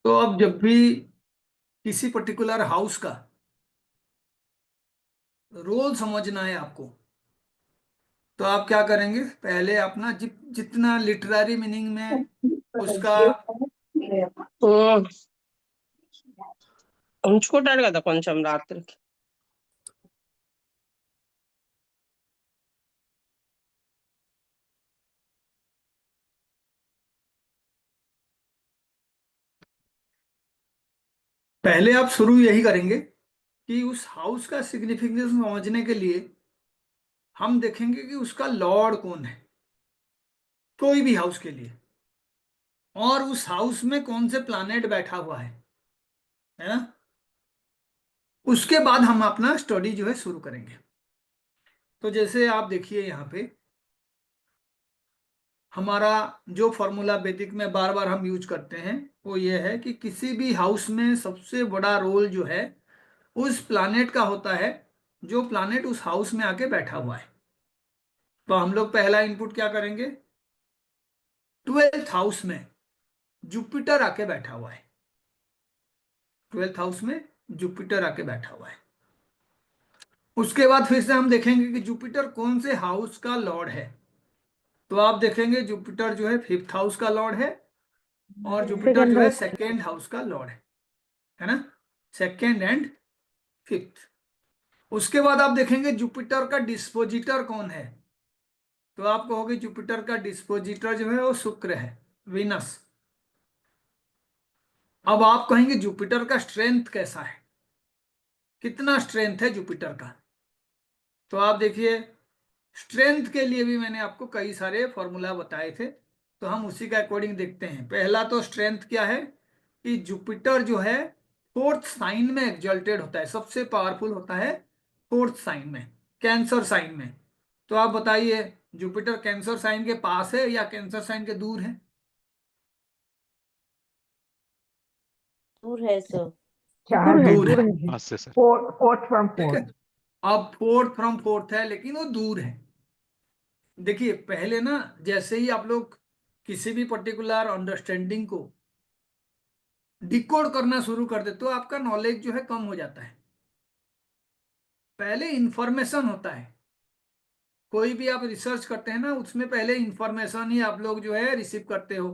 तो अब जब भी किसी पर्टिकुलर हाउस का रोल समझना है आपको, तो आप क्या करेंगे, पहले अपना जितना लिटरेरी मीनिंग में उसका ఉంచుకుంటాడు కదా కొంచెం రాత్రికి. पहले आप शुरू यही करेंगे कि उस हाउस का सिग्निफिकेंस समझने के लिए हम देखेंगे कि उसका लॉर्ड कौन है, कोई भी हाउस के लिए, और उस हाउस में कौन से प्लैनेट बैठा हुआ है ना। उसके बाद हम अपना स्टडी जो है शुरू करेंगे। तो जैसे आप देखिए यहाँ पे हमारा जो फॉर्मूला वैदिक में बार बार हम यूज करते हैं वो ये है कि किसी भी हाउस में सबसे बड़ा रोल जो है उस प्लैनेट का होता है जो प्लैनेट उस हाउस में आके बैठा हुआ है। तो हम लोग पहला इनपुट क्या करेंगे, 12th हाउस में जुपिटर आके बैठा हुआ है। 12th हाउस में जुपिटर आके बैठा हुआ है। उसके बाद फिर से हम देखेंगे कि जुपिटर कौन से हाउस का लॉर्ड है। तो आप देखेंगे जुपिटर जो है 5th हाउस का लॉर्ड है, और जुपिटर जो है 2nd हाउस का लॉर्ड है ना, 2nd एंड 5th। उसके बाद आप देखेंगे जुपिटर का डिस्पोजिटर कौन है। तो आप कहोगे जुपिटर का डिस्पोजिटर जो है वो शुक्र है, वीनस। अब आप कहेंगे जुपिटर का स्ट्रेंथ कैसा है, कितना स्ट्रेंथ है जुपिटर का। तो आप देखिए स्ट्रेंथ के लिए भी मैंने आपको कई सारे फॉर्मूला बताए थे, तो हम उसी का अकॉर्डिंग देखते हैं। पहला तो स्ट्रेंथ क्या है कि जुपिटर जो है 4th साइन में एग्जल्टेड होता है, सबसे पावरफुल होता है 4th साइन में, कैंसर साइन में। तो आप बताइए जुपिटर कैंसर साइन के पास है या कैंसर साइन के दूर है। दूर है सर. दूर है, पास से सर। फोर्थ फ्रॉम ठीक है। फोर्थ। अब 4th फ्रॉम 4th है लेकिन वो दूर है। देखिए पहले ना जैसे ही आप लोग किसी भी पर्टिकुलर अंडरस्टैंडिंग को डिकोड करना शुरू कर दे तो आपका नॉलेज जो है कम हो जाता है। पहले इंफॉर्मेशन होता है, कोई भी आप रिसर्च करते हैं ना उसमें पहले इंफॉर्मेशन ही आप लोग जो है रिसीव करते हो।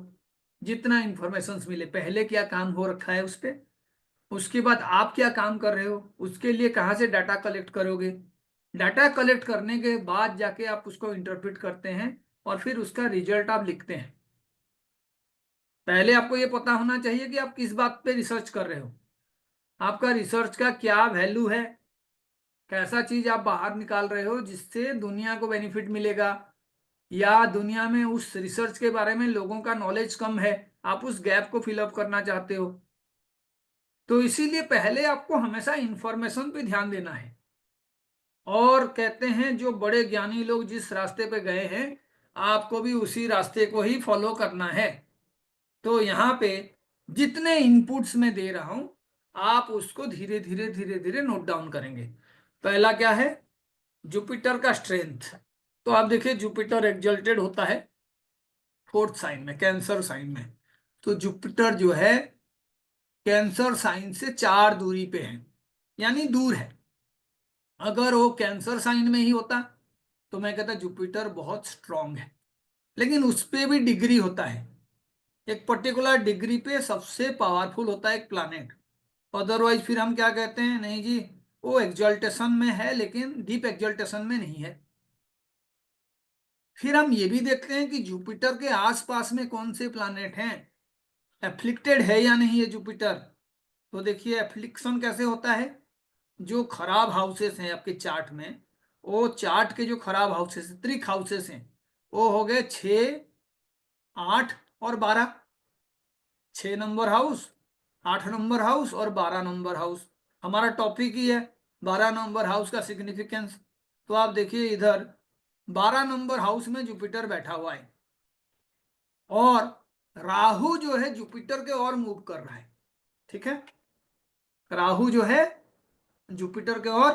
जितना इंफॉर्मेशन मिले, पहले क्या काम हो रखा है उस पर, उसके बाद आप क्या काम कर रहे हो, उसके लिए कहाँ से डाटा कलेक्ट करोगे। डाटा कलेक्ट करने के बाद जाके आप उसको इंटरप्रेट करते हैं और फिर उसका रिजल्ट आप लिखते हैं। पहले आपको ये पता होना चाहिए कि आप किस बात पे रिसर्च कर रहे हो, आपका रिसर्च का क्या वैल्यू है, कैसा चीज आप बाहर निकाल रहे हो जिससे दुनिया को बेनिफिट मिलेगा, या दुनिया में उस रिसर्च के बारे में लोगों का नॉलेज कम है, आप उस गैप को फिलअप करना चाहते हो। तो इसीलिए पहले आपको हमेशा इंफॉर्मेशन पे ध्यान देना है। और कहते हैं जो बड़े ज्ञानी लोग जिस रास्ते पे गए हैं आपको भी उसी रास्ते को ही फॉलो करना है। तो यहाँ पे जितने इनपुट्स मैं दे रहा हूं आप उसको धीरे धीरे धीरे धीरे नोट डाउन करेंगे। पहला क्या है, जुपिटर का स्ट्रेंथ। तो आप देखिए जुपिटर एक्सल्टेड होता है 4th साइन में, कैंसर साइन में। तो जुपिटर जो है कैंसर साइन से 4 दूरी पे है, यानी दूर है। अगर वो कैंसर साइन में ही होता तो मैं कहता जुपिटर बहुत स्ट्रांग है, लेकिन उस पे भी डिग्री होता है। एक पर्टिकुलर डिग्री पे सबसे पावरफुल होता है एक प्लैनेट। अदरवाइज फिर हम क्या कहते हैं, नहीं जी वो एक्सल्टेशन में है लेकिन डीप एक्सल्टेशन में नहीं है। फिर हम ये भी देखते हैं कि जुपिटर के आसपास में कौन से प्लैनेट हैं, एफ्लिक्टेड है या नहीं है जुपिटर। तो देखिए एफ्लिक्शन कैसे होता है, जो खराब हाउसेस हैं आपके चार्ट में, वो चार्ट के जो खराब हाउसेस त्रिक हाउसेस हैं वो हो गए 6, 8 और 12। 6 नंबर हाउस, 8 नंबर हाउस और 12 नंबर हाउस। हमारा टॉपिक ही है 12 नंबर हाउस का सिग्निफिकेंस। तो आप देखिए इधर 12 नंबर हाउस में जुपिटर बैठा हुआ है, और राहु जो है जुपिटर के और मूव कर रहा है। ठीक है, राहु जो है जुपिटर के और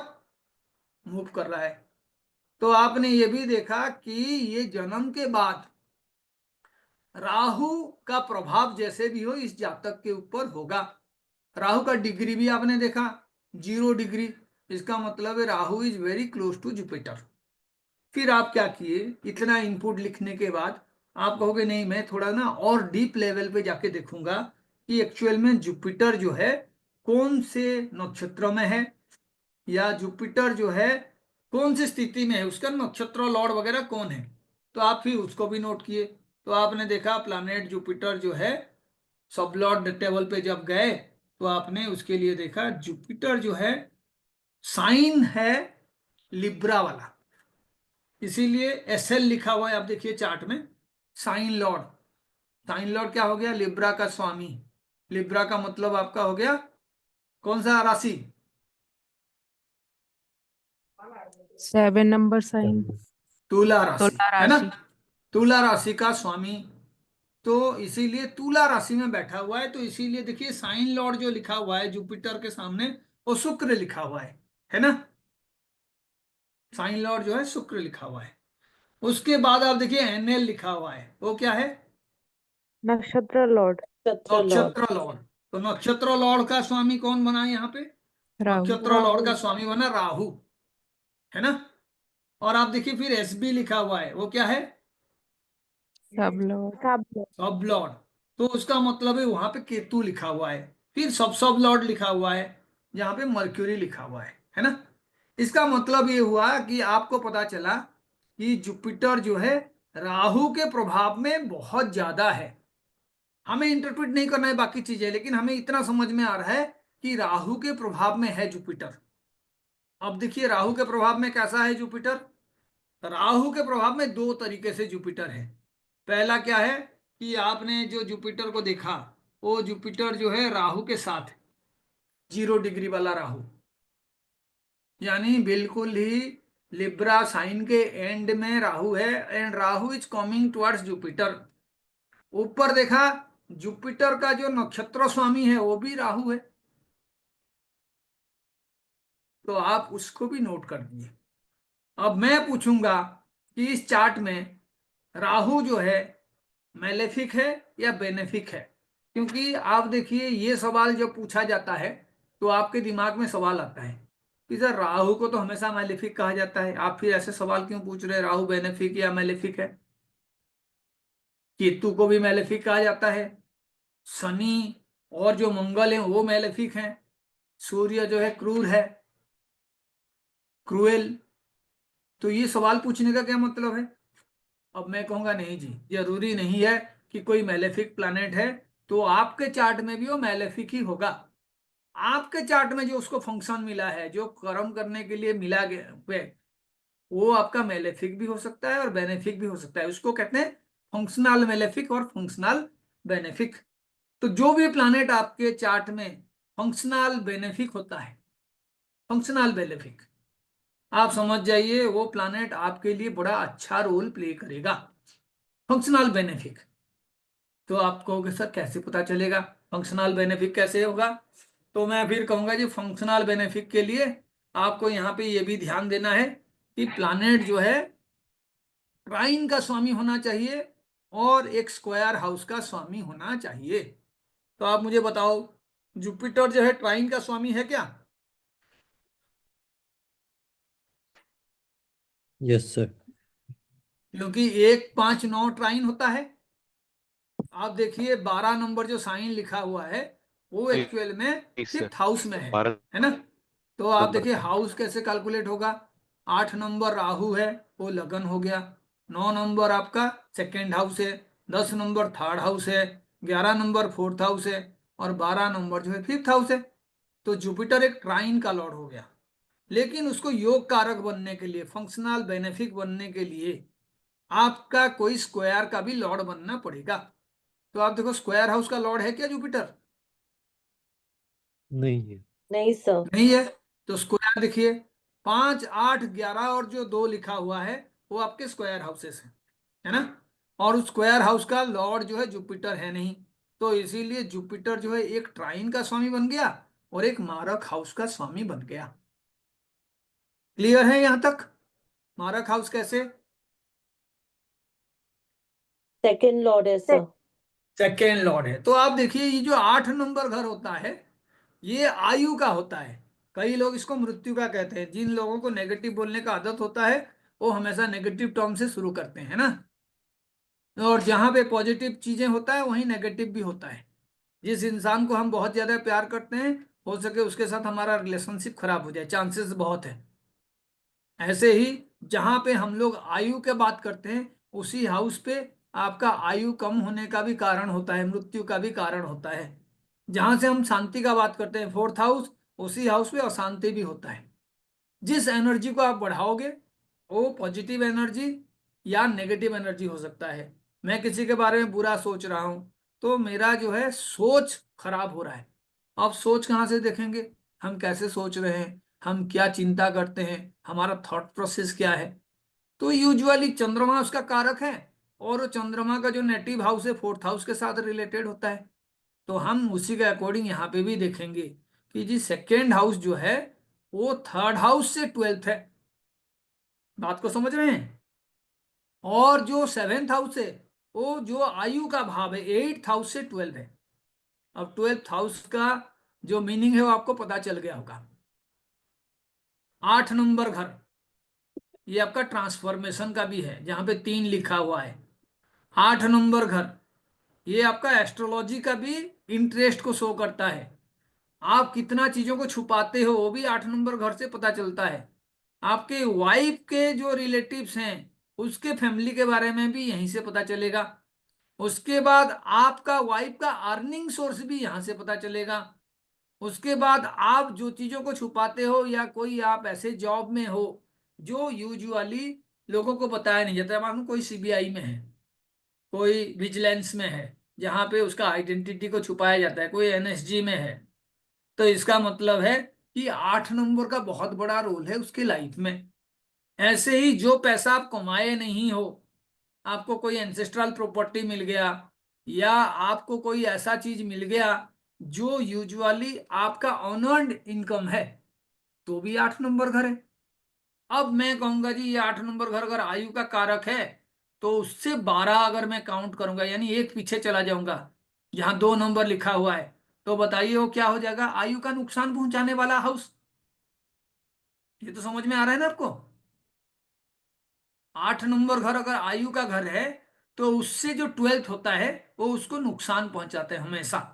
मूव कर रहा है। तो आपने ये भी देखा कि ये जन्म के बाद राहु का प्रभाव जैसे भी हो इस जातक के ऊपर होगा। राहु का डिग्री भी आपने देखा 0 डिग्री, इसका मतलब है Rahu is very close to Jupiter. फिर आप क्या किए, इतना इनपुट लिखने के बाद आप कहोगे नहीं मैं थोड़ा ना और डीप लेवल पे जाके देखूंगा कि एक्चुअल में जुपिटर जो है कौन से नक्षत्र में है, या जुपिटर जो है कौन सी स्थिति में है, उसका नक्षत्र लॉर्ड वगैरह कौन है। तो आप फिर उसको भी नोट किए, तो आपने देखा प्लैनेट जुपिटर जो है सब लॉर्ड टेबल पे जब गए तो आपने उसके लिए देखा जुपिटर जो है साइन है लिब्रा वाला, इसीलिए एसएल लिखा हुआ है। आप देखिए चार्ट में साइन लॉर्ड, साइन लॉर्ड क्या हो गया, लिब्रा का स्वामी। लिब्रा का मतलब आपका हो गया कौन सा राशि, 7 नंबर साइन। तुला राशि, तुला है ना, राशि। तुला राशि का स्वामी। तो इसीलिए तुला राशि में बैठा हुआ है, तो इसीलिए देखिए साइन लॉर्ड जो लिखा हुआ है जुपिटर के सामने वो शुक्र लिखा हुआ है ना, साइन लॉर्ड जो है शुक्र लिखा हुआ है। उसके बाद आप देखिए एनएल लिखा हुआ है, वो क्या है, नक्षत्र लॉर्ड। नक्षत्र लॉर्ड। नक्षत्र लॉर्ड। तो नक्षत्र लॉर्ड का स्वामी कौन बना यहाँ पे, राहु। नक्षत्र लॉर्ड का राहु। स्वामी बना राहु, है ना। और आप देखिए फिर एसबी लिखा हुआ है, वो क्या है, सब लॉर्ड। सब लॉर्ड। तो उसका मतलब है वहां पे केतु लिखा हुआ है। फिर सब लॉर्ड लिखा हुआ है जहां पे मर्क्यूरी लिखा हुआ है ना। इसका मतलब ये हुआ कि आपको पता चला कि जुपिटर जो है राहु के प्रभाव में बहुत ज्यादा है। हमें इंटरप्रेट नहीं करना है बाकी चीजें, लेकिन हमें इतना समझ में आ रहा है कि राहु के प्रभाव में है जुपिटर। अब देखिए राहु के प्रभाव में कैसा है जुपिटर, राहु के प्रभाव में दो तरीके से जुपिटर है। पहला क्या है कि आपने जो जुपिटर को देखा वो जुपिटर जो है राहु के साथ 0 डिग्री वाला राहु, यानी बिल्कुल ही लिब्रा साइन के एंड में राहु है, and Rahu is coming towards Jupiter. ऊपर देखा जुपिटर का जो नक्षत्र स्वामी है वो भी राहु है, तो आप उसको भी नोट कर दिए। अब मैं पूछूंगा कि इस चार्ट में राहु जो है मैलेफिक है या बेनेफिक है, क्योंकि आप देखिए ये सवाल जब पूछा जाता है तो आपके दिमाग में सवाल आता है कि सर राहु को तो हमेशा मैलेफिक कहा जाता है, आप फिर ऐसे सवाल क्यों पूछ रहे हैं, राहु बेनेफिक या मैलेफिक है। केतु को भी मैलेफिक कहा जाता है, शनि और जो मंगल है वो मैलेफिक हैं, सूर्य जो है क्रूर है, क्रूएल। तो ये सवाल पूछने का क्या मतलब है। अब मैं कहूंगा नहीं जी, जरूरी नहीं है कि कोई मैलेफिक प्लैनेट है तो आपके चार्ट में भी वो मैलेफिक ही होगा। आपके चार्ट में जो उसको फंक्शन मिला है, जो कर्म करने के लिए मिला गया, वो आपका मैलेफिक भी हो सकता है और बेनेफिक भी हो सकता है। उसको कहते हैं फंक्शनल मैलेफिक और फंक्शनल बेनेफिक। तो जो भी प्लैनेट आपके चार्ट में फंक्शनल बेनेफिक होता है, फंक्शनल बेनेफिक, आप समझ जाइए वो प्लैनेट आपके लिए बड़ा अच्छा रोल प्ले करेगा। फंक्शनल बेनिफिक, तो आप कहोगे सर कैसे पता चलेगा फंक्शनल बेनिफिक कैसे होगा। तो मैं फिर कहूंगा जी फंक्शनल बेनिफिक के लिए आपको यहाँ पे ये भी ध्यान देना है कि प्लैनेट जो है ट्राइन का स्वामी होना चाहिए और एक स्क्वायर हाउस का स्वामी होना चाहिए। तो आप मुझे बताओ जुपिटर जो है ट्राइन का स्वामी है क्या। Yes sir. क्योंकि 1 5 9 ट्राइन होता है। आप देखिए 12 नंबर जो साइन लिखा हुआ है वो एक्चुअल में सर 5th हाउस में बारह है ना। तो आप नंबर देखिए पे। हाउस कैसे कैलकुलेट होगा, 8 नंबर राहु है वो लगन हो गया, 9 नंबर आपका सेकेंड हाउस है, 10 नंबर थर्ड हाउस है, 11 नंबर फोर्थ हाउस है, और 12 नंबर जो है 5th हाउस है। तो जुपिटर एक ट्राइन का लॉर्ड हो गया। लेकिन उसको योग कारक बनने के लिए, फंक्शनल बेनिफिक बनने के लिए आपका कोई स्क्वायर का भी लॉर्ड बनना पड़ेगा। तो आप देखो स्क्वायर हाउस का लॉर्ड है क्या जुपिटर, नहीं है। नहीं सर। नहीं है। तो स्क्वायर देखिए 5 8 11 और जो 2 लिखा हुआ है वो आपके स्क्वायर हाउसेस है ना। और उस स्क्वायर हाउस का लॉर्ड जो है जुपिटर है नहीं, तो इसीलिए जुपिटर जो है एक ट्राइन का स्वामी बन गया और एक मारक हाउस का स्वामी बन गया। क्लियर है यहां तक, मारक हाउस कैसे, सेकंड लॉर्ड है सर। सेकेंड लॉर्ड है। तो आप देखिए ये जो 8 नंबर घर होता है ये आयु का होता है। कई लोग इसको मृत्यु का कहते हैं। जिन लोगों को नेगेटिव बोलने का आदत होता है वो हमेशा नेगेटिव टर्म से शुरू करते हैं ना। और जहां पे पॉजिटिव चीजें होता है वहीं नेगेटिव भी होता है। जिस इंसान को हम बहुत ज्यादा प्यार करते हैं हो सके उसके साथ हमारा रिलेशनशिप खराब हो जाए, चांसेस बहुत है। ऐसे ही जहां पे हम लोग आयु के बात करते हैं उसी हाउस पे आपका आयु कम होने का भी कारण होता है, मृत्यु का भी कारण होता है। जहां से हम शांति का बात करते हैं फोर्थ हाउस, उसी हाउस पे अशांति भी होता है। जिस एनर्जी को आप बढ़ाओगे वो पॉजिटिव एनर्जी या नेगेटिव एनर्जी हो सकता है। मैं किसी के बारे में बुरा सोच रहा हूं तो मेरा जो है सोच खराब हो रहा है। अब सोच कहाँ से देखेंगे, हम कैसे सोच रहे हैं, हम क्या चिंता करते हैं, हमारा थॉट प्रोसेस क्या है। तो यूजुअली चंद्रमा उसका कारक है और वो चंद्रमा का जो नेटिव हाउस है फोर्थ हाउस के साथ रिलेटेड होता है। तो हम उसी के अकॉर्डिंग यहाँ पे भी देखेंगे कि जी सेकेंड हाउस जो है वो थर्ड हाउस से ट्वेल्थ है। बात को समझ रहे हैं। और जो सेवेंथ हाउस है वो जो आयु का भाव है एट्थ हाउस से 12 है। अब ट्वेल्थ हाउस का जो मीनिंग है वो आपको पता चल गया होगा। 8 नंबर घर ये आपका ट्रांसफॉर्मेशन का भी है जहां पे 3 लिखा हुआ है। 8 नंबर घर ये आपका एस्ट्रोलॉजी का भी इंटरेस्ट को शो करता है। आप कितना चीजों को छुपाते हो वो भी 8 नंबर घर से पता चलता है। आपके वाइफ के जो रिलेटिव्स हैं उसके फैमिली के बारे में भी यहीं से पता चलेगा। उसके बाद आपका वाइफ का अर्निंग सोर्स भी यहां से पता चलेगा। उसके बाद आप जो चीजों को छुपाते हो या कोई आप ऐसे जॉब में हो जो यूजुअली लोगों को बताया नहीं जाता। मानो कोई सीबीआई में है, कोई विजिलेंस में है जहां पे उसका आइडेंटिटी को छुपाया जाता है, कोई एनएसजी में है। तो इसका मतलब है कि 8 नंबर का बहुत बड़ा रोल है उसकी लाइफ में। ऐसे ही जो पैसा आप कमाए नहीं हो, आपको कोई एंसेस्ट्रल प्रॉपर्टी मिल गया या आपको कोई ऐसा चीज मिल गया जो यूजुअली आपका ऑनर्ड इनकम है, तो भी 8 नंबर घर है। अब मैं कहूंगा जी ये 8 नंबर घर अगर आयु का कारक है तो उससे 12 अगर मैं काउंट करूंगा यानी एक पीछे चला जाऊंगा जहां 2 नंबर लिखा हुआ है, तो बताइए वो क्या हो जाएगा, आयु का नुकसान पहुंचाने वाला हाउस। ये तो समझ में आ रहा है ना आपको। 8 नंबर घर अगर आयु का घर है तो उससे जो ट्वेल्थ होता है वो उसको नुकसान पहुंचाते हैं हमेशा।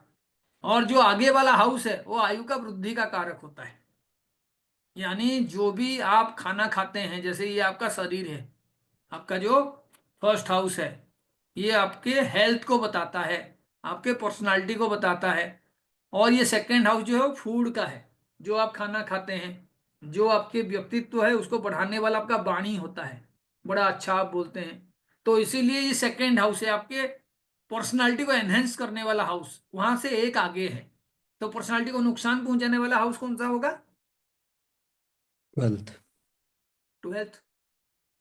और जो आगे वाला हाउस है वो आयु का वृद्धि का कारक होता है। यानी जो भी आप खाना खाते हैं, जैसे ये आपका शरीर है, आपका जो फर्स्ट हाउस है ये आपके हेल्थ को बताता है, आपके पर्सनालिटी को बताता है। और ये सेकंड हाउस जो है वो फूड का है, जो आप खाना खाते हैं, जो आपके व्यक्तित्व है उसको बढ़ाने वाला आपका वाणी होता है, बड़ा अच्छा आप बोलते हैं। तो इसीलिए ये सेकंड हाउस है आपके पर्सनालिटी को एनहेंस करने वाला हाउस, वहां से एक आगे है। तो पर्सनालिटी को नुकसान पहुंचाने वाला हाउस कौन सा होगा, ट्वेल्थ। ट्वेल्थ।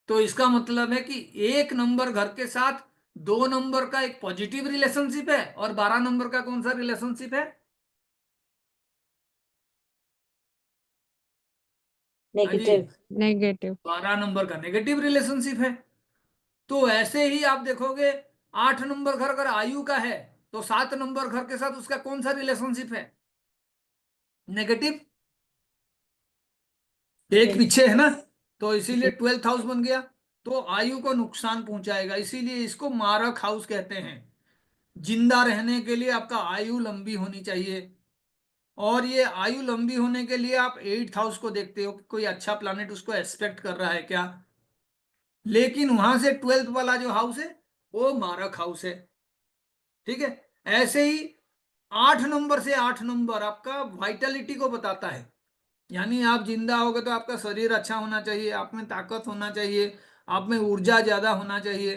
तो इसका मतलब है कि 1 नंबर घर के साथ 2 नंबर का एक पॉजिटिव रिलेशनशिप है और 12 नंबर का कौन सा रिलेशनशिप है। हाँ जी, नेगेटिव। नेगेटिव। 12 नंबर का नेगेटिव रिलेशनशिप है। तो ऐसे ही आप देखोगे 8 नंबर घर अगर आयु का है तो 7 नंबर घर के साथ उसका कौन सा रिलेशनशिप है, नेगेटिव। एक यस। पीछे है ना। तो इसीलिए ट्वेल्थ हाउस बन गया। तो आयु को नुकसान पहुंचाएगा, इसीलिए इसको मारक हाउस कहते हैं। जिंदा रहने के लिए आपका आयु लंबी होनी चाहिए। और ये आयु लंबी होने के लिए आप 8th हाउस को देखते हो कि कोई अच्छा प्लानिट उसको एक्सपेक्ट कर रहा है क्या। लेकिन वहां से ट्वेल्थ वाला जो हाउस है वो मारक हाउस है। ठीक है। ऐसे ही 8 नंबर से 8 नंबर आपका वाइटलिटी को बताता है। यानी आप जिंदा होगे तो आपका शरीर अच्छा होना चाहिए, आप में ताकत होना चाहिए, आप में ऊर्जा ज्यादा होना चाहिए।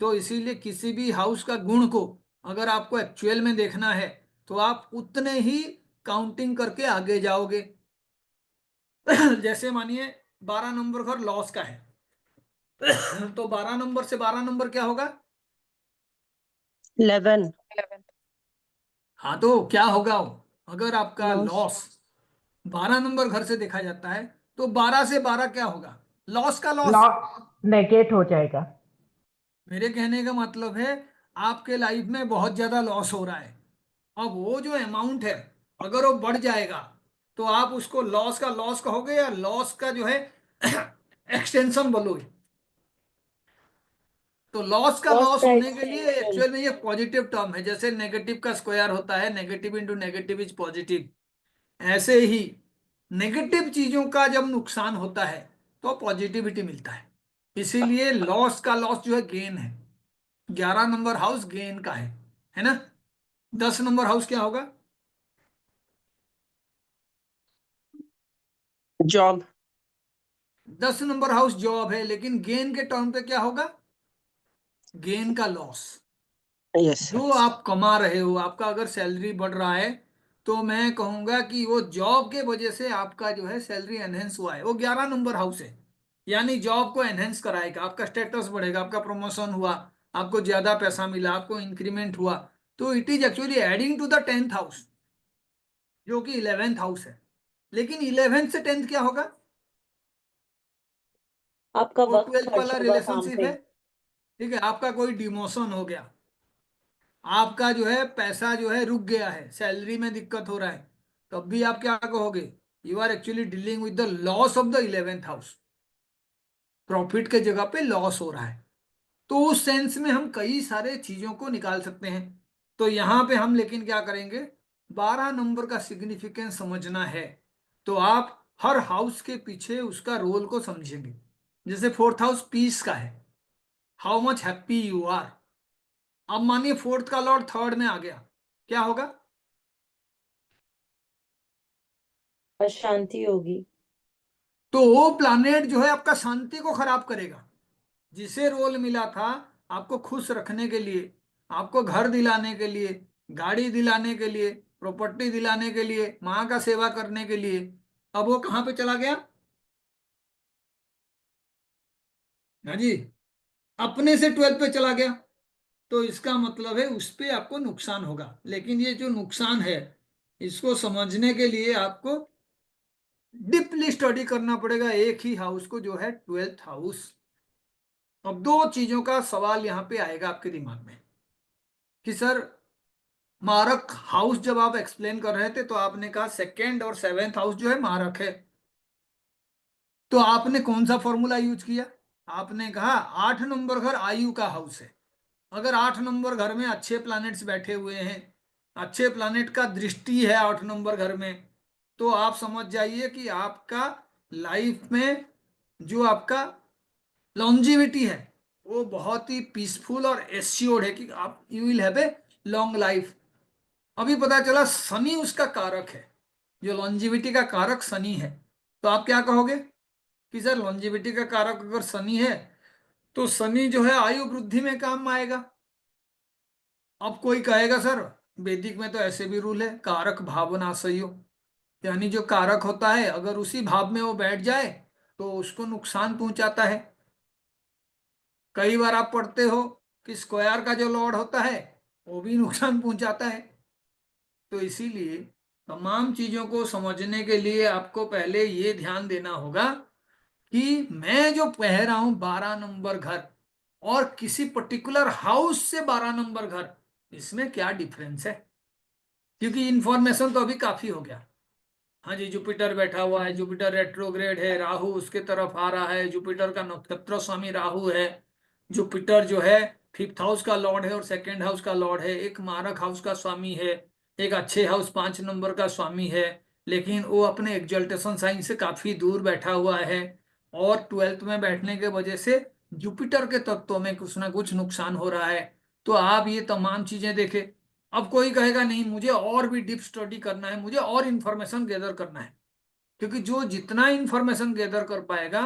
तो इसीलिए किसी भी हाउस का गुण को अगर आपको एक्चुअल में देखना है तो आप उतने ही काउंटिंग करके आगे जाओगे। जैसे मानिए 12 नंबर घर लॉस का है तो 12 नंबर से 12 नंबर क्या होगा, 11। 11। हाँ तो क्या होगा वो? अगर आपका लॉस। लॉस 12 नंबर घर से देखा जाता है तो 12 से 12 क्या होगा, लॉस का लॉस। लॉस नेगेट हो जाएगा। मेरे कहने का मतलब है आपके लाइफ में बहुत ज्यादा लॉस हो रहा है, अब वो जो अमाउंट है अगर वो बढ़ जाएगा तो आप उसको लॉस का लॉस कहोगे या लॉस का जो है एक्सटेंशन बोलोगे? तो लॉस का लॉस लॉस का होने के लिए एक्सटेंशन। एक्चुअल में ये पॉजिटिव टर्म है, जैसे नेगेटिव का स्क्वायर होता है, negative into negative is positive. ऐसे ही नेगेटिव चीजों का जब नुकसान होता है तो पॉजिटिविटी मिलता है। इसीलिए लॉस का लॉस जो है गेन है। 11 नंबर हाउस गेन का है ना? 10 नंबर हाउस क्या होगा? जॉब। 10 नंबर हाउस जॉब है, लेकिन गेन के टर्म पे क्या होगा? गेन का लॉस। यस जो सर। आप कमा रहे हो, आपका अगर सैलरी बढ़ रहा है तो मैं कहूंगा कि वो जॉब के वजह से आपका जो है सैलरी एनहेंस हुआ है, वो 11 नंबर हाउस है। यानी जॉब को एनहेंस कराएगा, आपका स्टेटस बढ़ेगा, आपका प्रमोशन हुआ, आपको ज्यादा पैसा मिला, आपको इंक्रीमेंट हुआ। तो it is actually adding to the 10th house, जो कि 11th हाउस है। लेकिन 11th से 10th क्या होगा? आपका वो वक्त 12th खर्च वाला होगा काम रिलेशनशिप पे। है। ठीक है, आपका कोई डिमोशन हो गया, आपका जो है पैसा जो है रुक गया है, सैलरी में दिक्कत हो रहा है, तब भी आप क्या कहोगे? You are actually dealing with the loss of the 11th house. Profit के जगह पे लॉस हो रहा है। तो उस सेंस में हम कई सारे चीजों को निकाल सकते हैं। तो यहां पे हम लेकिन क्या करेंगे, 12 नंबर का सिग्निफिकेंस समझना है तो आप हर हाउस के पीछे उसका रोल को समझेंगे। जैसे 4th हाउस पीस का है, how much happy you are. अब मानिए फोर्थ का लॉर्ड थर्ड में आ गया, क्या होगा? अशांति होगी। तो वो प्लानेट जो है आपका शांति को खराब करेगा। जिसे रोल मिला था आपको खुश रखने के लिए, आपको घर दिलाने के लिए, गाड़ी दिलाने के लिए, प्रॉपर्टी दिलाने के लिए, माँ का सेवा करने के लिए, अब वो कहाँ पे चला गया? हाँ जी, अपने से 12th पे चला गया। तो इसका मतलब है उस पे आपको नुकसान होगा। लेकिन ये जो नुकसान है, इसको समझने के लिए आपको डीपली स्टडी करना पड़ेगा एक ही हाउस को, जो है 12th हाउस। अब दो चीजों का सवाल यहां पे आएगा आपके दिमाग में कि सर, मारक हाउस जब आप एक्सप्लेन कर रहे थे तो आपने कहा सेकेंड और 7th हाउस जो है मारक है, तो आपने कौन सा फॉर्मूला यूज किया? आपने कहा 8 नंबर घर आयु का हाउस है। अगर 8 नंबर घर में अच्छे प्लैनेट्स बैठे हुए हैं, अच्छे प्लैनेट का दृष्टि है 8 नंबर घर में, तो आप समझ जाइए कि आपका लाइफ में जो आपका लॉन्जिविटी है वो बहुत ही पीसफुल और एश्योर्ड है कि आप you will have a long life. अभी पता चला शनि उसका कारक है, जो लॉन्जिविटी का कारक शनि है। तो आप क्या कहोगे कि सर लॉन्जिविटी का कारक अगर शनि है तो शनि जो है आयु वृद्धि में काम आएगा। अब कोई कहेगा सर वैदिक में तो ऐसे भी रूल है, कारक भावनाशयो, यानी जो कारक होता है अगर उसी भाव में वो बैठ जाए तो उसको नुकसान पहुंचाता है। कई बार आप पढ़ते हो कि स्क्वायर का जो लॉर्ड होता है वो भी नुकसान पहुंचाता है। तो इसीलिए तमाम चीजों को समझने के लिए आपको पहले ये ध्यान देना होगा कि मैं जो कह रहा हूं 12 नंबर घर और किसी पर्टिकुलर हाउस से 12 नंबर घर, इसमें क्या डिफरेंस है। क्योंकि इंफॉर्मेशन तो अभी काफी हो गया। हाँ जी, जुपिटर बैठा हुआ है, जुपिटर रेट्रोग्रेड है, राहु उसके तरफ आ रहा है, जुपिटर का नक्षत्र स्वामी राहु है। जुपिटर जो है 5th हाउस का लॉर्ड है और 2nd हाउस का लॉर्ड है, एक मारक हाउस का स्वामी है, एक अच्छे हाउस 5 नंबर का स्वामी है। लेकिन वो अपने एग्जल्टेशन साइन से काफी दूर बैठा हुआ है और 12th में बैठने के वजह से जुपिटर के तत्वों में कुछ ना कुछ नुकसान हो रहा है। तो आप ये तमाम चीजें देखें। अब कोई कहेगा नहीं मुझे और भी डीप स्टडी करना है, मुझे और इंफॉर्मेशन गैदर करना है, क्योंकि जो जितना इंफॉर्मेशन गैदर कर पाएगा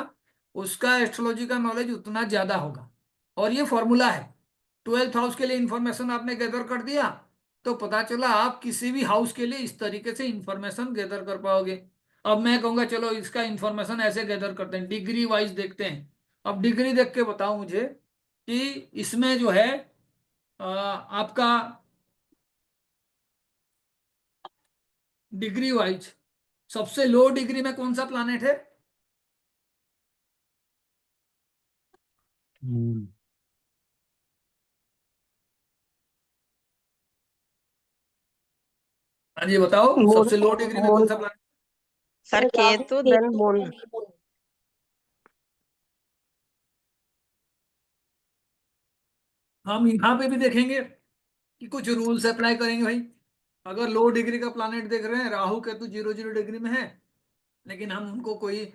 उसका एस्ट्रोलॉजी का नॉलेज उतना ज्यादा होगा। और ये फॉर्मूला है, 12th हाउस के लिए इंफॉर्मेशन आपने गैदर कर दिया तो पता चला आप किसी भी हाउस के लिए इस तरीके से इंफॉर्मेशन गैदर कर पाओगे। अब मैं कहूंगा चलो इसका इंफॉर्मेशन ऐसे गैदर करते हैं, डिग्री वाइज देखते हैं। अब डिग्री देख के बताओ मुझे कि इसमें जो है आपका डिग्री वाइज सबसे लो डिग्री में कौन सा प्लानेट है? मून। हाँ जी बताओ, मून सबसे लो डिग्री में कौन मून सा planet? Sir, Rahu Ketu then Ketu moon. then moon। हम यहाँ पे भी देखेंगे कि कुछ रूल्स अप्लाई करेंगे भाई। अगर लो डिग्री का प्लानेट देख रहे हैं, राहु केतु 0 0 डिग्री में है, लेकिन हम उनको कोई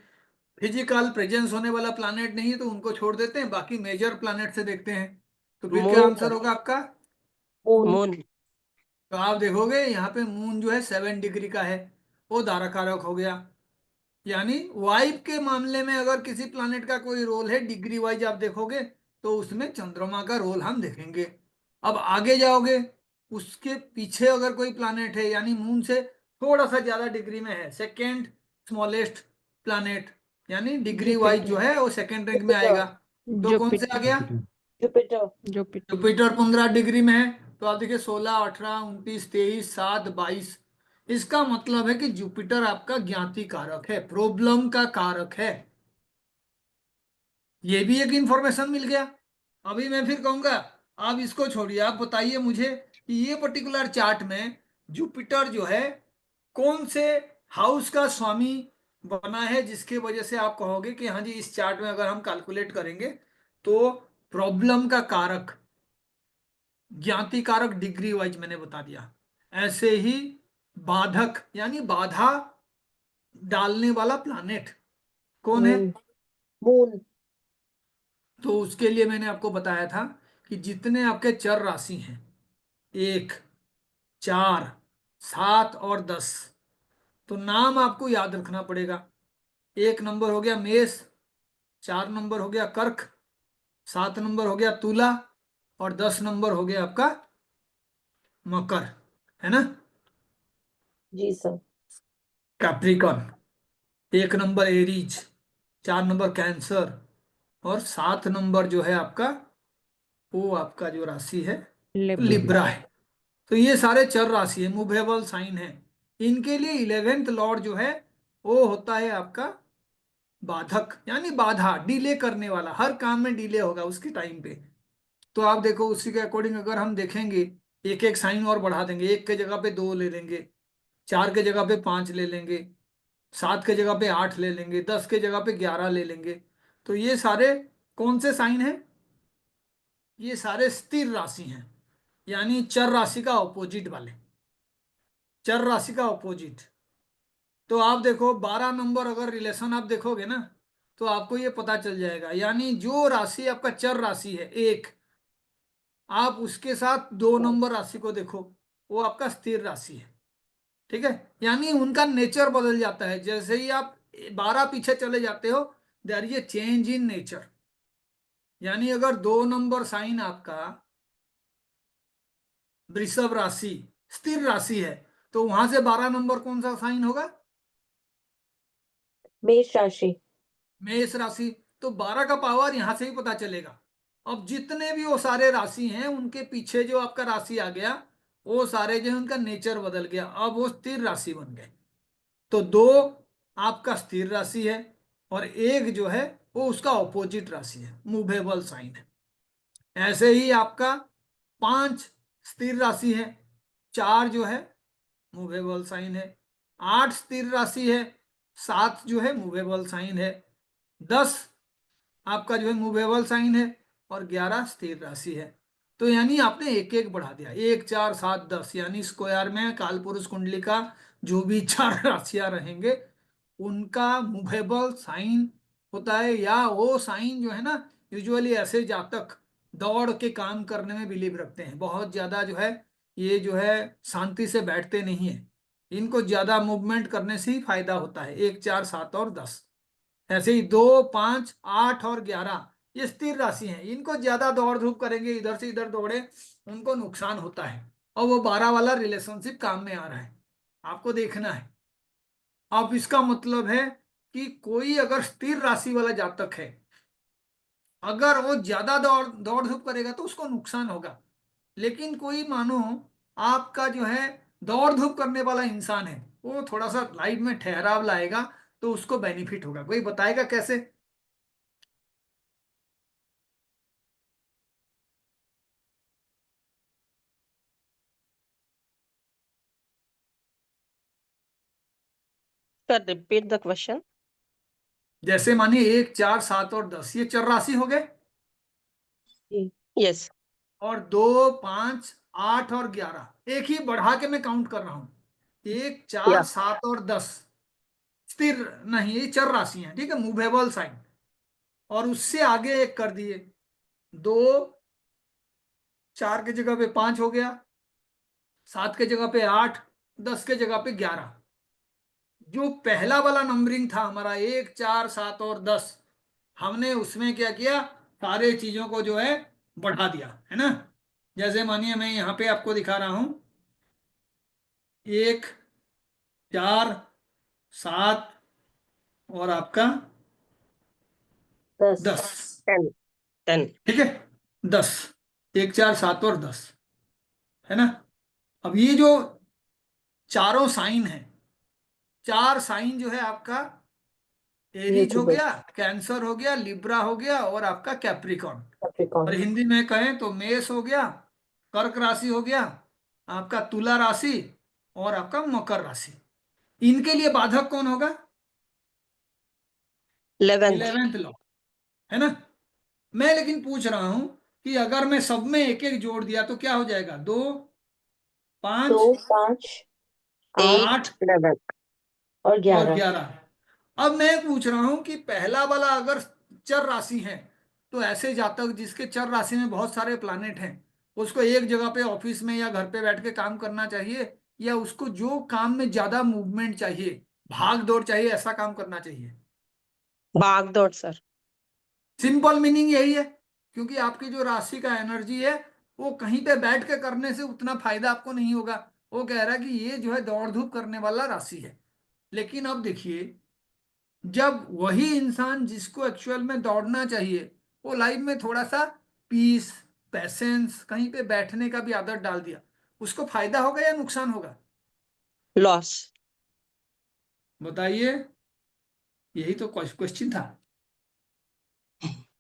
फिजिकल प्रेजेंस होने वाला प्लानेट नहीं है तो उनको छोड़ देते हैं, बाकी मेजर प्लानेट से देखते हैं। तो फिर क्या मून आंसर सर। होगा आपका? मून। मून। तो आप देखोगे यहाँ पे मून जो है 7 डिग्री का है, वो धारा कारक हो गया। यानी वाइब के मामले में अगर किसी प्लानेट का कोई रोल है डिग्री वाइज आप देखोगे, तो उसमें चंद्रमा का रोल हम देखेंगे। अब आगे जाओगे, उसके पीछे अगर कोई प्लानेट है, यानी मून से थोड़ा सा ज्यादा डिग्री में है, सेकेंड स्मॉलेस्ट प्लानेट, यानी डिग्री वाइज जो जुपिटर। है वो सेकेंड रैंक में जुपिटर। आएगा। तो कौन से आ जुपिटर। गया? जुपिटर। जुपिटर। जुपिटर 15 डिग्री में है। तो आप देखिए 16 18 29 23 7 22। इसका मतलब है कि जुपिटर आपका ज्ञाति कारक है, प्रॉब्लम का कारक है। ये भी एक इंफॉर्मेशन मिल गया। अभी मैं फिर कहूंगा, आप इसको छोड़िए, आप बताइए मुझे कि ये पर्टिकुलर चार्ट में जुपिटर जो है कौन से हाउस का स्वामी बना है, जिसके वजह से आप कहोगे कि हाँ जी इस चार्ट में अगर हम कैलकुलेट करेंगे तो प्रॉब्लम का कारक, ज्ञाति कारक डिग्री वाइज मैंने बता दिया। ऐसे ही बाधक यानी बाधा डालने वाला प्लानेट कौन है? मून। मून। तो उसके लिए मैंने आपको बताया था कि जितने आपके चर राशि हैं, 1 4 7 और 10, तो नाम आपको याद रखना पड़ेगा। 1 नंबर हो गया मेष, 4 नंबर हो गया कर्क, 7 नंबर हो गया तुला, और 10 नंबर हो गया आपका मकर, है ना? जी sir. Capricorn, 1 number Aries, 4 number Cancer, और 7 नंबर जो है आपका, वो आपका जो राशि है लिब्रा। लिब्रा है। तो ये सारे चर राशि है, मूवेबल साइन है। इनके लिए 11th लॉर्ड जो है वो होता है आपका बाधक, यानी बाधा, डिले करने वाला, हर काम में डिले होगा उसके टाइम पे। तो आप देखो उसी के अकॉर्डिंग अगर हम देखेंगे, एक एक साइन और बढ़ा देंगे, 1 के जगह पे 2 ले लेंगे, 4 के जगह पे 5 ले लेंगे, 7 के जगह पे 8 ले लेंगे, 10 के जगह पे 11 ले लेंगे। तो ये सारे कौन से साइन हैं? ये सारे स्थिर राशि हैं, यानी चर राशि का ऑपोजिट वाले, चर राशि का ऑपोजिट। तो आप देखो 12 नंबर अगर रिलेशन आप देखोगे ना, तो आपको ये पता चल जाएगा, यानी जो राशि आपका चर राशि है एक, आप उसके साथ 2 नंबर राशि को देखो, वो आपका स्थिर राशि है। ठीक है, यानी उनका नेचर बदल जाता है जैसे ही आप 12 पीछे चले जाते हो, there is a change in nature. यानी अगर 2 नंबर साइन आपका वृषभ राशि स्थिर राशि है, तो वहां से 12 नंबर कौन सा साइन होगा? मेष राशि। मेष राशि। तो 12 का पावर यहां से ही पता चलेगा। अब जितने भी वो सारे राशि हैं, उनके पीछे जो आपका राशि आ गया, वो सारे जो है उनका नेचर बदल गया, अब वो स्थिर राशि बन गए। तो 2 आपका स्थिर राशि है, और 1 जो है वो उसका ऑपोजिट राशि है, मूवेबल साइन है। ऐसे ही आपका 5 स्थिर राशि है, 4 जो है मूवेबल साइन है, 8 स्थिर राशि है, 7 जो है मूवेबल साइन है, 10 आपका जो है मूवेबल साइन है, और 11 स्थिर राशि है। तो यानी आपने एक एक बढ़ा दिया, 1 4 7 10, यानी स्क्वायर में कालपुरुष कुंडली का जो भी चार राशियां रहेंगे उनका मूवेबल साइन होता है। या वो साइन जो है ना, यूजुअली ऐसे जातक दौड़ के काम करने में बिलीव रखते हैं, बहुत ज्यादा जो है ये जो है शांति से बैठते नहीं है, इनको ज्यादा मूवमेंट करने से ही फायदा होता है। 1 4 7 और 10, ऐसे ही 2 5 8 और 11 ये स्थिर राशि हैं, इनको ज्यादा दौड़ धूप करेंगे, इधर से इधर दौड़े, उनको नुकसान होता है। और वो 12 वाला रिलेशनशिप काम में आ रहा है, आपको देखना है। अब इसका मतलब है कि कोई अगर स्थिर राशि वाला जातक है, अगर वो ज्यादा दौड़ दौड़ धूप करेगा तो उसको नुकसान होगा। लेकिन कोई मानो आपका जो है दौड़ धूप करने वाला इंसान है, वो थोड़ा सा लाइफ में ठहराव लाएगा, तो उसको बेनिफिट होगा। कोई बताएगा कैसे? Sir, repeat the question. जैसे मानिए 1, 4, 7 और 10 ये चर राशि हो गए, जी। Yes. और 2, 5, 8 और 11 एक ही बढ़ा के मैं काउंट कर रहा हूं। 1, 4, Yeah. 7 और 10 स्थिर नहीं, ये चर राशि हैं, ठीक है, मूवेबल साइन। और उससे आगे एक कर दिए, 2, 4 की जगह पे 5 हो गया, 7 के जगह पे 8, 10 के जगह पे 11। जो पहला वाला नंबरिंग था हमारा 1, 4, 7 और 10, हमने उसमें क्या किया, सारे चीजों को जो है बढ़ा दिया, है ना। जैसे मानिए मैं यहां पे आपको दिखा रहा हूं, 1, 4, 7 और आपका 10। 10, 10. 10. ठीक है, 10, 1, 4, 7 और 10, है ना। अब ये जो चारों साइन है, चार साइन जो है आपका एरीज हो यूट्यूबर। गया, कैंसर हो गया, लिब्रा हो गया और आपका कैप्रिकॉर्न। और कैप्रिकॉर्न। हिंदी में कहें तो मेष हो गया, कर्क राशि हो गया, आपका तुला राशि और आपका मकर राशि। इनके लिए बाधक कौन होगा? 11th. 11th लॉ, है ना। मैं लेकिन पूछ रहा हूं कि अगर मैं सब में एक एक जोड़ दिया तो क्या हो जाएगा? 2, 2, 5, 5, 8 8. 8 11. और और 11। 11। अब मैं पूछ रहा हूं कि पहला वाला अगर चर राशि है, तो ऐसे जातक जिसके चर राशि में बहुत सारे प्लानेट हैं, उसको एक जगह पे ऑफिस में या घर पे बैठ के काम करना चाहिए, या उसको जो काम में ज्यादा मूवमेंट चाहिए, भाग दौड़ चाहिए, ऐसा काम करना चाहिए? भाग दौड़, सर. सिंपल मीनिंग यही है, क्योंकि आपकी जो राशि का एनर्जी है वो कहीं पे बैठ के करने से उतना फायदा आपको नहीं होगा। वो कह रहा है कि ये जो है दौड़ धूप करने वाला राशि है। लेकिन अब देखिए, जब वही इंसान जिसको एक्चुअल में दौड़ना चाहिए, वो लाइफ में थोड़ा सा पीस, पैसेंस, कहीं पे बैठने का भी आदत डाल दिया, उसको फायदा होगा या नुकसान होगा? Loss. बताइए, यही तो क्वेश्चन था।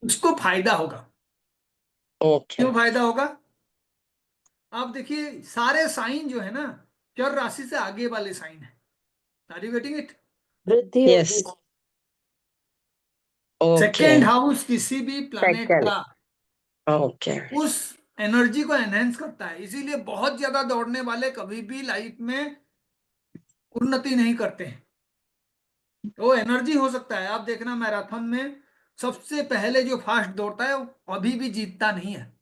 उसको फायदा होगा। Okay. क्यों फायदा होगा? आप देखिए, सारे साइन जो है ना, चर राशि से आगे वाले साइन है। Are you getting it? वृद्धि होगी। Yes. Second Okay. हाउस किसी भी प्लानेट Second. का Okay. उस एनर्जी को एनहेंस करता है, इसीलिए बहुत ज्यादा दौड़ने वाले कभी भी लाइफ में उन्नति नहीं करते हैं। वो एनर्जी हो सकता है, आप देखना मैराथन में सबसे पहले जो फास्ट दौड़ता है वो अभी भी जीतता नहीं है।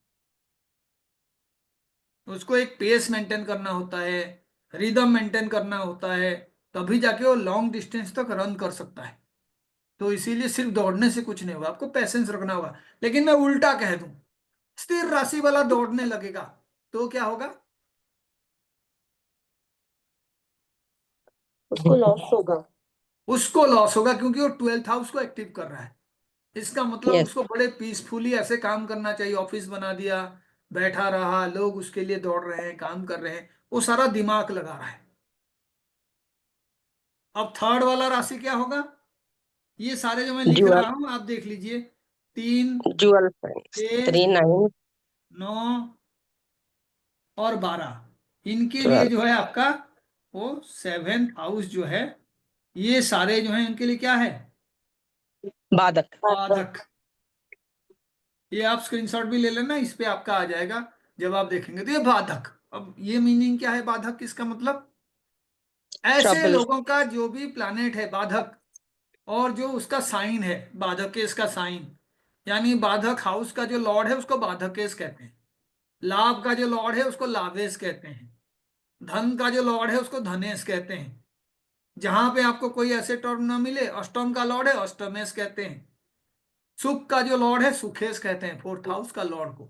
उसको एक पेस मेंटेन करना होता है, रिदम मेंटेन करना होता है, तभी जाके वो लॉन्ग डिस्टेंस तक रन कर सकता है। तो इसीलिए सिर्फ दौड़ने से कुछ नहीं होगा, आपको पैसेंस रखना होगा। लेकिन मैं उल्टा कह दूं, स्थिर राशि वाला दौड़ने लगेगा तो क्या होगा? उसको लॉस होगा। उसको लॉस होगा, क्योंकि वो 12th हाउस को एक्टिव कर रहा है। इसका मतलब Yes. उसको बड़े पीसफुली ऐसे काम करना चाहिए, ऑफिस बना दिया, बैठा रहा, लोग उसके लिए दौड़ रहे हैं, काम कर रहे हैं, वो सारा दिमाग लगा रहा है। अब थर्ड वाला राशि क्या होगा? ये सारे जो मैं लिख Dual. रहा हूं आप देख लीजिए, 3, Dual signs. 6, 3, 9, 9 और 12, इनके लिए 12. जो है आपका वो 7th हाउस जो है, ये सारे जो है इनके लिए क्या है? बाधक. बाधक। ये आप स्क्रीनशॉट भी ले लेना, इस पे आपका आ जाएगा जब आप देखेंगे तो ये बाधक। अब ये मीनिंग क्या है बाधक, किसका मतलब? ऐसे Trouble. लोगों का जो भी प्लानेट है बाधक, और जो उसका साइन है बाधक केस का साइन, यानी बाधक हाउस का जो लॉर्ड है उसको बाधक केस कहते हैं, लाभ का जो लॉर्ड है उसको लाभेश कहते हैं, धन का जो लॉर्ड है उसको धनेश कहते हैं। जहां पे आपको कोई ऐसे टर्म ना मिले, अष्टम का लॉर्ड है अष्टमेश कहते हैं, सुख का जो लॉर्ड है सुखेश कहते हैं, 4th हाउस का लॉर्ड को।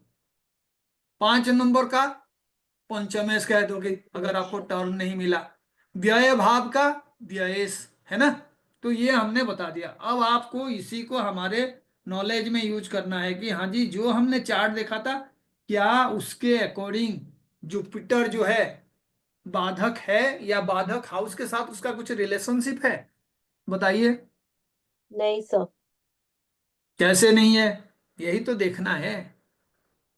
5 नंबर का पंचमेश कह दोगे अगर आपको टर्म नहीं मिला। व्यय भाव का व्ययेश, है ना। तो ये हमने बता दिया। अब आपको इसी को हमारे नॉलेज में यूज करना है कि हाँ जी, जो हमने चार्ट देखा था, क्या उसके अकॉर्डिंग जुपिटर जो है बाधक है, या बाधक हाउस के साथ उसका कुछ रिलेशनशिप है? बताइए। नहीं सर। कैसे नहीं है? यही तो देखना है।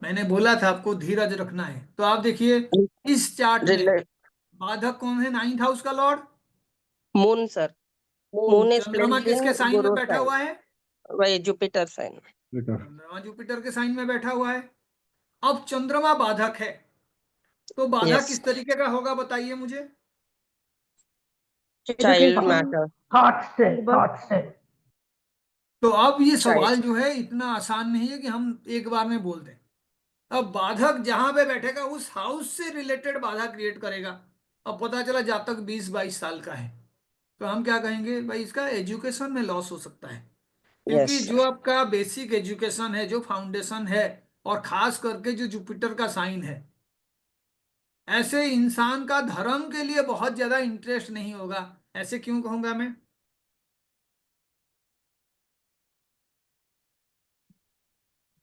मैंने बोला था आपको धीरज रखना है। तो आप देखिए, इस चार्ट में Rela- बाधक कौन है 9th हाउस का Lord? Moon, sir. Moon is चंद्रमा प्लेस्ड इन किसके साइन में गुरु बैठा साइन, हुआ है? वही जुपिटर साइन। चंद्रमा जुपिटर के साइन में बैठा हुआ है। अब चंद्रमा बाधक है, तो बाधा यस, किस तरीके का होगा बताइए मुझे। Child education, matter. थॉट से। तो अब ये चाइल्ड, सवाल जो है इतना आसान नहीं है कि हम एक बार में बोल दें। अब बाधक जहां पे बैठेगा उस हाउस से रिलेटेड बाधा क्रिएट करेगा। अब पता चला जातक 20-22 साल का है, तो हम क्या कहेंगे भाई, इसका एजुकेशन में लॉस हो सकता है। क्योंकि यस जो सर। आपका बेसिक एजुकेशन है, जो फाउंडेशन है, और खास करके जो जुपिटर का साइन है, ऐसे इंसान का धर्म के लिए बहुत ज्यादा इंटरेस्ट नहीं होगा। ऐसे क्यों कहूंगा मैं?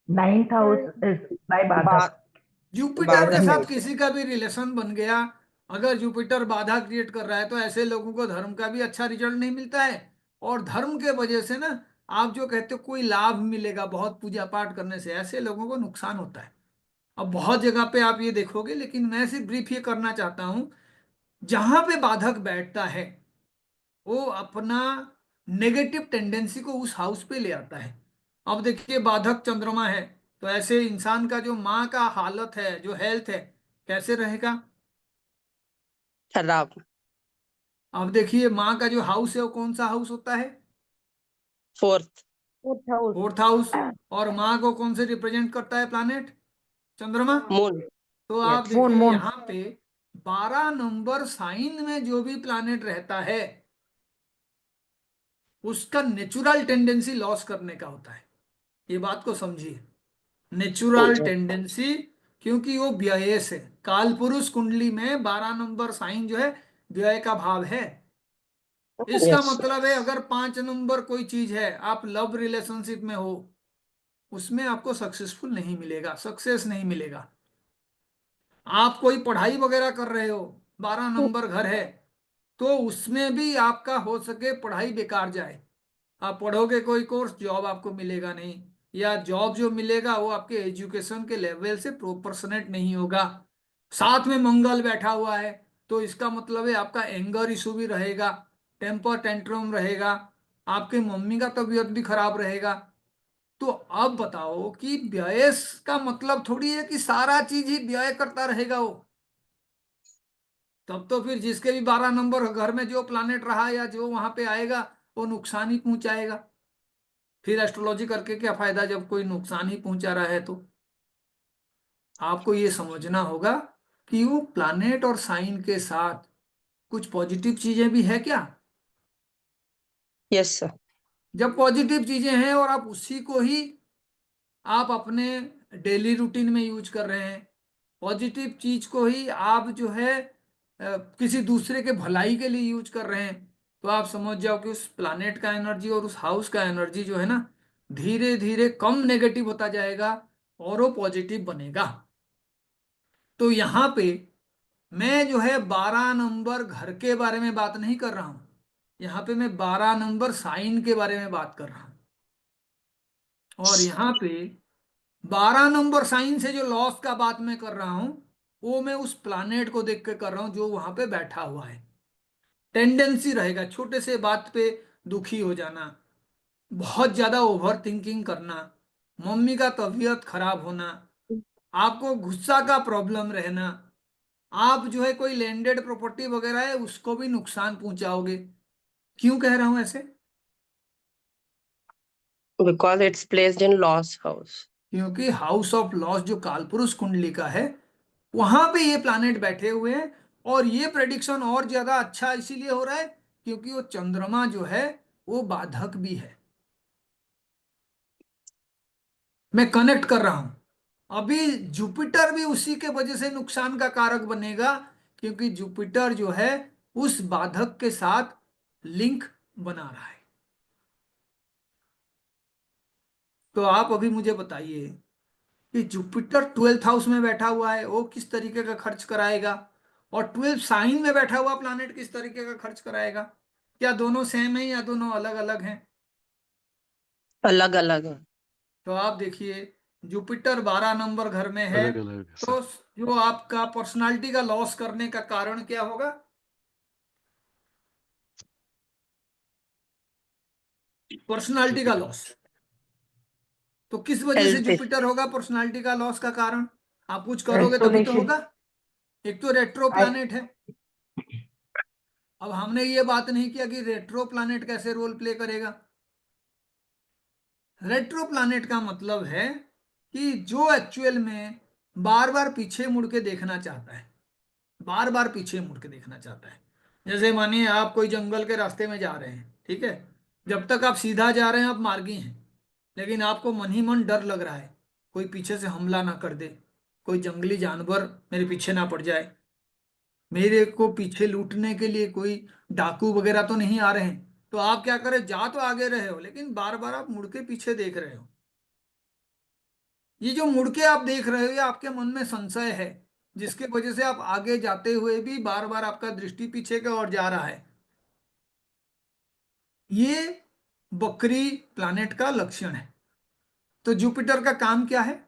9th हाउस इज बाय बा, बाधक। जुपिटर के बाधक है साथ इसे। किसी का भी रिलेशन बन गया, अगर जुपिटर बाधा क्रिएट कर रहा है, तो ऐसे लोगों को धर्म का भी अच्छा रिजल्ट नहीं मिलता है। और धर्म के वजह से ना, आप जो कहते हो कोई लाभ मिलेगा बहुत पूजा पाठ करने से, ऐसे लोगों को नुकसान होता है। अब बहुत जगह पे आप ये देखोगे, लेकिन मैं सिर्फ ब्रीफ ये करना चाहता हूं। जहां पे बाधक बैठता है, वो अपना नेगेटिव टेंडेंसी को उस हाउस पे ले आता है। अब देखिए, बाधक चंद्रमा है, तो ऐसे इंसान का जो माँ का हालत है, जो हेल्थ है, कैसे रहेगा? खराब। अब देखिए, माँ का जो हाउस है वो कौन सा हाउस होता है? Fourth. 4th house. Fourth house. और माँ को कौन से रिप्रेजेंट करता है प्लैनेट? चंद्रमा। मून। तो आप यस। मून देखिए मून। यहाँ पे 12 नंबर साइन में जो भी प्लैनेट रहता है, उसका नेचुरल टेंडेंसी लॉस करने का होता है। ये बात को समझिए, नेचुरल टेंडेंसी। क्योंकि वो व्यय से, काल पुरुष कुंडली में 12 नंबर साइन जो है, व्यय का भाव है। इसका यस सर। मतलब है, अगर 5 नंबर कोई चीज है, आप लव रिलेशनशिप में हो, उसमें आपको सक्सेसफुल नहीं मिलेगा, सक्सेस नहीं मिलेगा। आप कोई पढ़ाई वगैरह कर रहे हो, 12 नंबर घर है, तो उसमें भी आपका हो सके पढ़ाई बेकार जाए। आप पढ़ोगे कोई कोर्स, जॉब आपको मिलेगा नहीं, या जॉब जो मिलेगा वो आपके एजुकेशन के लेवल से प्रोपोर्शनेट नहीं होगा। साथ में मंगल बैठा हुआ है, तो इसका मतलब है आपका एंगर इशू भी रहेगा, टेम्पर टेंट्रम रहेगा, आपके मम्मी का तबीयत भी खराब रहेगा। तो अब बताओ कि व्यय का मतलब थोड़ी है कि सारा चीज ही व्यय करता रहेगा वो। तब तो फिर जिसके भी 12 नंबर घर में जो प्लानेट रहा या जो वहां पे आएगा, वो नुकसान ही पहुंचाएगा। फिर एस्ट्रोलॉजी करके क्या फायदा जब कोई नुकसान ही पहुंचा रहा है? तो आपको ये समझना होगा कि वो प्लानेट और साइन के साथ कुछ पॉजिटिव चीजें भी है क्या। Yes sir. जब पॉजिटिव चीजें हैं और आप उसी को ही आप अपने डेली रूटीन में यूज कर रहे हैं, पॉजिटिव चीज को ही आप जो है किसी दूसरे के भलाई के लिए यूज कर रहे हैं, तो आप समझ जाओ कि उस प्लानेट का एनर्जी और उस हाउस का एनर्जी जो है ना, धीरे धीरे कम नेगेटिव होता जाएगा और वो पॉजिटिव बनेगा। तो यहाँ पे मैं जो है 12 नंबर घर के बारे में बात नहीं कर रहा हूं, यहाँ पे मैं 12 नंबर साइन के बारे में बात कर रहा हूं। और यहाँ पे 12 नंबर साइन से जो लॉस का बात मैं कर रहा हूं, वो मैं उस प्लानेट को देख के कर रहा हूं जो वहां पे बैठा हुआ है। टेंडेंसी रहेगा छोटे से बात पे दुखी हो जाना, बहुत ज्यादा ओवर थिंकिंग करना, मम्मी का तबीयत खराब होना, आपको गुस्सा का प्रॉब्लम रहना, आप जो है कोई लैंडेड प्रॉपर्टी वगैरह है उसको भी नुकसान पहुंचाओगे। क्यों कह रहा हूं ऐसे? Because it's placed in loss house. क्योंकि हाउस ऑफ लॉस जो कालपुरुष कुंडली का है, वहां पे ये प्लानेट बैठे हुए हैं। और ये प्रेडिक्शन और ज्यादा अच्छा इसीलिए हो रहा है क्योंकि वो चंद्रमा जो है, वो बाधक भी है। मैं कनेक्ट कर रहा हूं। अभी जुपिटर भी उसी के वजह से नुकसान का कारक बनेगा, क्योंकि जुपिटर जो है उस बाधक के साथ लिंक बना रहा है। तो आप अभी मुझे बताइए कि जुपिटर 12th हाउस में बैठा हुआ है, वो किस तरीके का खर्च कराएगा, और 12 साइन में बैठा हुआ प्लानेट किस तरीके का खर्च कराएगा? क्या दोनों सेम है या दोनों अलग अलग हैं? अलग अलग है। तो आप देखिए, जुपिटर 12 नंबर घर में है, अलग अलग तो सर। जो आपका पर्सनालिटी का लॉस करने का कारण क्या होगा? पर्सनालिटी का लॉस। तो किस वजह से Health is जुपिटर होगा पर्सनालिटी का लॉस का कारण? आप कुछ करोगे तभी तो Isolation. होगा। एक तो रेट्रो I, प्लानेट है। अब हमने ये बात नहीं किया कि रेट्रो प्लानेट कैसे रोल प्ले करेगा। रेट्रो प्लानेट का मतलब है कि जो एक्चुअल में बार बार पीछे मुड़ के देखना चाहता है, बार बार पीछे मुड़ के देखना चाहता है। जैसे मानिए आप कोई जंगल के रास्ते में जा रहे हैं, ठीक है, जब तक आप सीधा जा रहे हैं आप मार्गी हैं, लेकिन आपको मन ही मन डर लग रहा है कोई पीछे से हमला ना कर दे, कोई जंगली जानवर मेरे पीछे ना पड़ जाए, मेरे को पीछे लूटने के लिए कोई डाकू वगैरह तो नहीं आ रहे हैं। तो आप क्या करें, जा तो आगे रहे हो लेकिन बार बार आप मुड़ के पीछे देख रहे हो। ये जो मुड़ के आप देख रहे हो ये आपके मन में संशय है, जिसके वजह से आप आगे जाते हुए भी बार बार आपका दृष्टि पीछे की ओर जा रहा है। ये बकरी प्लानेट का लक्षण है। तो जुपिटर का काम क्या है?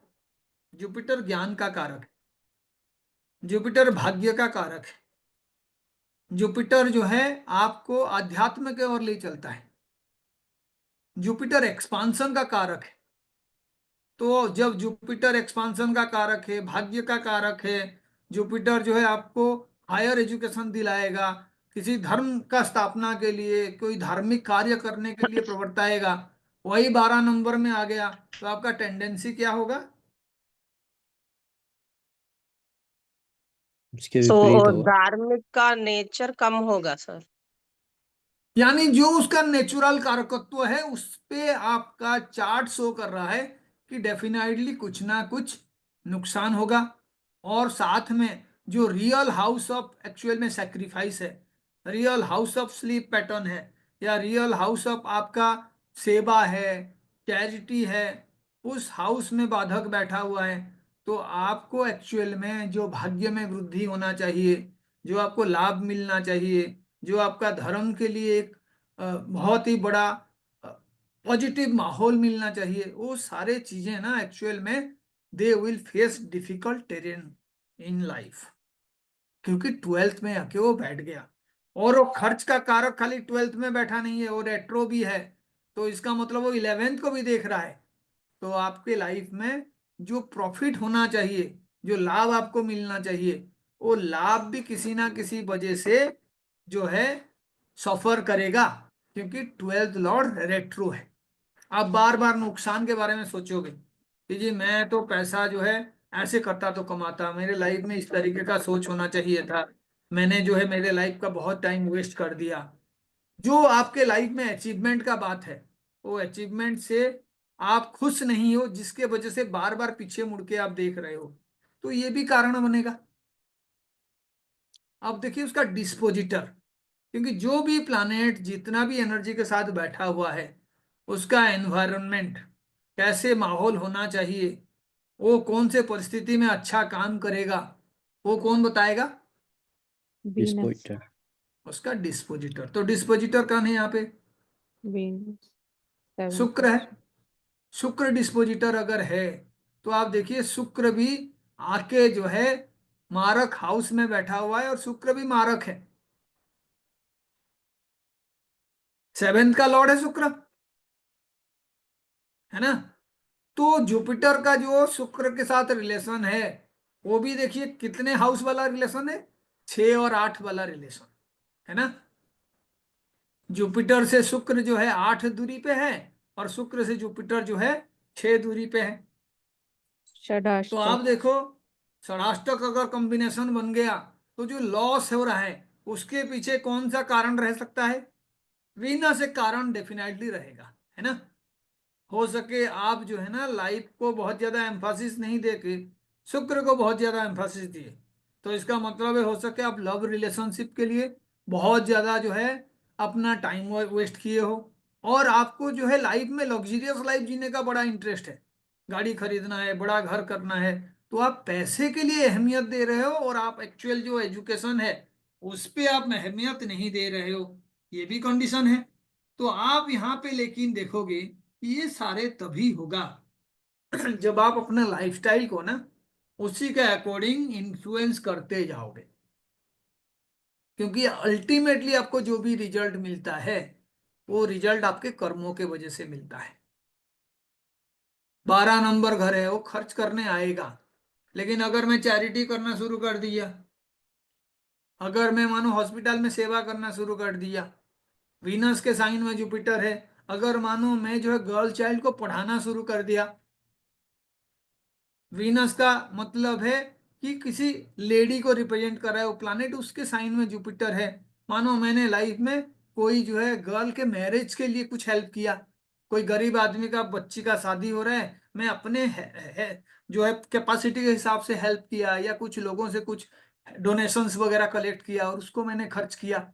जुपिटर ज्ञान का कारक है, जुपिटर भाग्य का कारक है, जुपिटर जो है आपको आध्यात्म की ओर ले चलता है, जुपिटर एक्सपांसन का कारक है। तो जब जुपिटर एक्सपांसन का कारक है, भाग्य का कारक है, जुपिटर जो है आपको हायर एजुकेशन दिलाएगा, किसी धर्म का स्थापना के लिए कोई धार्मिक कार्य करने के लिए प्रवर्ताएगा, वही 12 नंबर में आ गया तो आपका टेंडेंसी क्या होगा? उसके so विपरीत होगा। धार्मिक का नेचर कम होगा सर। यानी जो उसका नेचुरल कारकत्व है उस पे आपका चार्ट शो कर रहा है कि डेफिनेटली कुछ ना कुछ नुकसान होगा। और साथ में जो रियल हाउस ऑफ एक्चुअल में सेक्रीफाइस है, real house of sleep pattern है, या रियल हाउस ऑफ आपका सेवा है, चैरिटी है, उस हाउस में बाधक बैठा हुआ है। तो आपको एक्चुअल में जो भाग्य में वृद्धि होना चाहिए, जो आपको लाभ मिलना चाहिए, जो आपका धर्म के लिए एक बहुत ही बड़ा पॉजिटिव माहौल मिलना चाहिए, वो सारे चीजें ना एक्चुअल में they will face difficult terrain in life, क्योंकि 12th में आके वो बैठ गया। और वो खर्च का कारक खाली 12th में बैठा नहीं है, वो रेट्रो भी है। तो इसका मतलब वो 11th को भी देख रहा है। तो आपके लाइफ में जो प्रॉफिट होना चाहिए, जो लाभ आपको मिलना चाहिए, वो लाभ भी किसी ना किसी वजह से जो है सफर करेगा, क्योंकि 12th लॉर्ड रेट्रो है। आप बार बार नुकसान के बारे में सोचोगे कि जी मैं तो पैसा जो है ऐसे करता तो कमाता, मेरे लाइफ में इस तरीके का सोच होना चाहिए था, मैंने जो है मेरे लाइफ का बहुत टाइम वेस्ट कर दिया। जो आपके लाइफ में अचीवमेंट का बात है, वो अचीवमेंट से आप खुश नहीं हो, जिसके वजह से बार बार पीछे मुड़ के आप देख रहे हो, तो ये भी कारण बनेगा। अब देखिए उसका डिस्पोजिटर, क्योंकि जो भी प्लानेट जितना भी एनर्जी के साथ बैठा हुआ है, उसका एनवायरनमेंट कैसे माहौल होना चाहिए, वो कौन से परिस्थिति में अच्छा काम करेगा, वो कौन बताएगा? Venus. डिस्पोइटर। उसका डिस्पोजिटर। तो डिस्पोजिटर कौन है यहाँ पे? Venus. Seventh शुक्र है। house. शुक्र डिस्पोजिटर अगर है तो आप देखिए शुक्र भी आके जो है मारक हाउस में बैठा हुआ है, और शुक्र भी मारक है, 7th का लॉर्ड है शुक्र, है ना। तो जुपिटर का जो शुक्र के साथ रिलेशन है, वो भी देखिए कितने हाउस वाला रिलेशन है, 6 और 8 वाला रिलेशन, है ना। जुपिटर से शुक्र जो है 8 दूरी पे है, और शुक्र से जुपिटर जो है 6 दूरी पे है। तो आप Shadashtak. देखो षडाष्टक अगर कॉम्बिनेशन बन गया तो जो लॉस हो रहा है उसके पीछे कौन सा कारण रह सकता है? वीनस एक कारण डेफिनेटली रहेगा, है ना। हो सके आप जो है ना लाइफ को बहुत ज्यादा एम्फासिस नहीं देके शुक्र को बहुत ज्यादा एम्फासिस दिए, तो इसका मतलब है हो सके आप लव रिलेशनशिप के लिए बहुत ज्यादा जो है अपना टाइम वेस्ट किए हो, और आपको जो है लाइफ में लग्जरियस लाइफ जीने का बड़ा इंटरेस्ट है, गाड़ी खरीदना है, बड़ा घर करना है, तो आप पैसे के लिए अहमियत दे रहे हो, और आप एक्चुअल जो एजुकेशन है उस पे आप अहमियत नहीं दे रहे हो, ये भी कंडीशन है। तो आप यहाँ पे लेकिन देखोगे ये सारे तभी होगा जब आप अपना लाइफस्टाइल को ना उसी के अकॉर्डिंग इन्फ्लुएंस करते जाओगे, क्योंकि अल्टीमेटली आपको जो भी रिजल्ट मिलता है वो रिजल्ट आपके कर्मों के वजह से मिलता है। 12 नंबर घर है, वो खर्च करने आएगा। लेकिन अगर मैं चैरिटी करना शुरू कर दिया, अगर मैं मानो हॉस्पिटल में सेवा करना शुरू कर दिया, वीनस के साइन में जुपिटर है, अगर मानो मैं जो है गर्ल चाइल्ड को पढ़ाना शुरू कर दिया, वीनस का मतलब है कि किसी लेडी को रिप्रेजेंट कर रहा है वो प्लैनेट, उसके साइन में जुपिटर है। मानो मैंने लाइफ में कोई जो है गर्ल के मैरिज के लिए कुछ हेल्प किया, कोई गरीब आदमी का बच्ची का शादी हो रहा है, मैं अपने जो है कैपेसिटी के हिसाब से हेल्प किया, या कुछ लोगों से कुछ डोनेशंस वगैरह कलेक्ट किया और उसको मैंने खर्च किया।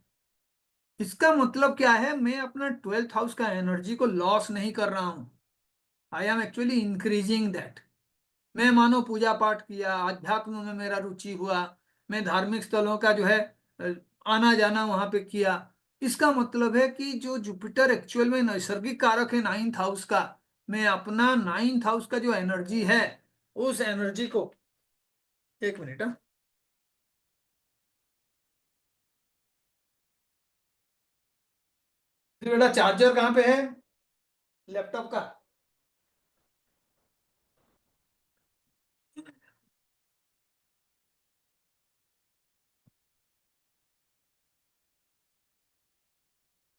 इसका मतलब क्या है, मैं अपना 12th हाउस का एनर्जी को लॉस नहीं कर रहा हूं, I am actually increasing that. मैं मानो पूजा पाठ किया, अध्यात्म में मेरा रुचि हुआ, मैं धार्मिक स्थलों का जो है अ, आना जाना वहां पे किया। इसका मतलब है कि जो जुपिटर एक्चुअल में नैसर्गिक कारक है 9th हाउस का, मैं अपना 9th हाउस का जो एनर्जी है, उस एनर्जी को, एक मिनट, हाँ। फिर बेटा चार्जर कहाँ पे है लैपटॉप का?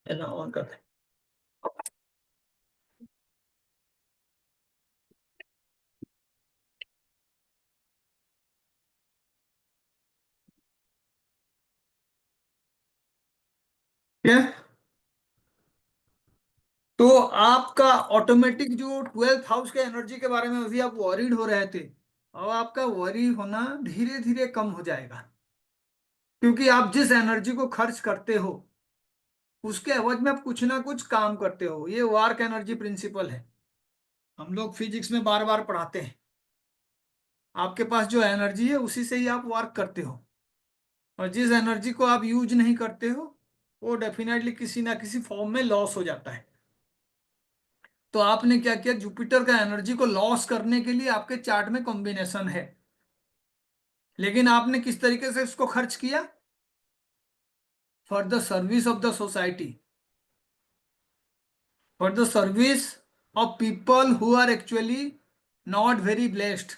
है ना, ऑन कर दे। क्या? तो आपका ऑटोमेटिक जो 12th हाउस के एनर्जी के बारे में अभी आप वरीड हो रहे थे, अब आपका वरी होना धीरे धीरे कम हो जाएगा, क्योंकि आप जिस एनर्जी को खर्च करते हो उसके एवज में आप कुछ ना कुछ काम करते हो। ये वर्क एनर्जी प्रिंसिपल है, हम लोग फिजिक्स में बार बार पढ़ाते हैं। आपके पास जो एनर्जी है उसी से ही आप वर्क करते हो, और जिस एनर्जी को आप यूज नहीं करते हो वो डेफिनेटली किसी ना किसी फॉर्म में लॉस हो जाता है। तो आपने क्या किया, जुपिटर का एनर्जी को लॉस करने के लिए आपके चार्ट में कॉम्बिनेशन है, लेकिन आपने किस तरीके से इसको खर्च किया? For the service of the society, for the service of people who are actually not very blessed.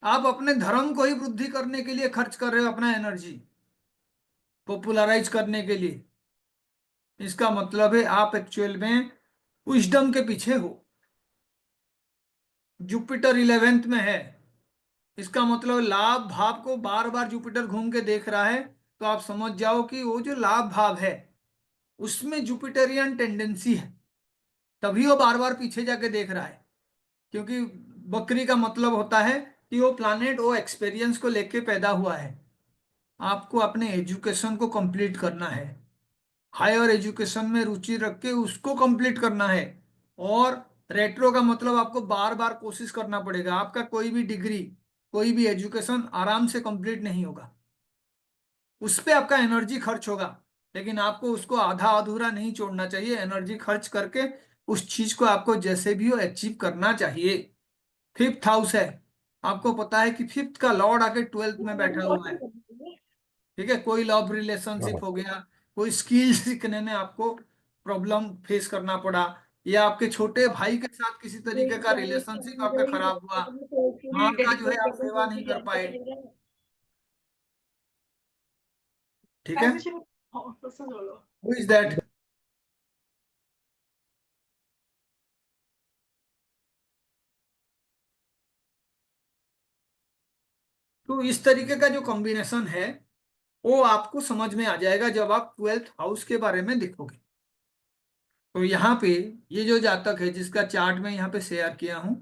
आप अपने धर्म को ही वृद्धि करने के लिए खर्च कर रहे हो अपना एनर्जी, पॉपुलराइज करने के लिए। इसका मतलब है आप एक्चुअल में विजडम के पीछे हो। जुपिटर 11th में है, इसका मतलब लाभ भाव को बार बार जुपिटर घूम के देख रहा है। तो आप समझ जाओ कि वो जो लाभ भाव है उसमें जुपिटेरियन टेंडेंसी है, तभी वो बार बार पीछे जाके देख रहा है। क्योंकि बकरी का मतलब होता है कि वो प्लानेट वो एक्सपीरियंस को लेके पैदा हुआ है। आपको अपने एजुकेशन को कंप्लीट करना है, हायर एजुकेशन में रुचि रख के उसको कंप्लीट करना है। और रेट्रो का मतलब आपको बार बार कोशिश करना पड़ेगा, आपका कोई भी डिग्री, कोई भी एजुकेशन आराम से कंप्लीट नहीं होगा, उस पे आपका एनर्जी खर्च होगा। लेकिन आपको उसको आधा अधूरा नहीं छोड़ना चाहिए, एनर्जी खर्च करके उस चीज को आपको जैसे भी हो अचीव करना चाहिए। 5th हाउस है, आपको पता है कि 5th का लॉर्ड आके 12th में बैठा हुआ है। ठीक है, कोई लव रिलेशनशिप हो गया, कोई स्किल सीखने में आपको प्रॉब्लम फेस करना पड़ा, या आपके छोटे भाई के साथ किसी तरीके का रिलेशनशिप आपका खराब हुआ, माँ का जो है आप सेवा नहीं कर पाए। ठीक है, हु इज दैट? तो इस तरीके का जो कॉम्बिनेशन है वो आपको समझ में आ जाएगा जब आप 12th हाउस के बारे में देखोगे। तो यहाँ पे ये जो जातक है जिसका चार्ट में यहाँ पे शेयर किया हूँ,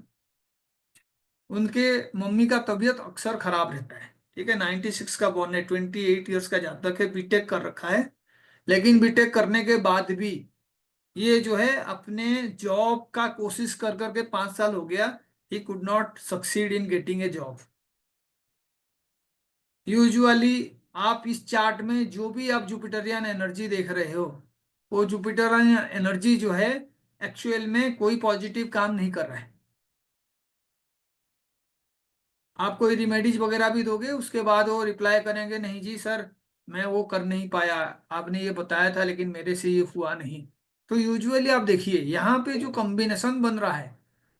उनके मम्मी का तबीयत अक्सर खराब रहता है। ठीक है, 96 का बॉर्न है, 28 ईयर्स का जातक है, बीटेक कर रखा है। लेकिन बीटेक करने के बाद भी ये जो है अपने जॉब का कोशिश कर करके 5 साल हो गया, he could not succeed in getting a job. Usually आप इस चार्ट में जो भी आप जुपिटरियन एनर्जी देख रहे हो, वो जुपिटरियन एनर्जी जो है एक्चुअल में कोई पॉजिटिव काम नहीं कर रहा है। आप कोई रिमेडीज वगैरह भी दोगे उसके बाद वो रिप्लाई करेंगे नहीं जी सर, मैं वो कर नहीं पाया, आपने ये बताया था लेकिन मेरे से ये हुआ नहीं। तो यूजुअली आप देखिए यहाँ पे जो कॉम्बिनेशन बन रहा है,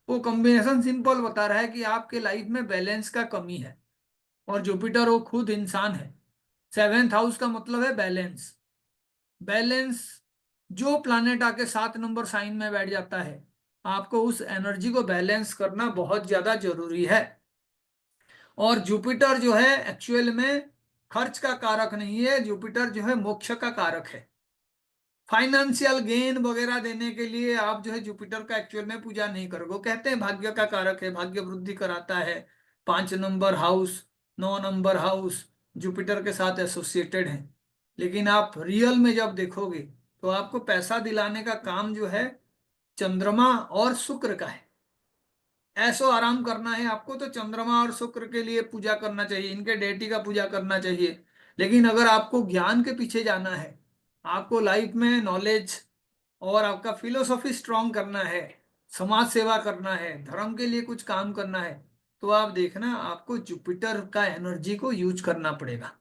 वो कॉम्बिनेशन सिंपल बता रहा है कि आपके लाइफ में बैलेंस का कमी है। और जुपिटर वो खुद इंसान है। सेवेंथ हाउस का मतलब है बैलेंस। बैलेंस, जो प्लानेट आके 7 नंबर साइन में बैठ जाता है, आपको उस एनर्जी को बैलेंस करना बहुत ज्यादा जरूरी है। और जुपिटर जो है एक्चुअल में खर्च का कारक नहीं है, जुपिटर जो है मोक्ष का कारक है। फाइनेंशियल गेन वगैरह देने के लिए आप जो है जुपिटर का एक्चुअल में पूजा नहीं करोगे। वो कहते हैं भाग्य का कारक है, भाग्य वृद्धि कराता है। 5 number house, 9 number house Jupiter के साथ एसोसिएटेड है। लेकिन आप रियल में जब देखोगे तो आपको पैसा दिलाने का काम जो है चंद्रमा और शुक्र का है। ऐसो आराम करना है आपको तो चंद्रमा और शुक्र के लिए पूजा करना चाहिए, इनके डेटी का पूजा करना चाहिए। लेकिन अगर आपको ज्ञान के पीछे जाना है, आपको लाइफ में नॉलेज और आपका फिलोसॉफी स्ट्रांग करना है, समाज सेवा करना है, धर्म के लिए कुछ काम करना है, तो आप देखना आपको जुपिटर का एनर्जी को यूज करना पड़ेगा।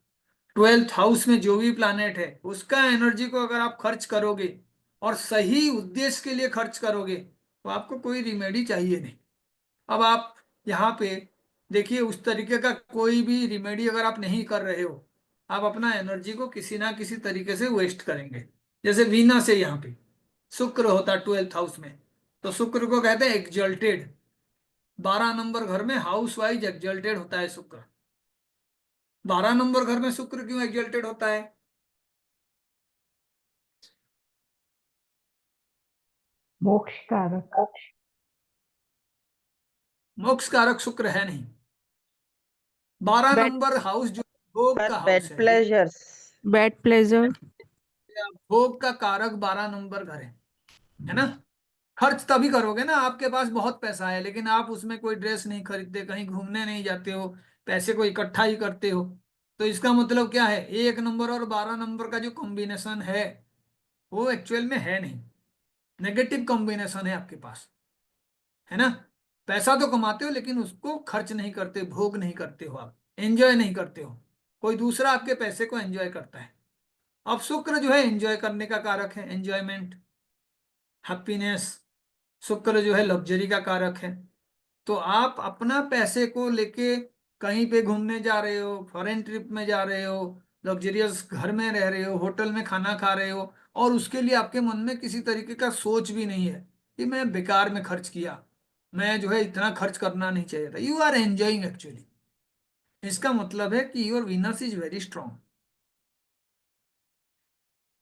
12th हाउस में जो भी प्लानेट है उसका एनर्जी को अगर आप खर्च करोगे और सही उद्देश्य के लिए खर्च करोगे तो आपको कोई रिमेडी चाहिए नहीं। अब आप यहाँ पे देखिए, उस तरीके का कोई भी रिमेडी अगर आप नहीं कर रहे हो, आप अपना एनर्जी को किसी ना किसी तरीके से वेस्ट करेंगे। जैसे वीनस है यहाँ पे, शुक्र होता है 12th हाउस में, तो शुक्र को कहते हैं एक्जल्टेड। 12 नंबर घर में हाउस वाइज एक्जल्टेड होता है शुक्र। 12 नंबर घर में शुक्र क्यों एक्जल्टेड होता है? मोक्ष कारक। मोक्ष कारक शुक्र है नहीं। 12 बैड नंबर हाउस जो भोग पर का बैड हाउस है, प्लेजर्स। Bad pleasure. भोग का कारक 12 नंबर घर है ना। खर्च तभी करोगे ना, आपके पास बहुत पैसा है लेकिन आप उसमें कोई ड्रेस नहीं खरीदते, कहीं घूमने नहीं जाते हो, पैसे को इकट्ठा ही करते हो। तो इसका मतलब क्या है, 1 नंबर और 12 नंबर का जो कॉम्बिनेशन है वो एक्चुअल में है नहीं, नेगेटिव कॉम्बिनेशन है आपके पास, है ना। पैसा तो कमाते हो लेकिन उसको खर्च नहीं करते, भोग नहीं करते हो, आप एंजॉय नहीं करते हो। कोई दूसरा आपके पैसे को एंजॉय करता है। अब शुक्र जो है एंजॉय करने का कारक है, एंजॉयमेंट, हैप्पीनेस। शुक्र जो है लग्जरी का कारक है। तो आप अपना पैसे को लेके कहीं पे घूमने जा रहे हो, फॉरेन ट्रिप में जा रहे हो, लग्जरियस घर में रह रहे हो, होटल में खाना खा रहे हो, और उसके लिए आपके मन में किसी तरीके का सोच भी नहीं है कि मैं बेकार में खर्च किया, मैं जो है इतना खर्च करना नहीं चाहिए था। You are enjoying actually. इसका मतलब है कि your Venus is very strong.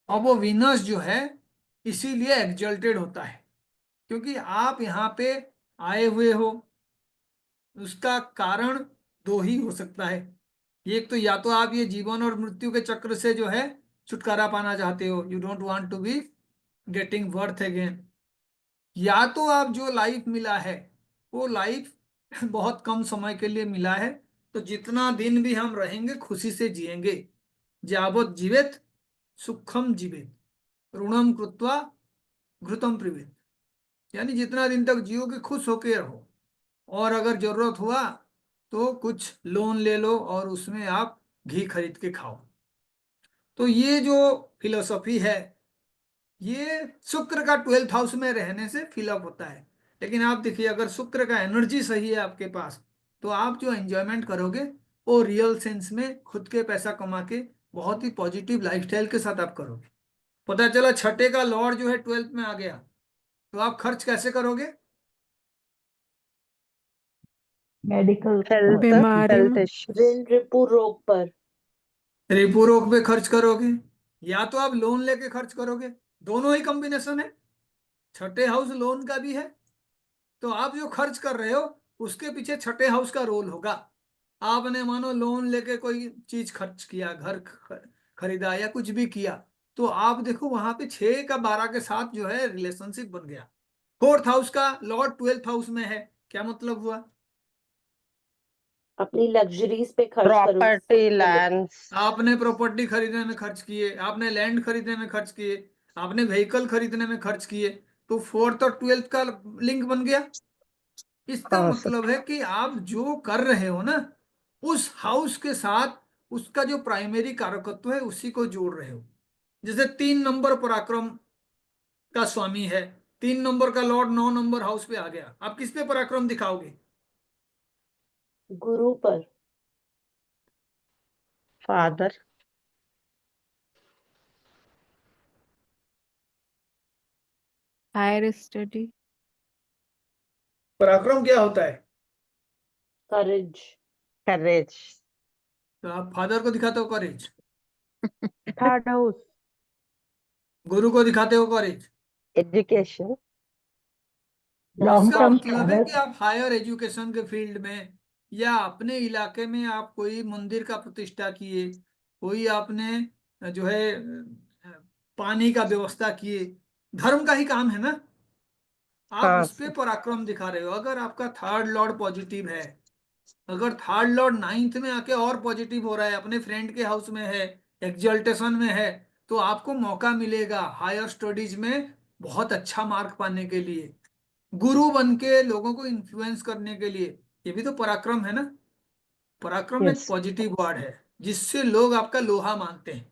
और वो वीनस जो है इसीलिए एक्सल्टेड होता है, क्योंकि आप यहाँ पे आए हुए हो। उसका कारण दो ही हो सकता है। एक तो या तो आप ये जीवन और मृत्यु के चक्र से जो है छुटकारा पाना चाहते हो, you don't want to be getting birth again. या तो आप जो लाइफ मिला है वो लाइफ बहुत कम समय के लिए मिला है, तो जितना दिन भी हम रहेंगे खुशी से जिएंगे। यावत जीवेत सुखम जीवेत, ऋणम कृत्वा घृतम पिबेत। यानी जितना दिन तक जियोगे खुश होके रहो, और अगर जरूरत हुआ तो कुछ लोन ले लो और उसमें आप घी खरीद के खाओ। तो ये जो फिलोसफी है, ये शुक्र का 12th हाउस में रहने से फिलअप होता है। लेकिन आप देखिए, अगर शुक्र का एनर्जी सही है आपके पास, तो आप जो एंजॉयमेंट करोगे वो रियल सेंस में खुद के पैसा कमा के बहुत ही पॉजिटिव लाइफस्टाइल के साथ आप करोगे। पता चला छठे का लॉर्ड जो है 12th में आ गया, तो आप खर्च कैसे करोगे? मेडिकल हेल्थ, बीमारी हेल्थ में। इश्यूज। ऋण रिपू रोग पर। रेपो रोक पे खर्च करोगे, या तो आप लोन लेके खर्च करोगे। दोनों ही कॉम्बिनेशन है, छठे हाउस लोन का भी है। तो आप जो खर्च कर रहे हो उसके पीछे छठे हाउस का रोल होगा। आपने मानो लोन लेके कोई चीज खर्च किया, घर खरीदा या कुछ भी किया, तो आप देखो वहां पे 6 का 12 के साथ जो है रिलेशनशिप बन गया। 4th हाउस का लॉर्ड 12th हाउस में है, क्या मतलब हुआ? अपनी लग्जरीज पे खर्च करो। Property, lands. आपने प्रॉपर्टी खरीदने में खर्च किए, आपने लैंड खरीदने में खर्च किए, आपने व्हीकल खरीदने में खर्च किए, तो 4th और 12th का लिंक बन गया। इसका हाँ सर। मतलब है कि आप जो कर रहे हो ना, उस हाउस के साथ उसका जो प्राइमरी कारकत्व है उसी को जोड़ रहे हो। जैसे 3 नंबर पराक्रम का स्वामी है, 3 नंबर का लॉर्ड 9 नंबर हाउस पे आ गया, आप किस पे पराक्रम दिखाओगे? गुरु पर। फादर। Higher study. पराक्रम क्या होता है? करेज। करेज। तो आप फादर को दिखाते हो करेज, थर्ड हाउस। गुरु को दिखाते हो करेज। एजुकेशन। लॉन्ग इसका टर्म मतलब है कि आप हायर एजुकेशन के फील्ड में या अपने इलाके में आप कोई मंदिर का प्रतिष्ठा किए, कोई आपने जो है पानी का व्यवस्था किए, धर्म का ही काम है ना, आप हाँ उस पे सर। पराक्रम दिखा रहे हो। अगर आपका थर्ड लॉर्ड पॉजिटिव है, अगर थर्ड लॉर्ड नाइन्थ में आके और पॉजिटिव हो रहा है, अपने फ्रेंड के हाउस में है, एक्सल्टेशन में है, तो आपको मौका मिलेगा हायर स्टडीज में बहुत अच्छा मार्क पाने के लिए, गुरु बन के लोगों को इन्फ्लुएंस करने के लिए। ये भी तो पराक्रम है ना। पराक्रम एक यस। पॉजिटिव वर्ड है जिससे लोग आपका लोहा मानते हैं।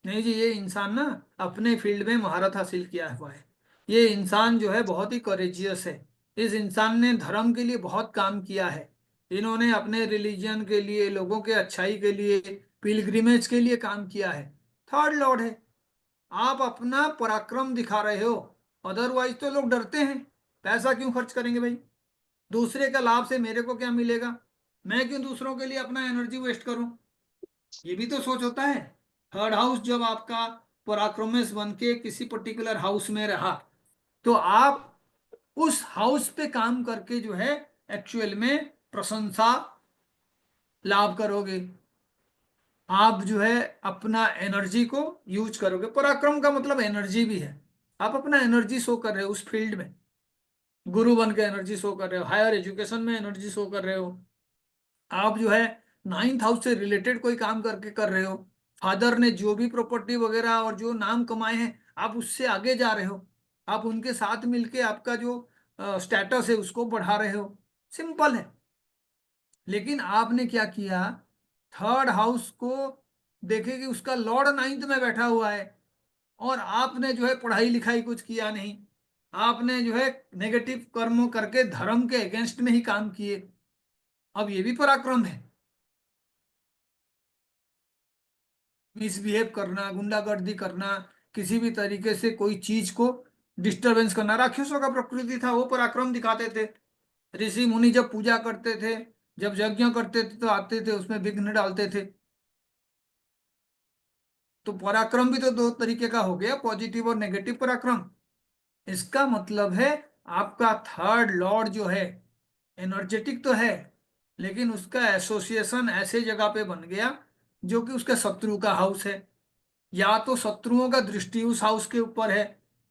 नहीं जी, ये इंसान ना अपने फील्ड में महारत हासिल किया हुआ है, ये इंसान जो है बहुत ही करेजियस है, इस इंसान ने धर्म के लिए बहुत काम किया है, इन्होंने अपने रिलीजन के लिए, लोगों के अच्छाई के लिए, पिलग्रिमेज के लिए काम किया है। थर्ड लॉर्ड है, आप अपना पराक्रम दिखा रहे हो। अदरवाइज तो लोग डरते हैं, पैसा क्यों खर्च करेंगे भाई, दूसरे का लाभ से मेरे को क्या मिलेगा, मैं क्यों दूसरों के लिए अपना एनर्जी वेस्ट करूं, ये भी तो सोच होता है। थर्ड हाउस जब आपका पराक्रमेश बन के किसी पर्टिकुलर हाउस में रहा, तो आप उस हाउस पे काम करके जो है एक्चुअल में प्रशंसा लाभ करोगे, आप जो है अपना एनर्जी को यूज करोगे। पराक्रम का मतलब एनर्जी भी है, आप अपना एनर्जी शो कर रहे हो उस फील्ड में, गुरु बन के एनर्जी शो कर रहे हो, हायर एजुकेशन में एनर्जी शो कर रहे हो, आप जो है नाइन्थ हाउस से रिलेटेड कोई काम करके कर रहे हो, फादर ने जो भी प्रॉपर्टी वगैरह और जो नाम कमाए हैं आप उससे आगे जा रहे हो, आप उनके साथ मिलके आपका जो स्टेटस है उसको बढ़ा रहे हो, सिंपल है। लेकिन आपने क्या किया, थर्ड हाउस को देखे कि उसका लॉर्ड नाइन्थ में बैठा हुआ है, और आपने जो है पढ़ाई लिखाई कुछ किया नहीं, आपने जो है नेगेटिव कर्मों करके धर्म के अगेंस्ट में ही काम किए। अब ये भी पराक्रम है, मिसबिहेव करना, गुंडागर्दी करना, किसी भी तरीके से कोई चीज को डिस्टरबेंस करना, राक्षसों का प्रकृति था, वो पराक्रम दिखाते थे। ऋषि मुनि जब पूजा करते थे, जब यज्ञ करते थे, तो आते थे उसमें विघ्न डालते थे। तो पराक्रम भी तो दो तरीके का हो गया, पॉजिटिव और नेगेटिव पराक्रम। इसका मतलब है आपका थर्ड लॉर्ड जो है एनर्जेटिक तो है, लेकिन उसका एसोसिएशन ऐसे जगह पे बन गया जो कि उसके शत्रु का हाउस है, या तो शत्रुओं का दृष्टि उस हाउस के ऊपर है,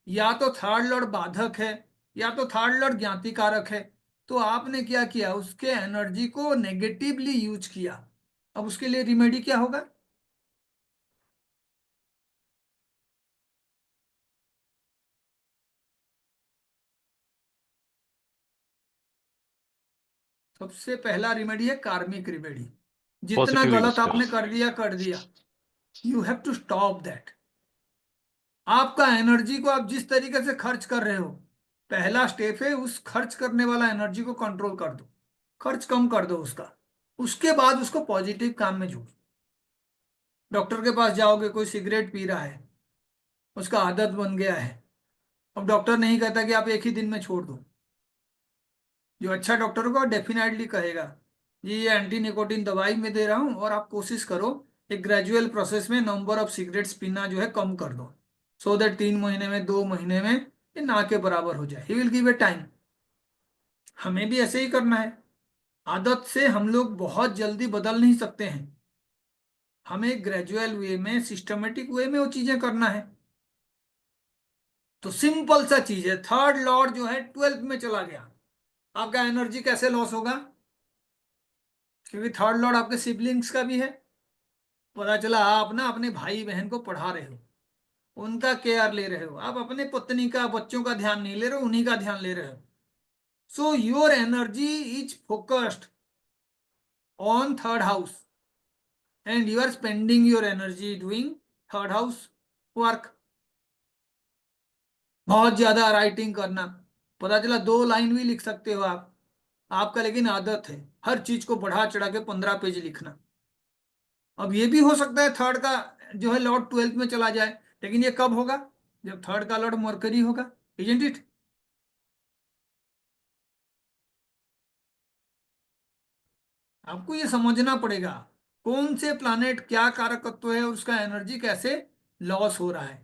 या तो थर्ड लॉर्ड बाधक है, या तो थर्ड लॉर्ड ज्ञाति कारक है। तो आपने क्या किया, उसके एनर्जी को नेगेटिवली यूज किया। अब उसके लिए रिमेडी क्या होगा? सबसे पहला रिमेडी है कार्मिक रिमेडी। जितना पॉजिटिव यूज गलत करो। आपने कर दिया, you have to stop that. आपका एनर्जी को आप जिस तरीके से खर्च कर रहे हो, पहला स्टेप है उस खर्च करने वाला एनर्जी को कंट्रोल कर दो, खर्च कम कर दो उसका। उसके बाद उसको पॉजिटिव काम में जोड़ो। डॉक्टर के पास जाओगे, कोई सिगरेट पी रहा है, उसका आदत बन गया है, अब डॉक्टर नहीं कहता कि आप एक ही दिन में छोड़ दो। जो अच्छा डॉक्टर होगा डेफिनेटली कहेगा जी ये एंटी निकोटिन दवाई में दे रहा हूं, और आप कोशिश करो एक ग्रेजुअल प्रोसेस में नंबर ऑफ सिगरेट्स पीना जो है कम कर दो, सो दैट 3 महीने में, 2 महीने में ये ना के बराबर हो जाए। He will give a time. हमें भी ऐसे ही करना है। आदत से हम लोग बहुत जल्दी बदल नहीं सकते हैं, हमें ग्रेजुअल वे में, सिस्टमेटिक वे में वो चीजें करना है। तो सिंपल सा चीज है, थर्ड लॉर्ड जो है 12th में चला गया, आपका एनर्जी कैसे लॉस होगा? क्योंकि थर्ड लॉर्ड आपके सिबलिंग्स का भी है। पता चला आप ना अपने भाई बहन को पढ़ा रहे हो, उनका केयर ले रहे हो, आप अपने पत्नी का, बच्चों का ध्यान नहीं ले रहे हो, उन्हीं का ध्यान ले रहे हो। So your energy is focused on third house. and you are spending your energy doing third house work. बहुत ज्यादा राइटिंग करना, पता चला 2 लाइन भी लिख सकते हो आप, आपका लेकिन आदत है हर चीज को बढ़ा चढ़ा के 15 पेज लिखना। अब ये भी हो सकता है थर्ड का जो है लॉर्ड 12th में चला जाए, लेकिन ये कब होगा? जब थर्ड का लॉर्ड मरकरी होगा, इजंट इट? आपको ये समझना पड़ेगा कौन से प्लानेट क्या कारकत्व है और उसका एनर्जी कैसे लॉस हो रहा है।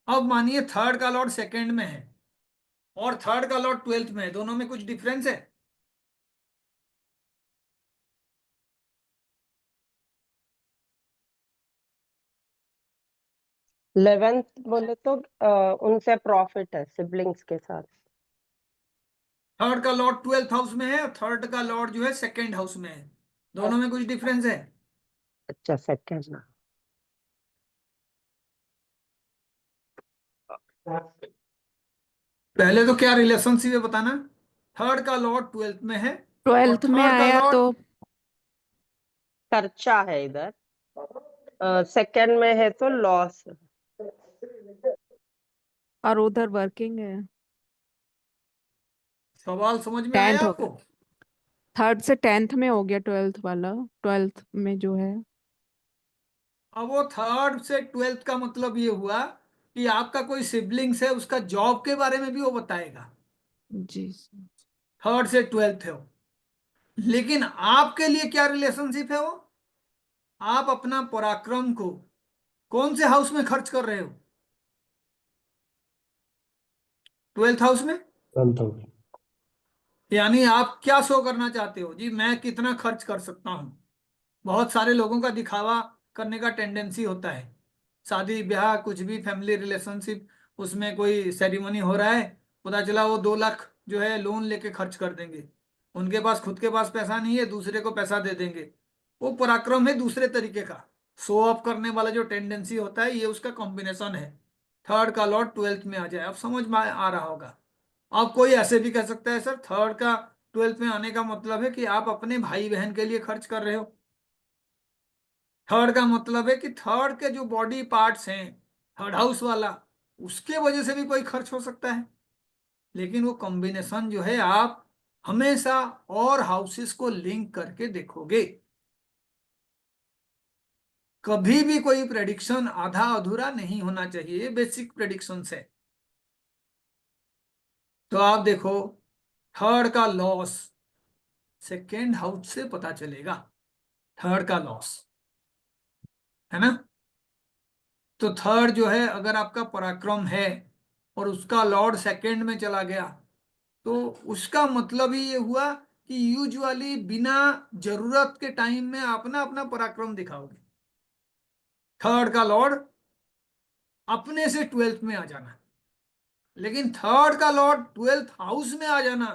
अब मानिए थर्ड का लॉर्ड सेकंड में है और थर्ड का लॉर्ड 12th में है, दोनों में कुछ डिफरेंस है? 11th बोले तो उनसे प्रॉफिट है सिबलिंग्स के साथ। थर्ड का लॉर्ड 12th हाउस में है और थर्ड का लॉर्ड जो है सेकंड हाउस में है, दोनों में कुछ डिफरेंस है? अच्छा, सेकंड ना। पहले तो क्या रिलेशनशिप है बताना। थर्ड का लॉर्ड 12th में है और 12th में थर्ड का आया लॉर्ड तो खर्चा है इधर, सेकंड में है तो लॉस। और उधर वर्किंग है। सवाल समझ में आया 10th हो आपको? गया, 3rd से 10th में हो गया 12th वाला, 12th में जो है। अब वो थर्ड से 12th का मतलब ये हुआ कि आपका कोई सिबलिंग्स है उसका जॉब के बारे में भी वो बताएगा, जी। थर्ड से 12th है वो। लेकिन आपके लिए क्या रिलेशनशिप है वो? आप अपना पराक्रम को कौन से हाउस में खर्च कर रहे हो? 12th हाउस में। 12th यानी आप क्या शो करना चाहते हो जी, मैं कितना खर्च कर सकता हूं। बहुत सारे लोगों का दिखावा करने का टेंडेंसी होता है, शादी ब्याह कुछ भी फैमिली रिलेशनशिप, उसमें कोई सेरेमनी हो रहा है, पता चला वो 2 लाख जो है लोन लेके खर्च कर देंगे, उनके पास खुद के पास पैसा नहीं है, दूसरे को पैसा दे देंगे। वो पराक्रम है दूसरे तरीके का, शो ऑफ करने वाला जो टेंडेंसी होता है, ये उसका कॉम्बिनेशन है। थर्ड का लॉर्ड 12th में आ जाए, अब समझ में आ रहा होगा। अब कोई ऐसे भी कह सकता है सर थर्ड का 12th में आने का मतलब है कि आप अपने भाई बहन के लिए खर्च कर रहे हो। थर्ड का मतलब है कि थर्ड के जो बॉडी पार्ट्स हैं, थर्ड हाउस वाला, उसके वजह से भी कोई खर्च हो सकता है। लेकिन वो कॉम्बिनेशन जो है आप हमेशा और हाउसेस को लिंक करके देखोगे, कभी भी कोई प्रेडिक्शन आधा अधूरा नहीं होना चाहिए, ये बेसिक प्रेडिक्शन है। तो आप देखो थर्ड का लॉस सेकेंड हाउस से पता चलेगा, थर्ड का लॉस है ना। तो थर्ड जो है अगर आपका पराक्रम है और उसका लॉर्ड सेकंड में चला गया, तो उसका मतलब ही ये हुआ कि यूजुअली बिना जरूरत के टाइम में अपना अपना पराक्रम दिखाओगे। थर्ड का लॉर्ड अपने से 12th में आ जाना, लेकिन थर्ड का लॉर्ड 12th हाउस में आ जाना,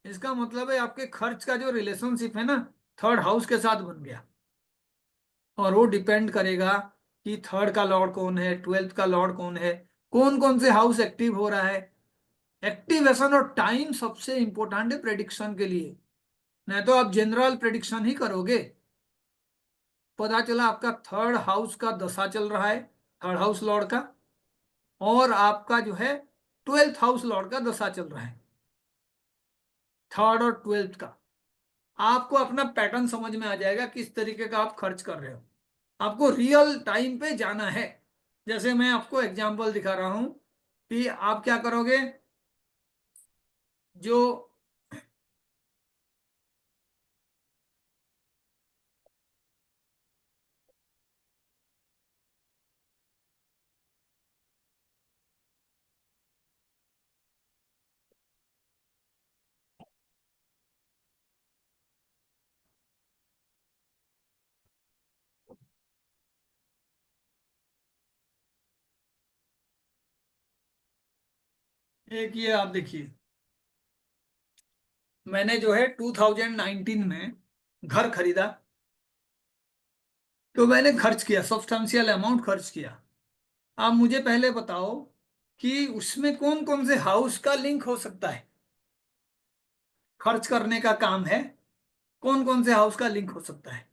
इसका मतलब है आपके खर्च का जो रिलेशनशिप है ना, थर्ड हाउस के साथ बन गया। और वो डिपेंड करेगा कि थर्ड का लॉर्ड कौन है, 12th का लॉर्ड कौन है, कौन कौन से हाउस एक्टिव हो रहा है। एक्टिवेशन और टाइम सबसे इंपॉर्टेंट है प्रेडिक्शन के लिए, नहीं तो आप जनरल प्रेडिक्शन ही करोगे। पता चला आपका थर्ड हाउस का दशा चल रहा है, थर्ड हाउस लॉर्ड का, और आपका जो है 12th हाउस लॉर्ड का दशा चल रहा है, थर्ड और 12th का। आपको अपना पैटर्न समझ में आ जाएगा किस तरीके का आप खर्च कर रहे हो। आपको रियल टाइम पे जाना है। जैसे मैं आपको एग्जांपल दिखा रहा हूं कि आप क्या करोगे, जो एक ये आप देखिए, मैंने जो है 2019 में घर खरीदा, तो मैंने खर्च किया, सब्सटेंशियल अमाउंट खर्च किया। आप मुझे पहले बताओ कि उसमें कौन कौन से हाउस का लिंक हो सकता है, खर्च करने का काम है, कौन कौन से हाउस का लिंक हो सकता है?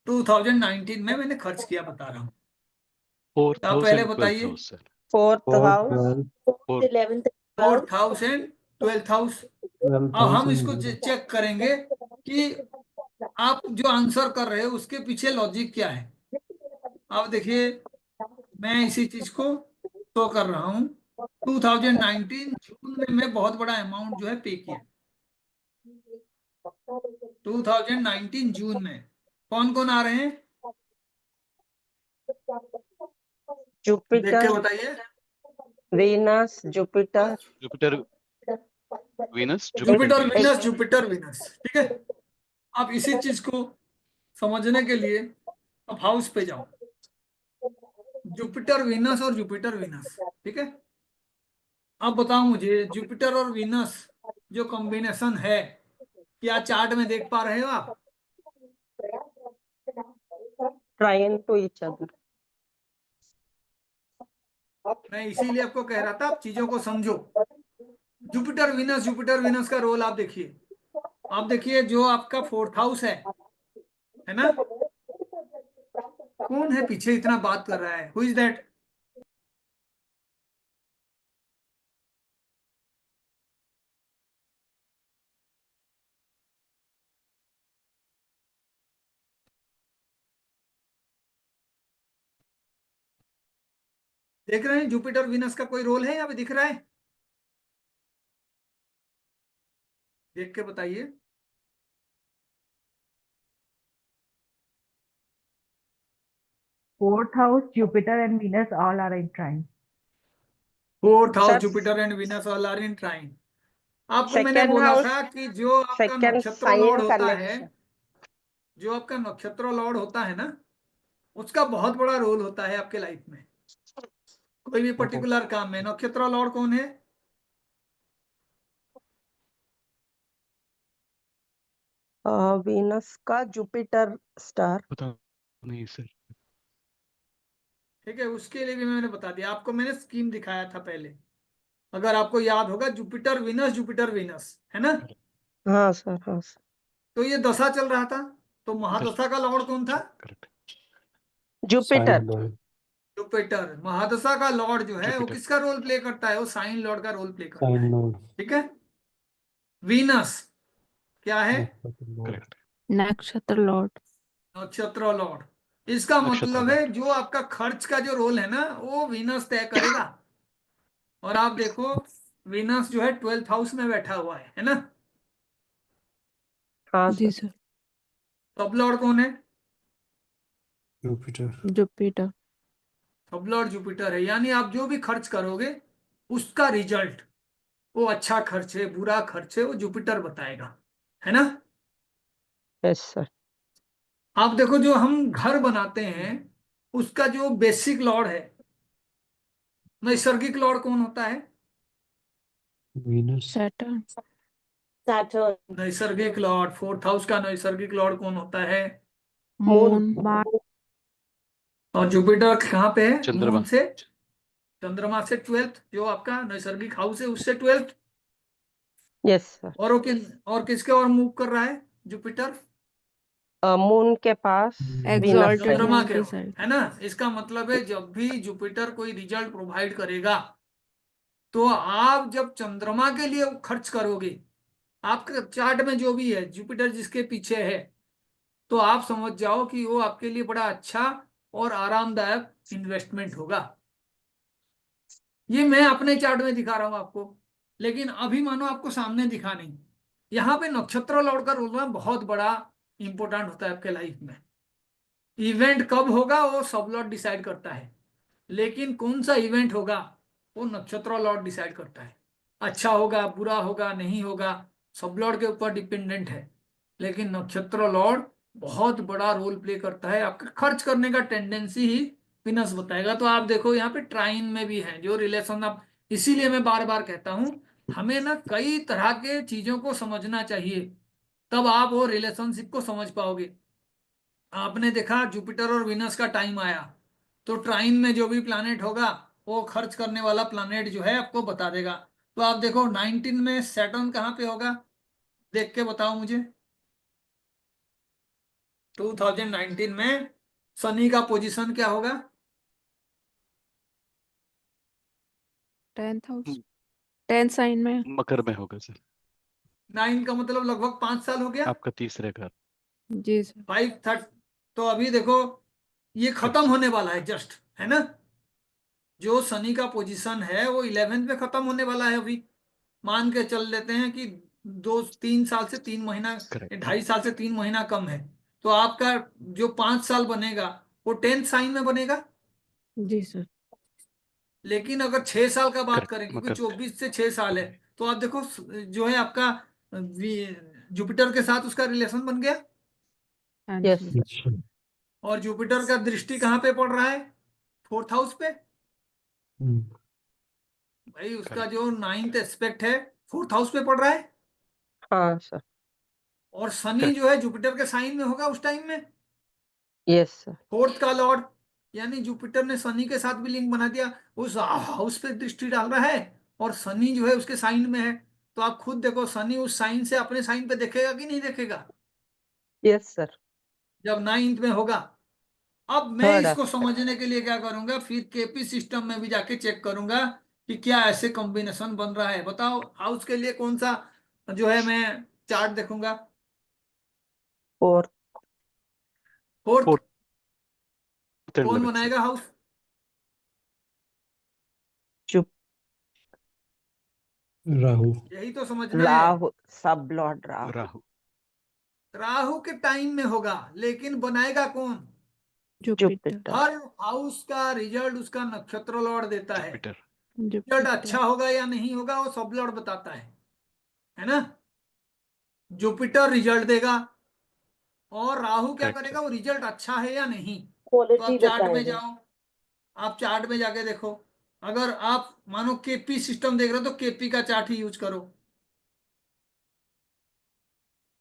2019 में मैंने खर्च किया, बता रहा हूँ। फोर्थ तो आप हाउस पहले एंड ट्वेल्थ बताइए। House sir. Fourth house, 11th, 4th house and 12th house. अब हम इसको चेक करेंगे कि आप जो आंसर कर रहे हो उसके पीछे लॉजिक क्या है। अब देखिए, मैं इसी चीज को शो कर रहा हूँ। 2019 जून में मैं बहुत बड़ा अमाउंट जो है पे किया। 2019 जून में कौन कौन आ रहे हैं, देख के जुपिटर, बताइए। Venus, Jupiter, Jupiter Venus, Jupiter Jupiter Venus. Venus, Jupiter Venus, ठीक है। अब इसी चीज को समझने के लिए अब हाउस पे जाओ, जुपिटर विनस और जुपिटर विनस, ठीक है। अब बताओ मुझे, जुपिटर और विनस जो कॉम्बिनेशन है, क्या चार्ट में देख पा रहे हो आप? Trine to each other. मैं इसीलिए आपको कह रहा था, आप चीजों को समझो। जुपिटर विनस का रोल आप देखिए। आप देखिए, जो आपका 4th हाउस है ना। कौन है पीछे इतना बात कर रहा है, हु इज दैट? देख रहे हैं जुपिटर विनस का कोई रोल है यहाँ पे दिख रहा है? देख के बताइए। Fourth house, Jupiter and Venus all are in trine. 4th house sir, Jupiter and Venus all are in trine. आपको मैंने सेकेंड बोला हाउस, था कि जो आपका सेकेंड नक्षत्र लॉर्ड साइन होता है, कनेक्शन। जो आपका नक्षत्र लॉर्ड होता है ना, उसका बहुत बड़ा रोल होता है आपके लाइफ में। कोई भी पर्टिकुलर काम में नक्षत्र लॉर्ड कौन है? वीनस का जुपिटर स्टार। पता नहीं सर। ठीक है, उसके लिए भी मैंने बता दिया आपको, मैंने स्कीम दिखाया था पहले, अगर आपको याद होगा। जुपिटर विनस है ना। हाँ सर, हाँ सर। तो ये दशा चल रहा था, तो महादशा का लॉर्ड कौन था? करेक्ट। जुपिटर। जुपिटर। महादशा का लॉर्ड जो है वो जुपिटर। किसका रोल प्ले करता है? वो साइन लॉर्ड का रोल प्ले करता है, ठीक है। वीनस क्या है? करेक्ट। नक्षत्र लॉर्ड। नक्षत्र लॉर्ड। इसका नक्षत्र मतलब है लॉर्ड। जो आपका खर्च का जो रोल है ना, वो वीनस तय करेगा। और आप देखो, वीनस जो है 12th हाउस में बैठा हुआ है ना। हाँ जी सर। सर। सब लॉर्ड कौन है? जुपिटर। सब लॉर्ड जुपिटर है। यानी आप जो भी खर्च करोगे उसका रिजल्ट, वो अच्छा खर्च है बुरा खर्च है, वो जुपिटर बताएगा, है ना। Yes sir. आप देखो, जो हम घर बनाते हैं उसका जो बेसिक लॉर्ड है, नैसर्गिक लॉर्ड कौन होता है? सैटर्न। Saturn, नैसर्गिक लॉर्ड, 4th हाउस का नैसर्गिक लॉर्ड कौन होता है? मून। और जुपिटर कहाँ पे है? चंद्रमा। मून से, चंद्रमा से 12th, जो आपका नैसर्गिक हाउस है उससे 12th। Yes sir. और वो और किसके और मूव कर रहा है जुपिटर? मून के पास, वीनस एग्जॉल्टेड साइड। चंद्रमा मून के की ओर, साइड। है ना। इसका मतलब है जब भी जुपिटर कोई रिजल्ट प्रोवाइड करेगा, तो आप जब चंद्रमा के लिए खर्च करोगे, आपके चार्ट में जो भी है जुपिटर जिसके पीछे है, तो आप समझ जाओ कि वो आपके लिए बड़ा अच्छा और आरामदायक इन्वेस्टमेंट होगा। ये मैं अपने चार्ट में दिखा रहा हूं आपको, लेकिन अभी मानो आपको सामने दिखा नहीं। यहाँ पे नक्षत्र लॉर्ड का रोल बहुत बड़ा इंपॉर्टेंट होता है आपके लाइफ में। इवेंट कब होगा वो सब लॉर्ड डिसाइड करता है, लेकिन कौन सा इवेंट होगा वो नक्षत्र लॉर्ड डिसाइड करता है। अच्छा होगा बुरा होगा नहीं होगा, सब लॉर्ड के ऊपर डिपेंडेंट है, लेकिन नक्षत्र लॉर्ड बहुत बड़ा रोल प्ले करता है। आपका खर्च करने का टेंडेंसी ही विनस बताएगा। तो आप देखो यहाँ पे ट्राइन में भी है जो रिलेशन। आप, इसीलिए मैं बार बार कहता हूं, हमें ना कई तरह के चीजों को समझना चाहिए, तब आप वो रिलेशनशिप को समझ पाओगे। आपने देखा जुपिटर और विनस का टाइम आया, तो ट्राइन में जो भी प्लैनेट होगा वो खर्च करने वाला प्लैनेट जो है आपको बता देगा। तो आप देखो 19 में सैटर्न कहाँ पे होगा, देख के बताओ मुझे। 2019 में शनि का पोजीशन क्या होगा? 10th हाउस, 10th साइन में। मकर में होगा सर। 9 का मतलब लगभग 5 साल हो गया। आपका तीसरे घर। जी सर। 5 तो अभी देखो ये खत्म अच्छा। होने वाला है जस्ट, है ना? जो शनि का पोजीशन है वो 11th में खत्म होने वाला है अभी। मान के चल लेते हैं कि 2-3 साल से 3 महीना, करेक्ट। 2.5 साल से 3 महीना कम है। तो आपका जो 5 साल बनेगा वो 10th साइन में बनेगा। जी सर। लेकिन अगर 6 साल का बात करेक्ट करें, क्योंकि मकर। 24 से 6 साल है, तो आप देखो जो है आपका जुपिटर के साथ उसका रिलेशन बन गया। हाँ Yes, जी। sir. और जुपिटर का दृष्टि कहाँ पे पड़ रहा है? 4th हाउस पे। भाई उसका करेक्ट। जो 9th एस्पेक्ट है 4th हाउस पे पड़ रहा है। हाँ सर। और शनि करेक्ट। जो है जुपिटर के साइन में होगा उस टाइम में, यस सर। 4th का लॉर्ड। यानी जुपिटर ने शनि के साथ भी लिंक बना दिया, उस हाउस पे दृष्टि डाल रहा है और शनि जो है उसके साइन में है। तो आप खुद देखो शनि उस साइन से अपने साइन पे देखेगा कि नहीं देखेगा यस सर। जब 9th में होगा। अब मैं थर्ड इसको एस्पेक्ट। समझने के लिए क्या करूंगा, फिर केपी सिस्टम में भी जाके चेक करूंगा कि क्या ऐसे कॉम्बिनेशन बन रहा है। बताओ हाउस के लिए कौन सा जो है मैं चार्ट देखूंगा? फोर्थ। 4th। 4th and कौन 11th सर। बनाएगा हाउस? जुप राहु। यही तो समझना है। राहु, सब लॉर्ड राहु। राहु। राहु के टाइम में होगा, लेकिन बनाएगा कौन? जुपिटर। जुपिटर। हर हाउस का रिजल्ट उसका नक्षत्र लॉर्ड देता है। जुपिटर। रिजल्ट अच्छा जुपिटर। होगा या नहीं होगा वो सब लॉर्ड बताता है ना? जुपिटर रिजल्ट देगा और राहु क्या करेक्ट करेगा, सर। वो रिजल्ट अच्छा है या नहीं। तो क्वालिटी आप चार्ट में बताएगा। जाओ, आप चार्ट में जाके देखो। अगर आप मानो केपी सिस्टम देख रहे हो तो केपी का चार्ट ही यूज करो।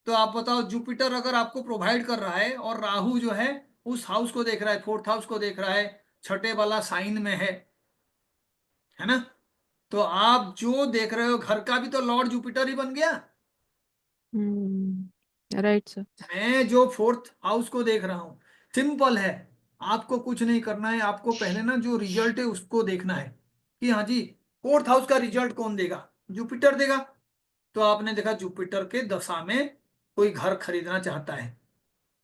तो आप बताओ जुपिटर अगर आपको प्रोवाइड कर रहा है और राहु जो है उस हाउस को देख रहा है, 4th हाउस को देख रहा है, छठे वाला साइन में है ना? तो आप जो देख रहे हो घर का भी तो लॉर्ड जुपिटर ही बन गया। Right sir. मैं जो 4th हाउस को देख रहा हूं, सिंपल है। आपको कुछ नहीं करना है, आपको पहले ना जो रिजल्ट है उसको देखना है कि हाँ जी 4th हाउस का रिजल्ट कौन देगा? जुपिटर देगा। तो आपने देखा जुपिटर के दशा में कोई घर खरीदना चाहता है,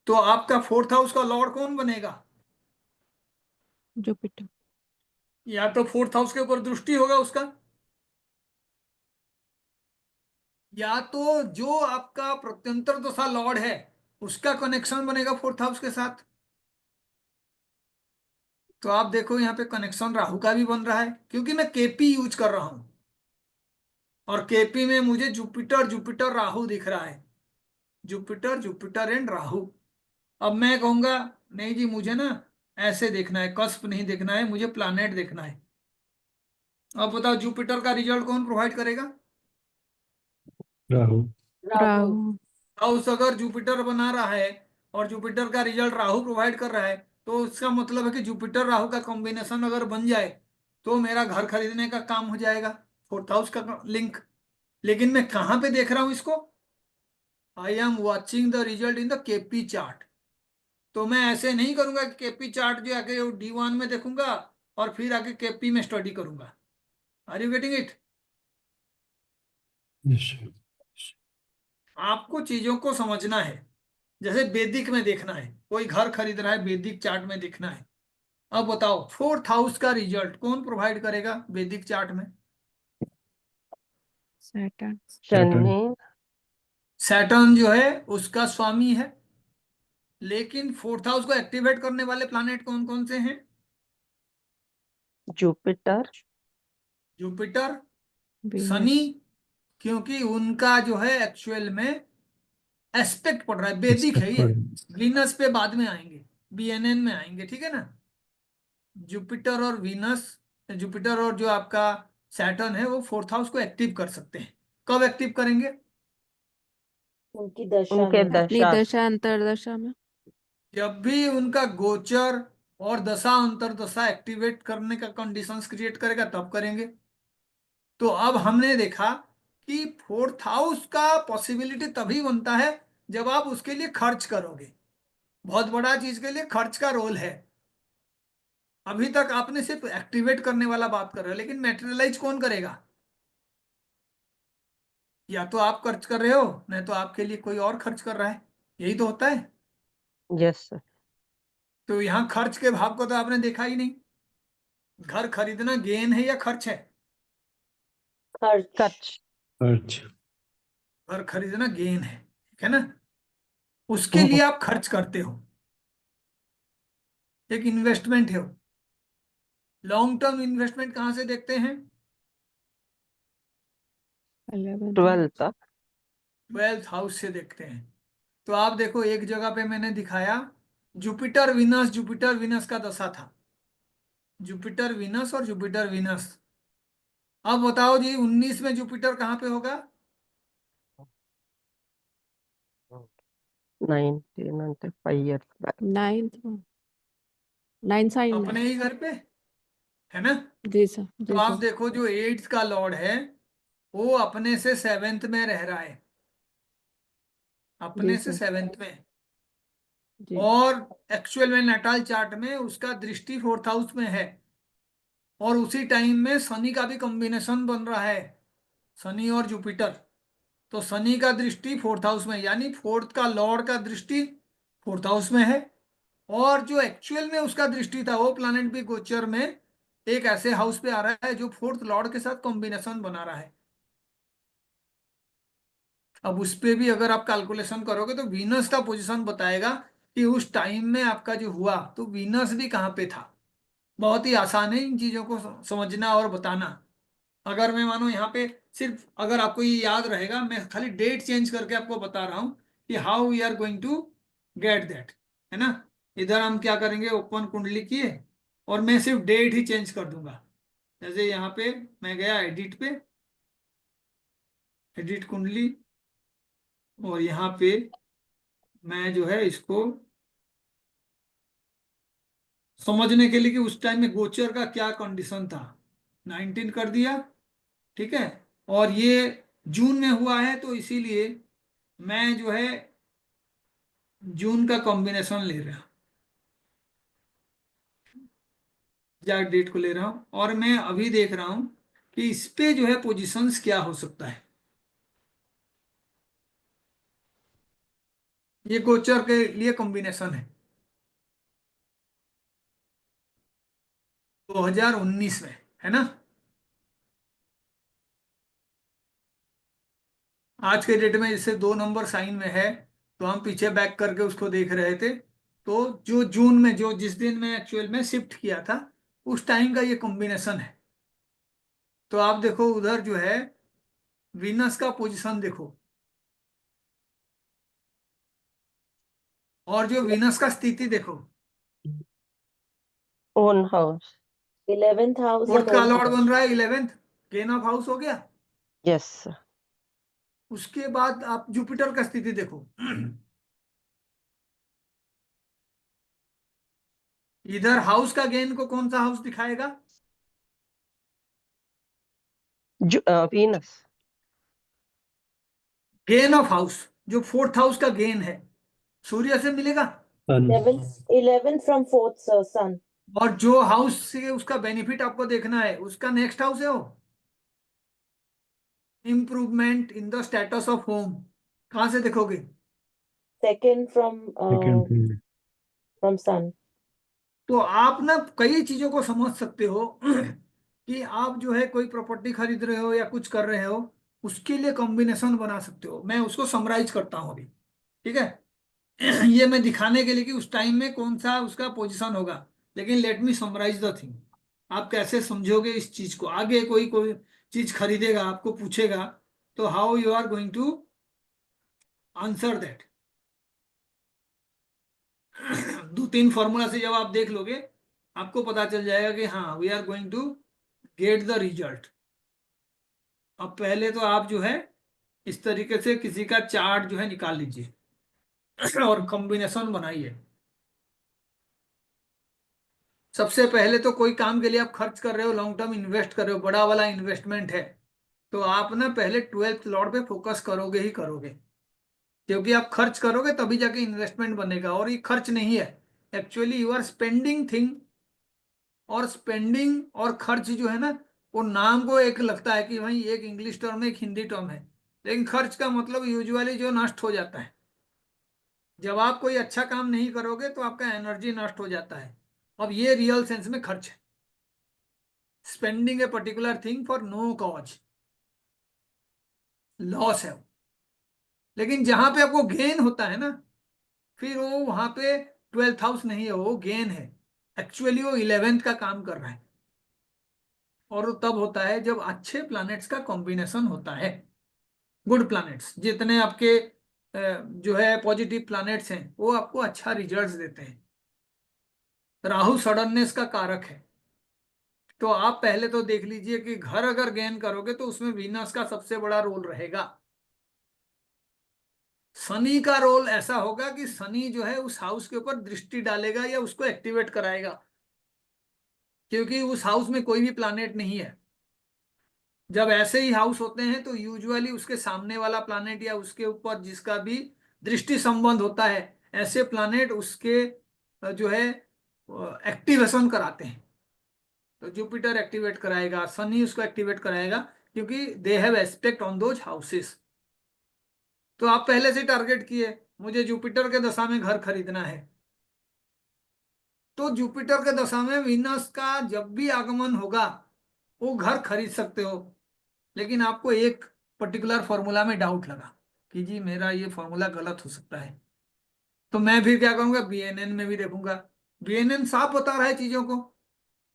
तो आपका 4th हाउस का लॉर्ड कौन बनेगा? जुपिटर। या तो 4th हाउस के ऊपर दृष्टि होगा उसका, या तो जो आपका प्रत्यंतर दशा लॉर्ड है उसका कनेक्शन बनेगा 4th हाउस के साथ। तो आप देखो यहाँ पे कनेक्शन राहु का भी बन रहा है, क्योंकि मैं केपी यूज कर रहा हूं और केपी में मुझे जुपिटर जुपिटर राहु दिख रहा है। Jupiter Jupiter and Rahu. अब मैं कहूंगा नहीं जी मुझे ना ऐसे देखना है, कस्प नहीं देखना है, मुझे प्लैनेट देखना है। अब बताओ जुपिटर का रिजल्ट कौन प्रोवाइड करेगा? राहु। राहु। राहु। हाउस अगर जुपिटर बना रहा है और जुपिटर का रिजल्ट राहु प्रोवाइड कर रहा है, तो इसका मतलब है कि जुपिटर राहु का कॉम्बिनेशन अगर बन जाए तो मेरा घर खरीदने का काम हो जाएगा, 4th हाउस का लिंक। लेकिन मैं कहाँ पे देख रहा हूं इसको? I am watching the result in the KP chart. तो मैं ऐसे नहीं करूंगा कि केपी चार्ट जो आके D1 में देखूंगा और फिर आके केपी में स्टडी करूंगा। Are you getting it? Yes. आपको चीजों को समझना है। जैसे वैदिक में देखना है, कोई घर खरीद रहा है वैदिक चार्ट में देखना है। अब बताओ 4th हाउस का रिजल्ट कौन प्रोवाइड करेगा वैदिक चार्ट में? सैटर्न। शनि। सैटर्न जो है उसका स्वामी है। लेकिन 4th हाउस को एक्टिवेट करने वाले प्लैनेट कौन कौन से हैं? जुपिटर। Jupiter, Shani, Venus. क्योंकि उनका जो है एक्चुअल में एस्पेक्ट पड़ रहा है, वैदिक है Expect ये। for वीनस पे बाद में आएंगे, BNN में आएंगे, ठीक है ना? जुपिटर और वीनस, जुपिटर और जो आपका सैटर्न है वो 4th हाउस को एक्टिव कर सकते हैं। कब एक्टिव करेंगे? उनकी दशा उनके में। अपनी दशा। दशा अंतर्दशा में। जब भी उनका गोचर और दशा अंतर्दशा एक्टिवेट करने का कंडीशंस क्रिएट करेगा तब करेंगे। तो अब हमने देखा कि 4th हाउस का पॉसिबिलिटी तभी बनता है जब आप उसके लिए खर्च करोगे। बहुत बड़ा चीज के लिए खर्च का रोल है। अभी तक आपने सिर्फ एक्टिवेट करने वाला बात कर रहे हो, लेकिन मैटेरियलाइज कौन करेगा? या तो आप खर्च कर रहे हो, नहीं तो आपके लिए कोई और खर्च कर रहा है। यही तो होता है। Yes sir. तो यहाँ खर्च के भाव को तो आपने देखा ही नहीं। घर खरीदना गेन है या खर्च है? खर्च। खर्च। खर्च। घर खरीदना गेन है, ठीक है ना? उसके लिए आप खर्च करते हो, एक इन्वेस्टमेंट है वो। लॉन्ग टर्म इन्वेस्टमेंट कहाँ से देखते हैं? 11th 12th। 12th हाउस से देखते हैं। तो आप देखो, एक जगह पे मैंने दिखाया जुपिटर विनस, जुपिटर विनस का दशा था। जुपिटर विनस और जुपिटर विनस। अब बताओ जी, 19 में जुपिटर कहाँ पे होगा? 5 years back। 9th में, 9 साइन में। अपने ही घर पे, है ना? जी सर, तो जी आप सर। देखो, जो 8th का लॉर्ड है वो अपने से 7th में रह रहा है, जी अपने से सर। 7th में। जी और एक्चुअल में नाटाल चार्ट में उसका दृष्टि 4th हाउस में है। और उसी टाइम में शनि का भी कॉम्बिनेशन बन रहा है, शनि और जुपिटर। तो शनि का दृष्टि 4th हाउस में, यानी 4th का लॉर्ड का दृष्टि 4th हाउस में है। और जो एक्चुअल में उसका दृष्टि था, वो प्लैनेट भी गोचर में एक ऐसे हाउस पे आ रहा है जो 4th लॉर्ड के साथ कॉम्बिनेशन बना रहा है। अब उस पे भी अगर आप कैलकुलेशन करोगे तो वीनस का पोजीशन बताएगा कि उस टाइम में आपका जो हुआ, तो वीनस भी कहाँ पे था। बहुत ही आसान है इन चीजों को समझना और बताना। अगर मैं मानो यहाँ पे सिर्फ, अगर आपको ये याद रहेगा, मैं खाली डेट चेंज करके आपको बता रहा हूँ कि how we are going to get that, है ना? इधर हम क्या करेंगे, ओपन कुंडली किए और मैं सिर्फ डेट ही चेंज कर दूंगा। जैसे यहाँ पे मैं गया एडिट पे, एडिट कुंडली, और यहाँ पे मैं जो है इसको समझने के लिए कि उस टाइम में गोचर का क्या कंडीशन था, 19 कर दिया, ठीक है? और ये जून में हुआ है, तो इसीलिए मैं जो है जून का कॉम्बिनेशन ले रहा हूँ, एग्जैक्ट डेट को ले रहा हूँ। और मैं अभी देख रहा हूँ कि इस पे जो है पोजीशंस क्या हो सकता है। ये गोचर के लिए कॉम्बिनेशन है 2019 में, है ना? आज के डेट में जैसे 2 नंबर साइन में है, तो हम पीछे बैक करके उसको देख रहे थे। तो जो जून में, जो जिस दिन में एक्चुअल में शिफ्ट किया था, उस टाइम का ये कॉम्बिनेशन है। तो आप देखो उधर जो है वीनस का पोजीशन देखो, और जो वीनस का स्थिति देखो। Own house. 11th house fourth and का ओन लॉर्ड हाउस। बन रहा है 11th, गेन ऑफ हाउस हो गया। Yes sir. उसके बाद आप जुपिटर का स्थिति देखो। इधर हाउस का गेन को कौन सा हाउस दिखाएगा? वीनस। गेन ऑफ हाउस, जो 4th हाउस का गेन है, सूर्य से मिलेगा। सन। 11th from 4th, sir, sun. और जो हाउस से उसका बेनिफिट आपको देखना है, उसका नेक्स्ट हाउस है वो improvement in the status of home. कहां से देखोगे? Second second field. from sun. तो आप ना कई चीजों को समझ सकते हो कि आप जो है कोई प्रॉपर्टी खरीद रहे हो या कुछ कर रहे हो, उसके लिए कॉम्बिनेशन बना सकते हो। मैं उसको समराइज करता हूँ अभी, ठीक है? ये मैं दिखाने के लिए कि उस टाइम में कौन सा उसका पोजीशन होगा, लेकिन let me summarize the thing. आप कैसे समझोगे इस चीज को? आगे कोई कोई चीज खरीदेगा, आपको पूछेगा, तो how you are going to answer that. 2-3 formula से जब आप देख लोगे, आपको पता चल जाएगा कि हाँ, we are going to get the result. अब पहले तो आप जो है इस तरीके से किसी का चार्ट जो है निकाल लीजिए और कॉम्बिनेशन बनाइए। सबसे पहले तो कोई काम के लिए आप खर्च कर रहे हो, लॉन्ग टर्म इन्वेस्ट कर रहे हो, बड़ा वाला इन्वेस्टमेंट है, तो आप ना पहले 12th लॉर्ड पे फोकस करोगे ही करोगे। क्योंकि आप खर्च करोगे तभी जाके इन्वेस्टमेंट बनेगा, और ये खर्च नहीं है, actually you are spending thing. और स्पेंडिंग और खर्च जो है ना, वो नाम को एक लगता है कि भाई एक इंग्लिश टर्म है एक हिंदी टर्म है, लेकिन खर्च का मतलब यूजुअली जो नष्ट हो जाता है। जब आप कोई अच्छा काम नहीं करोगे तो आपका एनर्जी नष्ट हो जाता है। अब ये रियल सेंस में खर्च है, spending a particular thing for no cause, loss है वो। लेकिन जहां पे आपको गेन होता है ना, फिर वो वहां पे 12th हाउस नहीं है, वो गेन है। एक्चुअली वो 11th का काम कर रहा है, और वो तब होता है जब अच्छे प्लैनेट्स का कॉम्बिनेशन होता है। गुड प्लैनेट्स जितने आपके जो है पॉजिटिव प्लैनेट्स हैं, वो आपको अच्छा रिजल्ट्स देते हैं। राहु सडननेस का कारक है। तो आप पहले तो देख लीजिए कि घर अगर गेन करोगे तो उसमें वीनस का सबसे बड़ा रोल रहेगा। शनि का रोल ऐसा होगा कि शनि जो है उस हाउस के ऊपर दृष्टि डालेगा या उसको एक्टिवेट कराएगा, क्योंकि उस हाउस में कोई भी प्लैनेट नहीं है। जब ऐसे ही हाउस होते हैं तो यूजुअली उसके सामने वाला प्लैनेट या उसके ऊपर जिसका भी दृष्टि संबंध होता है, ऐसे प्लैनेट उसके जो है एक्टिवेशन कराते हैं। तो जुपिटर एक्टिवेट कराएगा, शनि उसको एक्टिवेट कराएगा, क्योंकि they have aspect on those houses. तो आप पहले से टारगेट किए मुझे जुपिटर के दशा में घर खरीदना है, तो जुपिटर के दशा में वीनस का जब भी आगमन होगा वो घर खरीद सकते हो। लेकिन आपको एक पर्टिकुलर फॉर्मूला में डाउट लगा कि जी मेरा ये फॉर्मूला गलत हो सकता है, तो मैं फिर क्या करूंगा, बीएनएन में भी देखूंगा। बीएनएन साफ बता रहा है चीजों को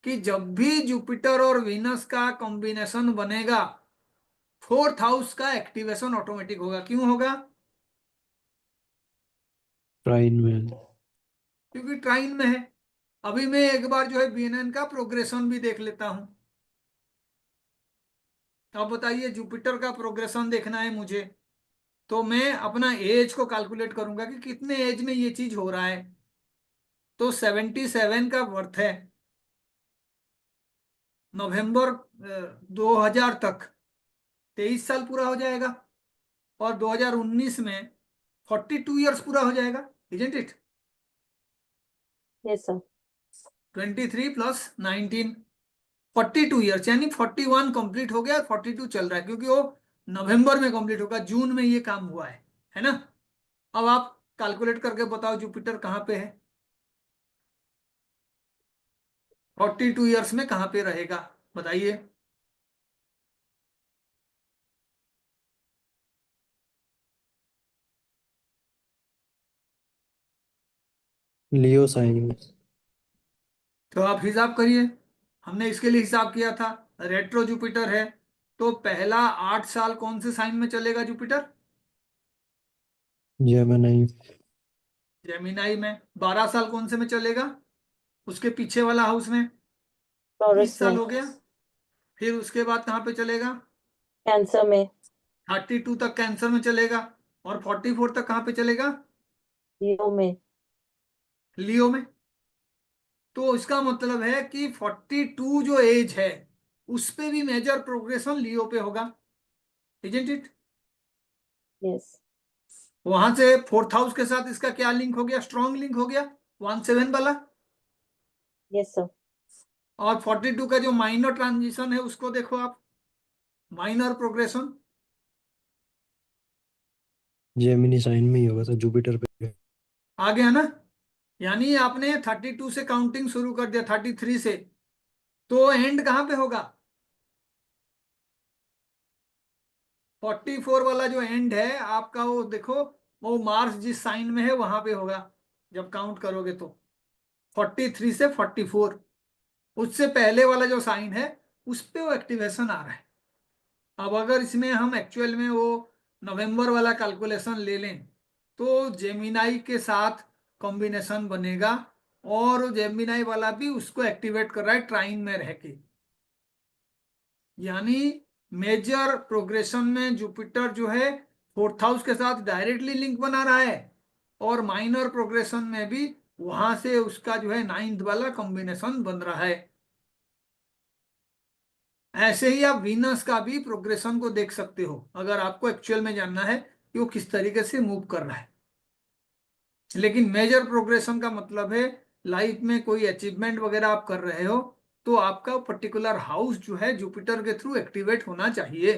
कि जब भी जुपिटर और वीनस का कॉम्बिनेशन बनेगा, 4th हाउस का एक्टिवेशन ऑटोमेटिक होगा। क्यों होगा? ट्राइन में। क्योंकि ट्राइन में है। अभी मैं एक बार जो है बीएनएन का प्रोग्रेशन भी देख लेता हूं। अब बताइए, जुपिटर का प्रोग्रेशन देखना है मुझे, तो मैं अपना एज को कैलकुलेट करूंगा कि कितने एज में ये चीज हो रहा है। तो 77 का बर्थ है, नवंबर 2000 तक 23 साल पूरा हो जाएगा, और 2019 में 42 ईयर्स पूरा हो जाएगा, isn't it? Yes, sir. 23 plus 19, 42 years, यानी 41 कंप्लीट हो गया, 42 चल रहा है, क्योंकि वो नवंबर में कंप्लीट होगा, जून में ये काम हुआ है ना? अब आप कैलकुलेट करके बताओ जुपिटर कहाँ पे है, 42 ईयर्स में कहाँ पे रहेगा, बताइए। लियो साइन में। तो आप हिसाब करिए, हमने इसके लिए हिसाब किया था। रेट्रो जुपिटर है, तो पहला 8 साल कौन से साइन में चलेगा जुपिटर? जेमिनी। जेमिनाई में। 12 साल कौन से में चलेगा? उसके पीछे वाला हाउस में। Taurus 20 साल में, हो गया। फिर उसके बाद कहाँ पे चलेगा? Cancer में, 32 तक कैंसर में चलेगा, और 44 तक कहाँ पे चलेगा? Leo में, लियो में। तो इसका मतलब है कि 42 जो एज है उस पे भी मेजर प्रोग्रेशन लियो पे होगा, इजंट इट? yes, वहां से 4th हाउस के साथ इसका क्या लिंक हो गया, स्ट्रॉन्ग लिंक हो गया, 1/7 वाला। yes, sir. और 42 का जो माइनर ट्रांजिशन है उसको देखो आप, माइनर प्रोग्रेशन। जेमिनी साइन में ही होगा तो जुपिटर पे। आ गया ना? यानी आपने 32 से काउंटिंग शुरू कर दिया, 33 से, तो एंड कहां पे होगा? 44 वाला जो एंड है आपका, वो देखो, वो मार्स जिस साइन में है वहां पे होगा जब काउंट करोगे तो। 43 से 44, उससे पहले वाला जो साइन है उस पे वो एक्टिवेशन आ रहा है। अब अगर इसमें हम एक्चुअल में वो नवंबर वाला कैलकुलेशन ले लें, तो जेमिनाई के साथ कॉम्बिनेशन बनेगा, और जेमिनाई वाला भी उसको एक्टिवेट कर रहा है ट्राइन में रह के। यानी मेजर प्रोग्रेशन में जुपिटर जो है 4th हाउस के साथ डायरेक्टली लिंक बना रहा है, और माइनर प्रोग्रेशन में भी वहां से उसका जो है 9th वाला कॉम्बिनेशन बन रहा है। ऐसे ही आप वीनस का भी प्रोग्रेशन को देख सकते हो, अगर आपको एक्चुअल में जानना है कि वो किस तरीके से मूव कर रहा है। लेकिन मेजर प्रोग्रेशन का मतलब है लाइफ में कोई अचीवमेंट वगैरह आप कर रहे हो तो आपका पर्टिकुलर हाउस जो है जुपिटर के थ्रू एक्टिवेट होना चाहिए।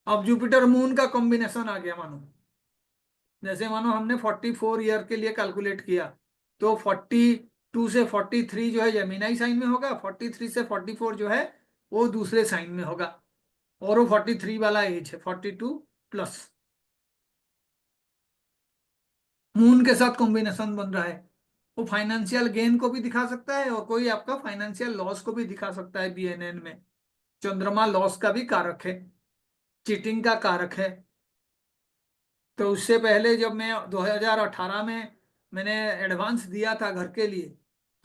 अब जुपिटर मून का कॉम्बिनेशन आ गया, मानो जैसे मानो हमने 44 ईयर के लिए कैलकुलेट किया तो 42 से 43 जो है जेमिनाई साइन में होगा, 43 से 44 जो है वो दूसरे साइन में होगा, और वो 43 वाला एज है 42 प्लस मून के साथ कॉम्बिनेशन बन रहा है। वो फाइनेंशियल गेन को भी दिखा सकता है और कोई आपका फाइनेंशियल लॉस को भी दिखा सकता है। बीएनएन में चंद्रमा लॉस का भी कारक है, चीटिंग का कारक है। तो उससे पहले जब मैं 2018 में मैंने एडवांस दिया था घर के लिए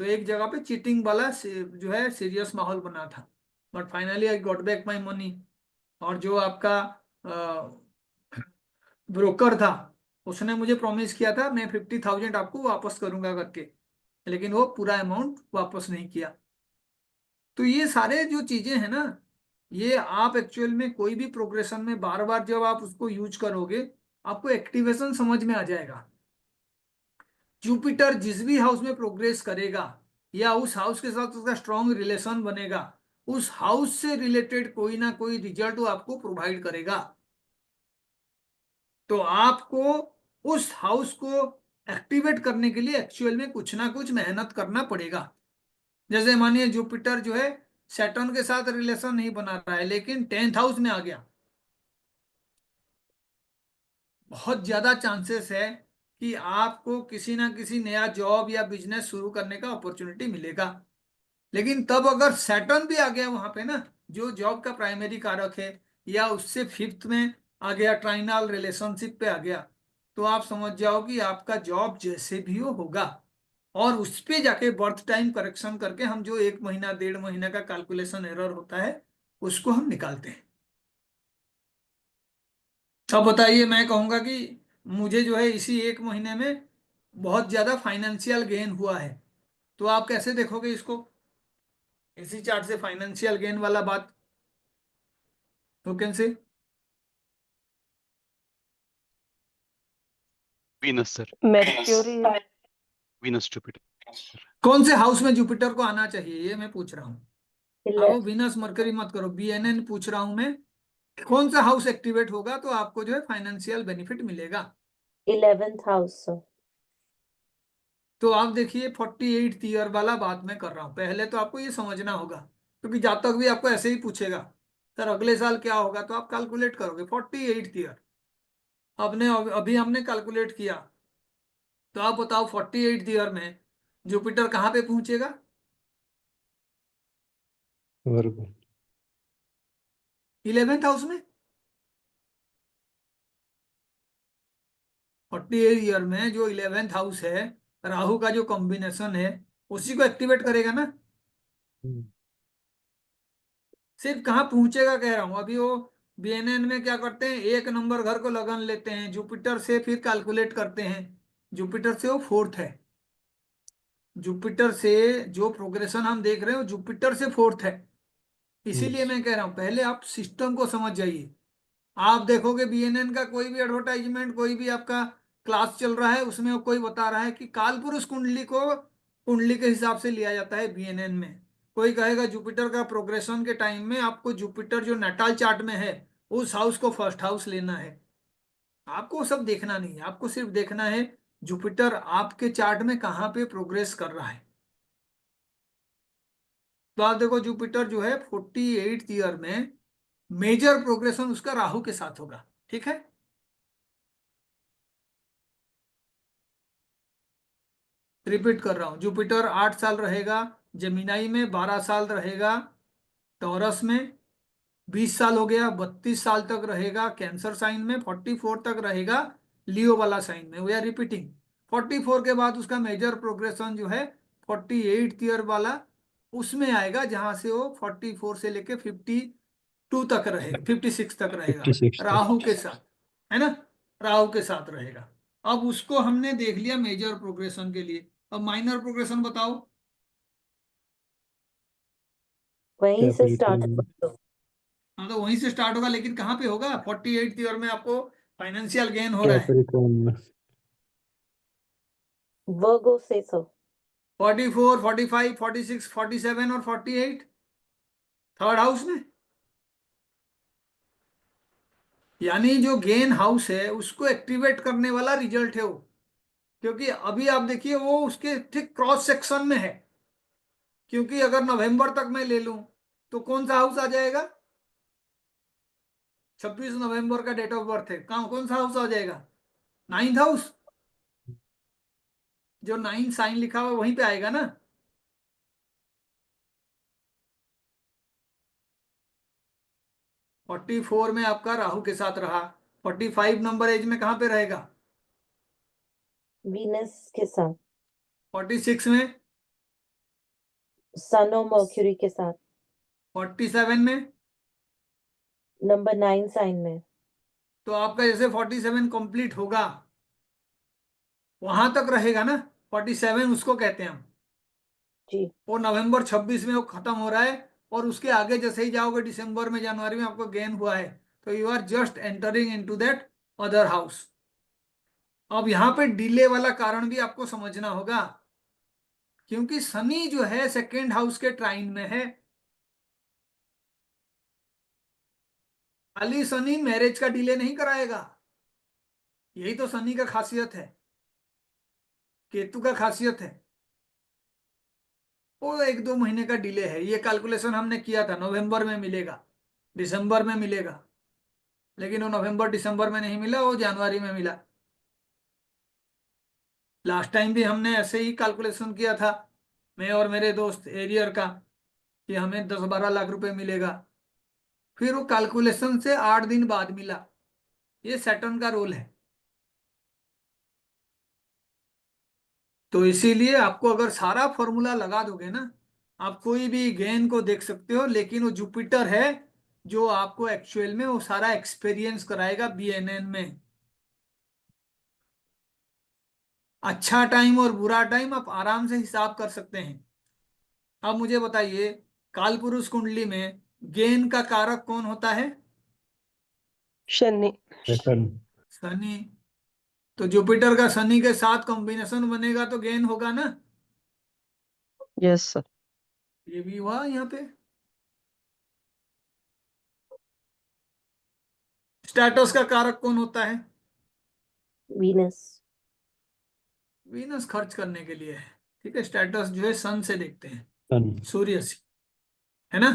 तो एक जगह पे चीटिंग वाला जो है सीरियस माहौल बना था, but finally I got back my money. और जो आपका ब्रोकर था उसने मुझे प्रॉमिस किया था मैं 50,000 आपको वापस करूंगा करके, लेकिन वो पूरा अमाउंट वापस नहीं किया। तो ये सारे जो चीजें हैं ना, ये आप एक्चुअल में कोई भी प्रोग्रेशन में बार बार जब आप उसको यूज करोगे आपको एक्टिवेशन समझ में आ जाएगा। जुपिटर जिस भी हाउस में प्रोग्रेस करेगा या उस हाउस के साथ उसका स्ट्रॉन्ग रिलेशन बनेगा, उस हाउस से रिलेटेड कोई ना कोई रिजल्ट वो आपको प्रोवाइड करेगा। तो आपको उस हाउस को एक्टिवेट करने के लिए एक्चुअल में कुछ ना कुछ मेहनत करना पड़ेगा। जैसे मानिए जुपिटर जो है सैटर्न के साथ रिलेशन नहीं बना रहा है लेकिन 10th हाउस में आ गया, बहुत ज्यादा चांसेस है कि आपको किसी ना किसी नया जॉब या बिजनेस शुरू करने का अपॉर्चुनिटी मिलेगा। लेकिन तब अगर सैटर्न भी आ गया वहां पे ना, जो जॉब का प्राइमरी कारक है, या उससे 5th में आ गया, ट्राइनल रिलेशनशिप पे आ गया, तो आप समझ जाओ कि आपका जॉब जैसे भी हो होगा। और उस पे जाके बर्थ टाइम करेक्शन करके हम जो 1 महीना 1.5 महीना का कैलकुलेशन एरर होता है उसको हम निकालते हैं। अब बताइए, मैं कहूंगा कि मुझे जो है इसी 1 महीने में बहुत ज्यादा फाइनेंशियल गेन हुआ है, तो आप कैसे देखोगे इसको, इसी चार्ट से फाइनेंशियल गेन वाला बात? You can say Venus sir, Mercury is Venus Jupiter. कौन से हाउस में जुपिटर को आना चाहिए ये मैं पूछ रहा हूँ। अब वो 11th विनस मरकरी मत करो, बीएनएन पूछ रहा हूं मैं, कौन सा हाउस एक्टिवेट होगा तो आपको जो है फाइनेंशियल बेनिफिट मिलेगा। 11th house, sir. तो आप देखिए 48th ईयर वाला बात मैं कर रहा हूँ। पहले तो आपको ये समझना होगा क्योंकि जब तक भी आपको ऐसे ही पूछेगा सर अगले साल क्या होगा तो आप कैलकुलेट करोगे 48th ईयर। अभी हमने कैलकुलेट किया, तो आप बताओ 48th ईयर में जुपिटर कहाँ पे पहुंचेगा? वर्ग 11th हाउस में। 48th ईयर में जो 11th हाउस है, राहु का जो कॉम्बिनेशन है उसी को एक्टिवेट करेगा ना। सिर्फ कहाँ पहुंचेगा कह रहा हूं। अभी वो बीएनएन में क्या करते हैं, 1 नंबर घर को लगन लेते हैं, जुपिटर से फिर कैलकुलेट करते हैं। जुपिटर से वो 4th है, जुपिटर से जो प्रोग्रेशन हम देख रहे हैं वो जुपिटर से 4th है। इसीलिए मैं कह रहा हूं पहले आप सिस्टम को समझ जाइए। आप देखोगे बीएनएन का कोई भी एडवर्टाइजमेंट, कोई भी आपका क्लास चल रहा है उसमें वो कोई बता रहा है कि कालपुरुष कुंडली को कुंडली के हिसाब से लिया जाता है बीएनएन में। कोई कहेगा जुपिटर का प्रोग्रेशन के टाइम में आपको जुपिटर जो नेटाल चार्ट में है उस हाउस को फर्स्ट हाउस लेना है। आपको सब देखना नहीं है, आपको सिर्फ देखना है जुपिटर आपके चार्ट में कहाँ पे प्रोग्रेस कर रहा है। तो आप देखो जुपिटर जो है 48th ईयर में मेजर प्रोग्रेशन उसका राहु के साथ होगा, ठीक है। रिपीट कर रहा हूं, जुपिटर 8 साल रहेगा जेमिनाई में, 12 साल रहेगा टॉरस में, 20 साल हो गया, 32 साल तक रहेगा कैंसर साइन में, 44 तक रहेगा लियो वाला साइन में। वी आर रिपीटिंग, 44 के बाद उसका मेजर प्रोग्रेशन जो है 48th ईयर वाला उसमें आएगा, जहां से वो 44 से लेके 52 तक रहेगा, 56 तक रहेगा 56 तक। राहु के साथ, है ना, राहु के साथ रहेगा। अब उसको हमने देख लिया मेजर प्रोग्रेशन के लिए, अब माइनर प्रोग्रेशन बताओ। वहीं से कैपिटल स्टार्ट हुआ तो हाँ तो वहीं से स्टार्ट होगा, लेकिन कहाँ पे होगा? 48th ईयर में आपको फाइनेंशियल गेन हो रहा है। कैप्रिकॉर्न में। Virgo say so. 44, 45, 46, 47 और 48 थर्ड हाउस में। यानी जो गेन हाउस है उसको एक्टिवेट करने वाला रिजल्ट है वो। क्योंकि अभी आप देखिए वो उसके ठीक क्रॉस सेक्शन में है। क्योंकि अगर नवंबर तक मैं ले लूं तो कौन सा हाउस आ जाएगा? 26 नवंबर का डेट ऑफ बर्थ है, कहाँ कौन सा हाउस आ जाएगा? 9th house. जो 9 साइन लिखा हुआ वहीं पे आएगा ना। 44 में आपका राहु के साथ रहा, 45 नंबर एज में कहाँ पे रहेगा? Venus के साथ, 46 में, Sun और Mercury के साथ, 47 में। नंबर 9 साइन में। तो आपका जैसे 47 कंप्लीट होगा वहां तक रहेगा ना। 47 उसको कहते हैं हम। जी। वो नवंबर 26 में वो खत्म हो रहा है। और उसके आगे जैसे ही जाओगे दिसंबर में, जनवरी में आपको गेन हुआ है, तो you are just entering into that other house. अब यहाँ पे डिले वाला कारण भी आपको समझना होगा। क्योंकि शनि जो है सेकेंड हाउस के ट्राइन में है। खाली शनि मैरिज का डिले नहीं कराएगा। यही तो शनि का खासियत है, केतु का खासियत है। वो 1-2 महीने का डिले है। ये कैलकुलेशन हमने किया था, नवंबर में मिलेगा, दिसंबर में मिलेगा। लेकिन वो नवंबर दिसंबर में नहीं मिला, वो जनवरी में मिला। लास्ट टाइम भी हमने ऐसे ही कैलकुलेशन किया था, मैं और मेरे दोस्त एरियर का, कि हमें 10-12 लाख रुपए मिलेगा। फिर वो कैलकुलेशन से 8 दिन बाद मिला। ये सैटर्न का रोल है। तो इसीलिए आपको अगर सारा फॉर्मूला लगा दोगे ना, आप कोई भी गेन को देख सकते हो। लेकिन वो जुपिटर है जो आपको एक्चुअल में वो सारा एक्सपीरियंस कराएगा बीएनएन में। अच्छा टाइम और बुरा टाइम आप आराम से हिसाब कर सकते हैं। अब मुझे बताइए, कालपुरुष कुंडली में गेन का कारक कौन होता है? शनि। सैटर्न। शनि। तो जुपिटर का शनि के साथ कॉम्बिनेशन बनेगा तो गेन होगा ना। Yes sir. ये भी हुआ यहाँ पे। स्टेटस का कारक कौन होता है? Venus। वीनस खर्च करने के लिए है। ठीक है, स्टेटस जो है सन से देखते हैं, सन। सूर्य से, है ना।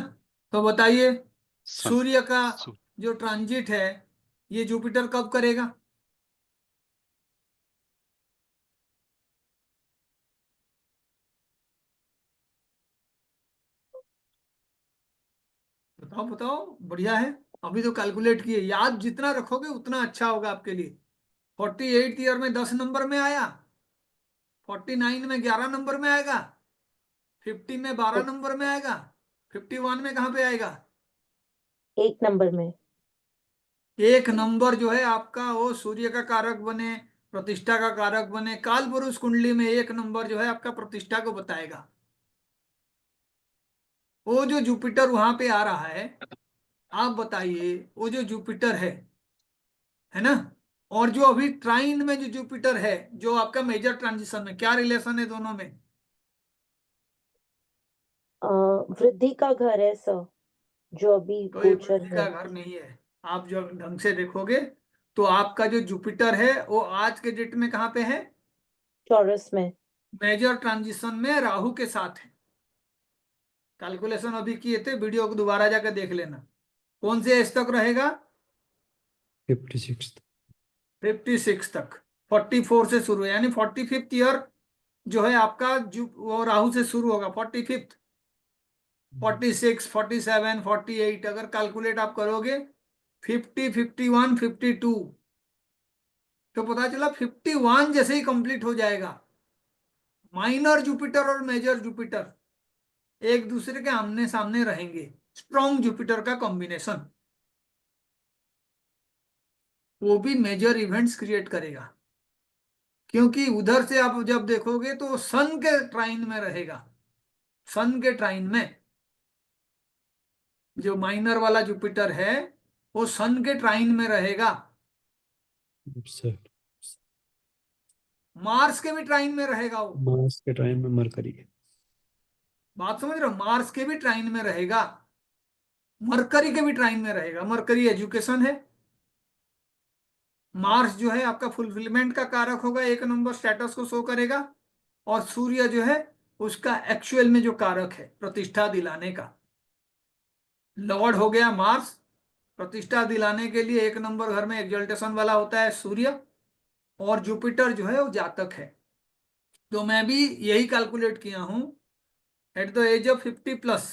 तो बताइए, Sun. सूर्य का So, जो ट्रांजिट है ये जुपिटर कब करेगा? बताओ बताओ, बढ़िया है। अभी तो कैलकुलेट किए, याद जितना रखोगे उतना अच्छा होगा आपके लिए। 48th ईयर में 10 नंबर में आया, 49 में 11 नंबर में आएगा, 50 में 12 नंबर में आएगा, 51 में कहाँ पे आएगा? 1 नंबर में। 1 नंबर जो है आपका वो सूर्य का कारक बने, प्रतिष्ठा का कारक बने। काल पुरुष कुंडली में 1 नंबर जो है आपका प्रतिष्ठा को बताएगा। वो जो जुपिटर वहां पे आ रहा है, आप बताइए, वो जो जुपिटर है ना, और जो अभी ट्राइन में जो जुपिटर है, जो आपका मेजर ट्रांजिशन में, क्या रिलेशन है दोनों में? वृद्धि का घर है सर, जो अभी कोई गोचर वृद्धि है। का घर नहीं है। आप जो ढंग से देखोगे तो आपका जो जुपिटर है वो आज के डेट में कहाँ पे है? टॉरस में। मेजर ट्रांजिशन में राहु के साथ है। कैलकुलेशन अभी किए थे, वीडियो को दोबारा जाकर देख लेना। कौन से एज तक रहेगा? 56। 56 तक। 44 से शुरू है, यानी 45th ईयर जो है आपका वो राहु से शुरू होगा। 45th, 46, 47, 48 अगर कैलकुलेट आप करोगे, 50, 51, 52, तो पता चला 51 जैसे ही कंप्लीट हो जाएगा। माइनर जुपिटर और मेजर जुपिटर एक दूसरे के आमने सामने रहेंगे। स्ट्रॉन्ग जुपिटर का कॉम्बिनेशन, वो भी मेजर इवेंट्स क्रिएट करेगा। क्योंकि उधर से आप जब देखोगे तो सन के ट्राइन में रहेगा, सन के ट्राइन में। जो माइनर वाला जुपिटर है वो सन के ट्राइन में रहेगा, सर मार्स के भी ट्राइन में रहेगा वो। मार्स के टाइम में मरकरी है। बात समझ रहे हो, मार्स के भी ट्राइन में रहेगा, मरकरी के भी ट्राइन में रहेगा। मरकरी एजुकेशन है, मार्स जो है आपका फुलफिलमेंट का कारक होगा, 1 नंबर स्टेटस को शो करेगा, और सूर्य जो है उसका एक्चुअल में जो कारक है प्रतिष्ठा दिलाने का, लॉर्ड हो गया मार्स। प्रतिष्ठा दिलाने के लिए 1 नंबर घर में एक्सल्टेशन वाला होता है सूर्य, और जुपिटर जो है वो जातक है। तो मैं भी यही कैलकुलेट किया हूं, at the age of 50+,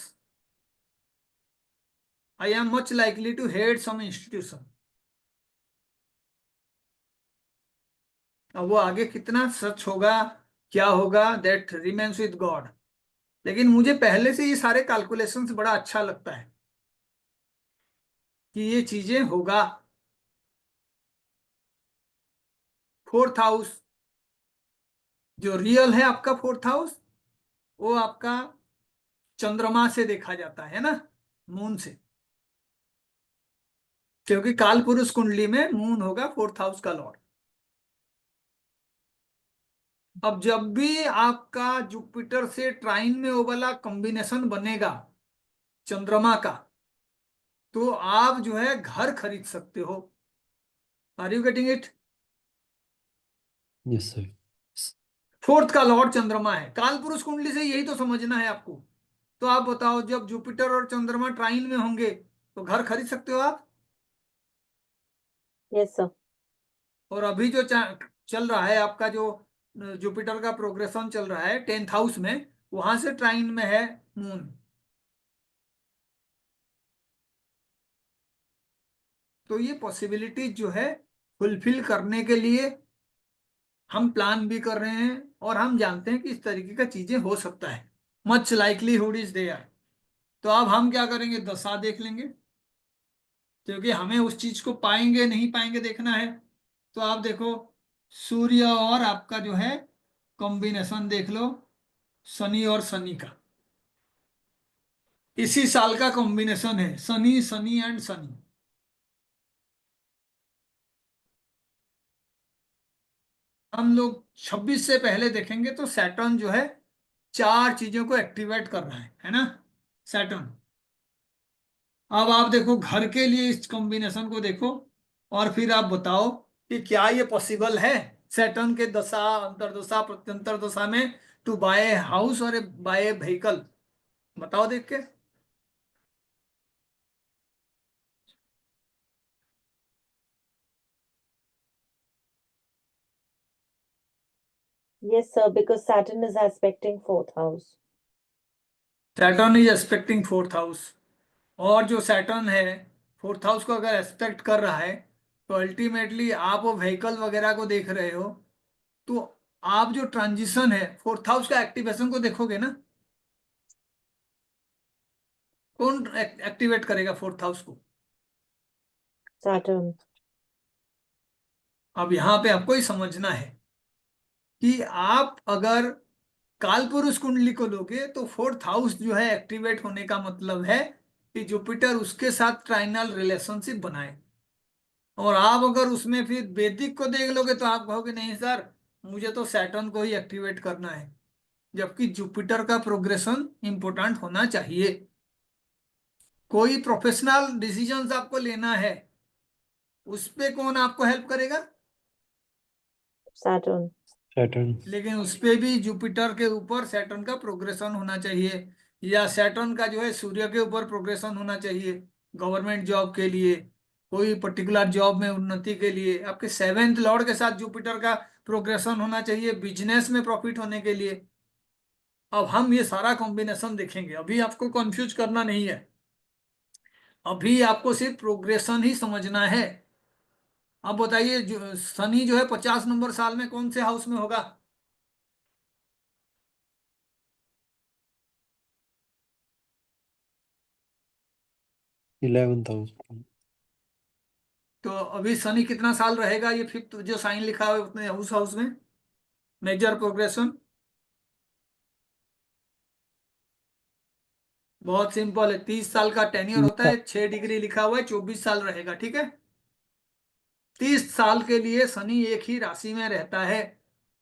I am much likely to head some institution. अब वो आगे कितना सच होगा, क्या होगा, दैट रिमेन्स विद गॉड। लेकिन मुझे पहले से ये सारे कैलकुलेशंस बड़ा अच्छा लगता है कि ये चीजें होगा। 4th हाउस जो रियल है आपका, 4th हाउस वो आपका चंद्रमा से देखा जाता है ना, मून से, क्योंकि काल पुरुष कुंडली में मून होगा 4th हाउस का लॉर्ड। अब जब भी आपका जुपिटर से ट्राइन में वो वाला कॉम्बिनेशन बनेगा चंद्रमा का, तो आप जो है घर खरीद सकते हो। Are you getting it? Yes sir. 4th का लॉर्ड चंद्रमा है, काल पुरुष कुंडली से यही तो समझना है आपको। तो आप बताओ, जब जुपिटर और चंद्रमा ट्राइन में होंगे तो घर खरीद सकते हो आप? Yes, sir. और अभी जो चल रहा है आपका, जो जुपिटर का प्रोग्रेशन चल रहा है 10th हाउस में, वहां से ट्राइन में है मून। तो ये पॉसिबिलिटीज जो है फुलफिल करने के लिए हम प्लान भी कर रहे हैं, और हम जानते हैं कि इस तरीके का चीजें हो सकता है, मच लाइकलीहुड इज देयर। तो अब हम क्या करेंगे, दशा देख लेंगे, क्योंकि हमें उस चीज को पाएंगे नहीं पाएंगे देखना है। तो आप देखो, सूर्य और आपका जो है कॉम्बिनेशन देख लो, शनि और शनि का, इसी साल का कॉम्बिनेशन है, शनि शनि एंड शनि। हम लोग 26 से पहले देखेंगे तो सैटर्न जो है 4 चीजों को एक्टिवेट कर रहा है ना, सैटर्न। अब आप देखो घर के लिए इस कॉम्बिनेशन को देखो, और फिर आप बताओ कि क्या ये पॉसिबल है सैटर्न के दशा, अंतरदशा, प्रत्यंतर दशा में टू बाय हाउस और बाय व्हीकल। बताओ देख के। Yes, sir, because Saturn is aspecting 4th house. Saturn is expecting 4th house, और जो सैटर्न है 4th हाउस को अगर एस्पेक्ट कर रहा है, तो अल्टीमेटली आप वो व्हीकल वगैरह को देख रहे हो, तो आप जो ट्रांजिशन है 4th हाउस का एक्टिवेशन को देखोगे ना, कौन एक्टिवेट करेगा 4th हाउस को? Saturn. अब यहां पे आपको ही समझना है कि आप अगर कालपुरुष कुंडली को लोगे तो 4th हाउस जो है एक्टिवेट होने का मतलब है कि जुपिटर उसके साथ ट्राइनल रिलेशनशिप बनाए। और आप अगर उसमें फिर वैदिक को देख लोगे तो आप कहोगे नहीं सर, मुझे तो सैटर्न को ही एक्टिवेट करना है, जबकि जुपिटर का प्रोग्रेशन इंपॉर्टेंट होना चाहिए। कोई प्रोफेशनल डिसीजंस आपको लेना है, उस पे कौन आपको हेल्प करेगा? Saturn. सैटर्न। लेकिन उस पे भी जुपिटर के ऊपर सैटर्न का प्रोग्रेशन होना चाहिए, या सैटर्न का जो है सूर्य के ऊपर प्रोग्रेशन होना चाहिए, गवर्नमेंट जॉब के लिए, कोई पर्टिकुलर जॉब में उन्नति के लिए। आपके 7th लॉर्ड के साथ जुपिटर का प्रोग्रेशन होना चाहिए बिजनेस में प्रॉफिट होने के लिए। अब हम ये सारा कॉम्बिनेशन देखेंगे, अभी आपको कंफ्यूज करना नहीं है, अभी आपको सिर्फ प्रोग्रेशन ही समझना है। अब बताइए, शनि जो है 50 नंबर साल में कौन से हाउस में होगा? 11th house. तो अभी शनि कितना साल रहेगा, ये 5th जो साइन लिखा है उतने उस हाउस में, मेजर प्रोग्रेशन। बहुत सिंपल है, 30 साल का टेन्योर होता है, 6 डिग्री लिखा हुआ है, 24 साल रहेगा, ठीक है। 30 साल के लिए शनि एक ही राशि में रहता है,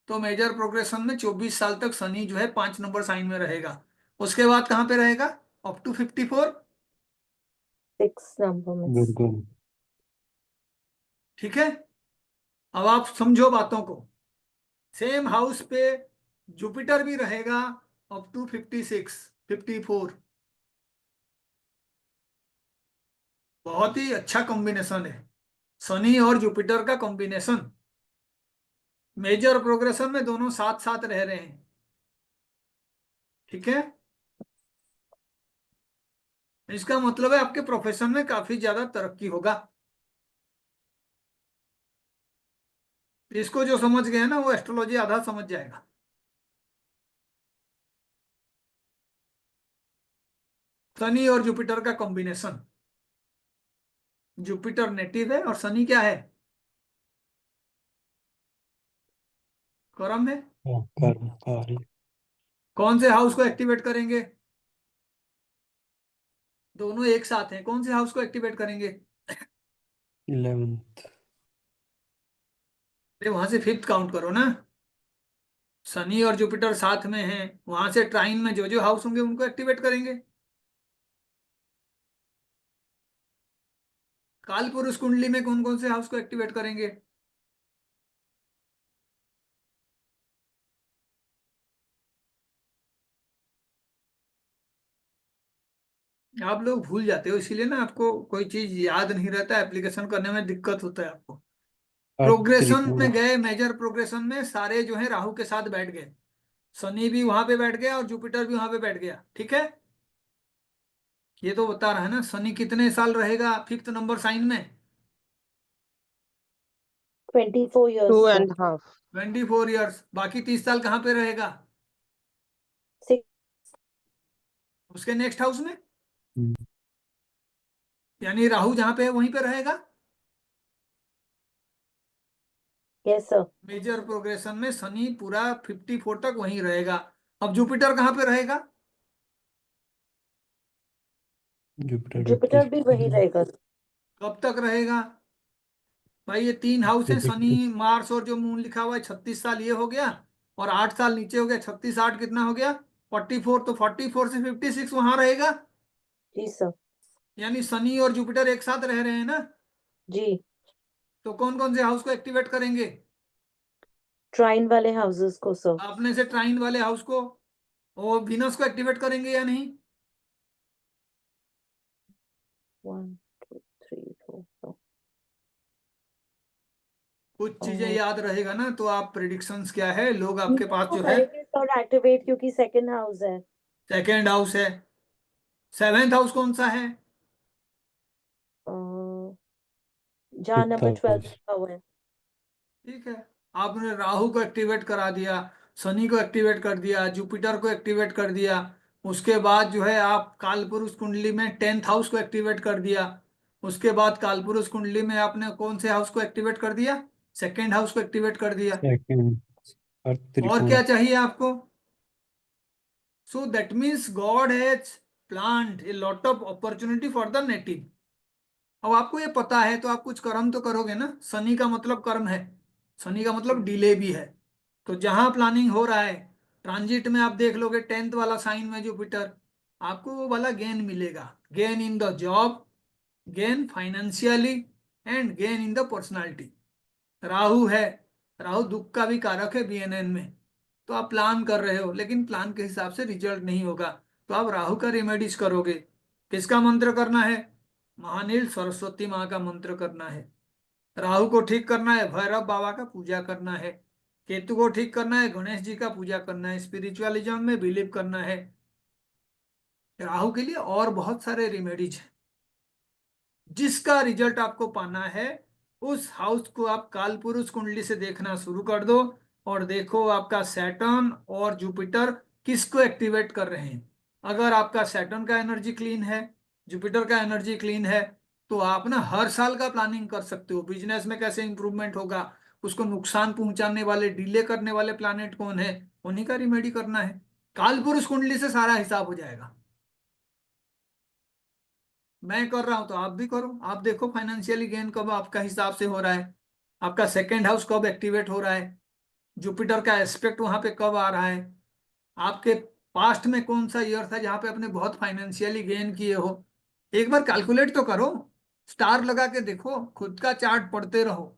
तो मेजर प्रोग्रेशन में 24 साल तक शनि जो है 5 नंबर साइन में रहेगा। उसके बाद कहाँ पे रहेगा? Up to 54। 6 number में। बिल्कुल। ठीक है, अब आप समझो बातों को। सेम हाउस पे जुपिटर भी रहेगा अप टू 56 54। बहुत ही अच्छा कॉम्बिनेशन है शनि और जुपिटर का कॉम्बिनेशन। मेजर प्रोग्रेशन में दोनों साथ साथ रह रहे हैं, ठीक है। इसका मतलब है आपके प्रोफेशन में काफी ज्यादा तरक्की होगा। इसको जो समझ गया ना वो एस्ट्रोलॉजी आधा समझ जाएगा। शनि और जुपिटर का कॉम्बिनेशन। जुपिटर नेटिव है और शनि क्या है? कर्म है। हाँ, कर्म कार्य। कौन से हाउस को एक्टिवेट करेंगे? दोनों एक साथ हैं, कौन से हाउस को एक्टिवेट करेंगे? 11th। अरे वहां से फिफ्थ काउंट करो ना। शनि और जुपिटर साथ में हैं, वहां से ट्राइन में जो जो हाउस होंगे उनको एक्टिवेट करेंगे। काल पुरुष कुंडली में कौन कौन से हाउस को एक्टिवेट करेंगे? आप लोग भूल जाते हो, इसीलिए ना आपको कोई चीज याद नहीं रहता, एप्लीकेशन करने में दिक्कत होता है आपको। अर्थ प्रोग्रेशन त्रिकोण। में गए, मेजर प्रोग्रेशन में सारे जो है राहु के साथ बैठ गए। शनि भी वहां पे बैठ गया और जुपिटर भी वहां पे बैठ गया, ठीक है। ये तो बता रहा है ना, शनि कितने साल रहेगा फिफ्थ नंबर साइन में? 24 years, two sir। And half. 24 years. बाकी 30 साल कहाँ पे रहेगा? 6। उसके नेक्स्ट हाउस में, हम्म, यानी राहु जहां पे है वहीं पे रहेगा। Yes, sir। मेजर प्रोग्रेशन में शनि पूरा 54 तक वहीं रहेगा। अब जुपिटर कहाँ पे रहेगा? जुपिटर जुपिटर भी वही 56। रहेगा। कब तक रहेगा? भाई ये 3 हाउस है, शनि 56। मार्स और जो मून लिखा हुआ है, 36 साल ये हो गया, और 8 साल नीचे हो गया, 36 8 कितना हो गया? 44। तो 44 से 56 वहां रहेगा। जी सर। यानी शनि और जुपिटर एक साथ रह रहे हैं ना। जी। तो कौन कौन से हाउस को एक्टिवेट करेंगे? ट्राइन वाले हाउसेस को सर। आपने से ट्राइन वाले हाउस को, और विनस को एक्टिवेट करेंगे या नहीं? 1 2 3 4 5। कुछ चीजें याद रहेगा ना तो आप प्रिडिक्शंस क्या है, लोग आपके पास को जो है। करेंगे सर एक्टिवेट, क्योंकि सेकंड हाउस है। सेकेंड हाउस है। सेवेंथ हाउस कौन सा है? अ, जहाँ फिफ्थ नंबर 12 हाउस। लिखा हुआ है। ठीक है, आपने राहु को एक्टिवेट करा दिया, शनि को एक्टिवेट कर दिया, जुपिटर को एक्टिवेट कर दिया। उसके बाद जो है आप कालपुरुष कुंडली में 10th हाउस को एक्टिवेट कर दिया। उसके बाद कालपुरुष कुंडली में आपने कौन से हाउस को एक्टिवेट कर दिया? सेकेंड हाउस को एक्टिवेट कर दिया। सेकंड। अर्थ और त्रिकोण। क्या चाहिए आपको? So that means God has planned a lot of opportunity for the native. अब आपको ये पता है तो आप कुछ कर्म तो करोगे ना। शनि का मतलब कर्म है, शनि का मतलब डिले भी है। तो जहां प्लानिंग हो रहा है, ट्रांजिट में आप देख लोगे 10th वाला साइन में जुपिटर, आपको वो वाला गेन मिलेगा। Gain in the job, gain financially, and gain in the personality. Rahu है, राहु दुख का भी कारक है बीएनएन में। तो आप प्लान कर रहे हो लेकिन प्लान के हिसाब से रिजल्ट नहीं होगा, तो आप राहु का रेमेडीज करोगे। किसका मंत्र करना है? महानील सरस्वती माँ का मंत्र करना है। राहु को ठीक करना है, भैरव बाबा का पूजा करना है। केतु को ठीक करना है, गणेश जी का पूजा करना है। स्पिरिचुअलिज्म में बिलीव करना है। राहु के लिए और बहुत सारे रेमेडीज हैं। जिसका रिजल्ट आपको पाना है, उस हाउस को आप कालपुरुष कुंडली से देखना शुरू कर दो, और देखो आपका सैटर्न और जुपिटर किसको एक्टिवेट कर रहे हैं। अगर आपका सैटर्न का एनर्जी क्लीन है, जुपिटर का एनर्जी क्लीन है, तो आप ना हर साल का प्लानिंग कर सकते हो। बिजनेस में कैसे इंप्रूवमेंट होगा, उसको नुकसान पहुंचाने वाले, डिले करने वाले प्लानेट कौन है, उन्हीं का रिमेडी करना है। कालपुरुष कुंडली से सारा हिसाब हो जाएगा। मैं कर रहा हूं तो आप भी करो। आप देखो फाइनेंशियली गेन कब आपका हिसाब से हो रहा है, आपका सेकेंड हाउस कब एक्टिवेट हो रहा है, जुपिटर का एस्पेक्ट वहां पे कब आ रहा है, आपके पास्ट में कौन सा ईयर था जहां पे आपने बहुत फाइनेंशियली गेन किए हो। एक बार कैलकुलेट तो करो, स्टार लगा के देखो, खुद का चार्ट पढ़ते रहो।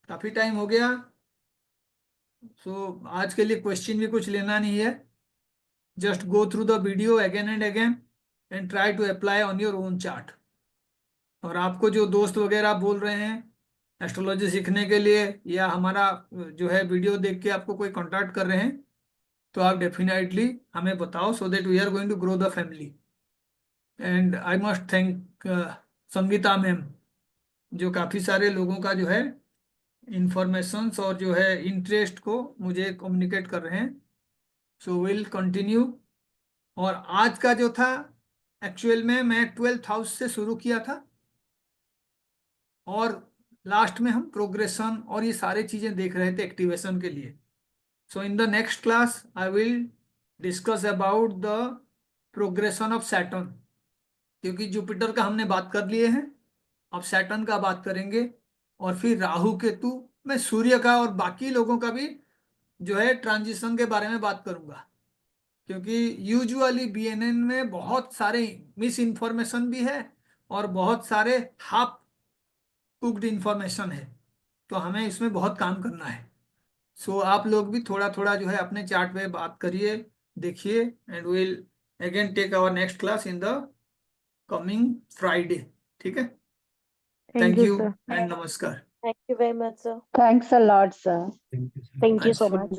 काफी टाइम हो गया, सो आज के लिए क्वेश्चन भी कुछ लेना नहीं है। Just go through the video again and again and try to apply on your own chart. और आपको जो दोस्त वगैरह बोल रहे हैं एस्ट्रोलॉजी सीखने के लिए, या हमारा जो है वीडियो देख के आपको कोई कांटेक्ट कर रहे हैं, तो आप डेफिनेटली हमें बताओ, so that we are going to grow the family. And I must thank Sangeeta ma'am, जो काफ़ी सारे लोगों का जो है इंफॉर्मेशंस और जो है इंटरेस्ट को मुझे कम्युनिकेट कर रहे हैं। So will continue. और आज का जो था, एक्चुअल में मैं 12th हाउस से शुरू किया था, और लास्ट में हम प्रोग्रेशन और ये सारे चीजें देख रहे थे एक्टिवेशन के लिए। So in the next class I will discuss about the progression of Saturn, क्योंकि जुपिटर का हमने बात कर लिए हैं, अब सैटर्न का बात करेंगे। और फिर राहु केतु, मैं सूर्य का और बाकी लोगों का भी जो है ट्रांजिशन के बारे में बात करूंगा, क्योंकि यूजुअली बीएनएन में बहुत सारे मिस इन्फॉर्मेशन भी है और बहुत सारे हाफ कुक्ड इंफॉर्मेशन है, तो हमें इसमें बहुत काम करना है। सो आप लोग भी थोड़ा थोड़ा जो है अपने चार्ट पे बात करिए, देखिए, and will again take our next class in the coming Friday. ठीक है, Thank thank you, you sir. And नमस्कार। Thank you very much, sir. Thanks a lot, sir. Thank you, sir. Thank you so Thanks. much.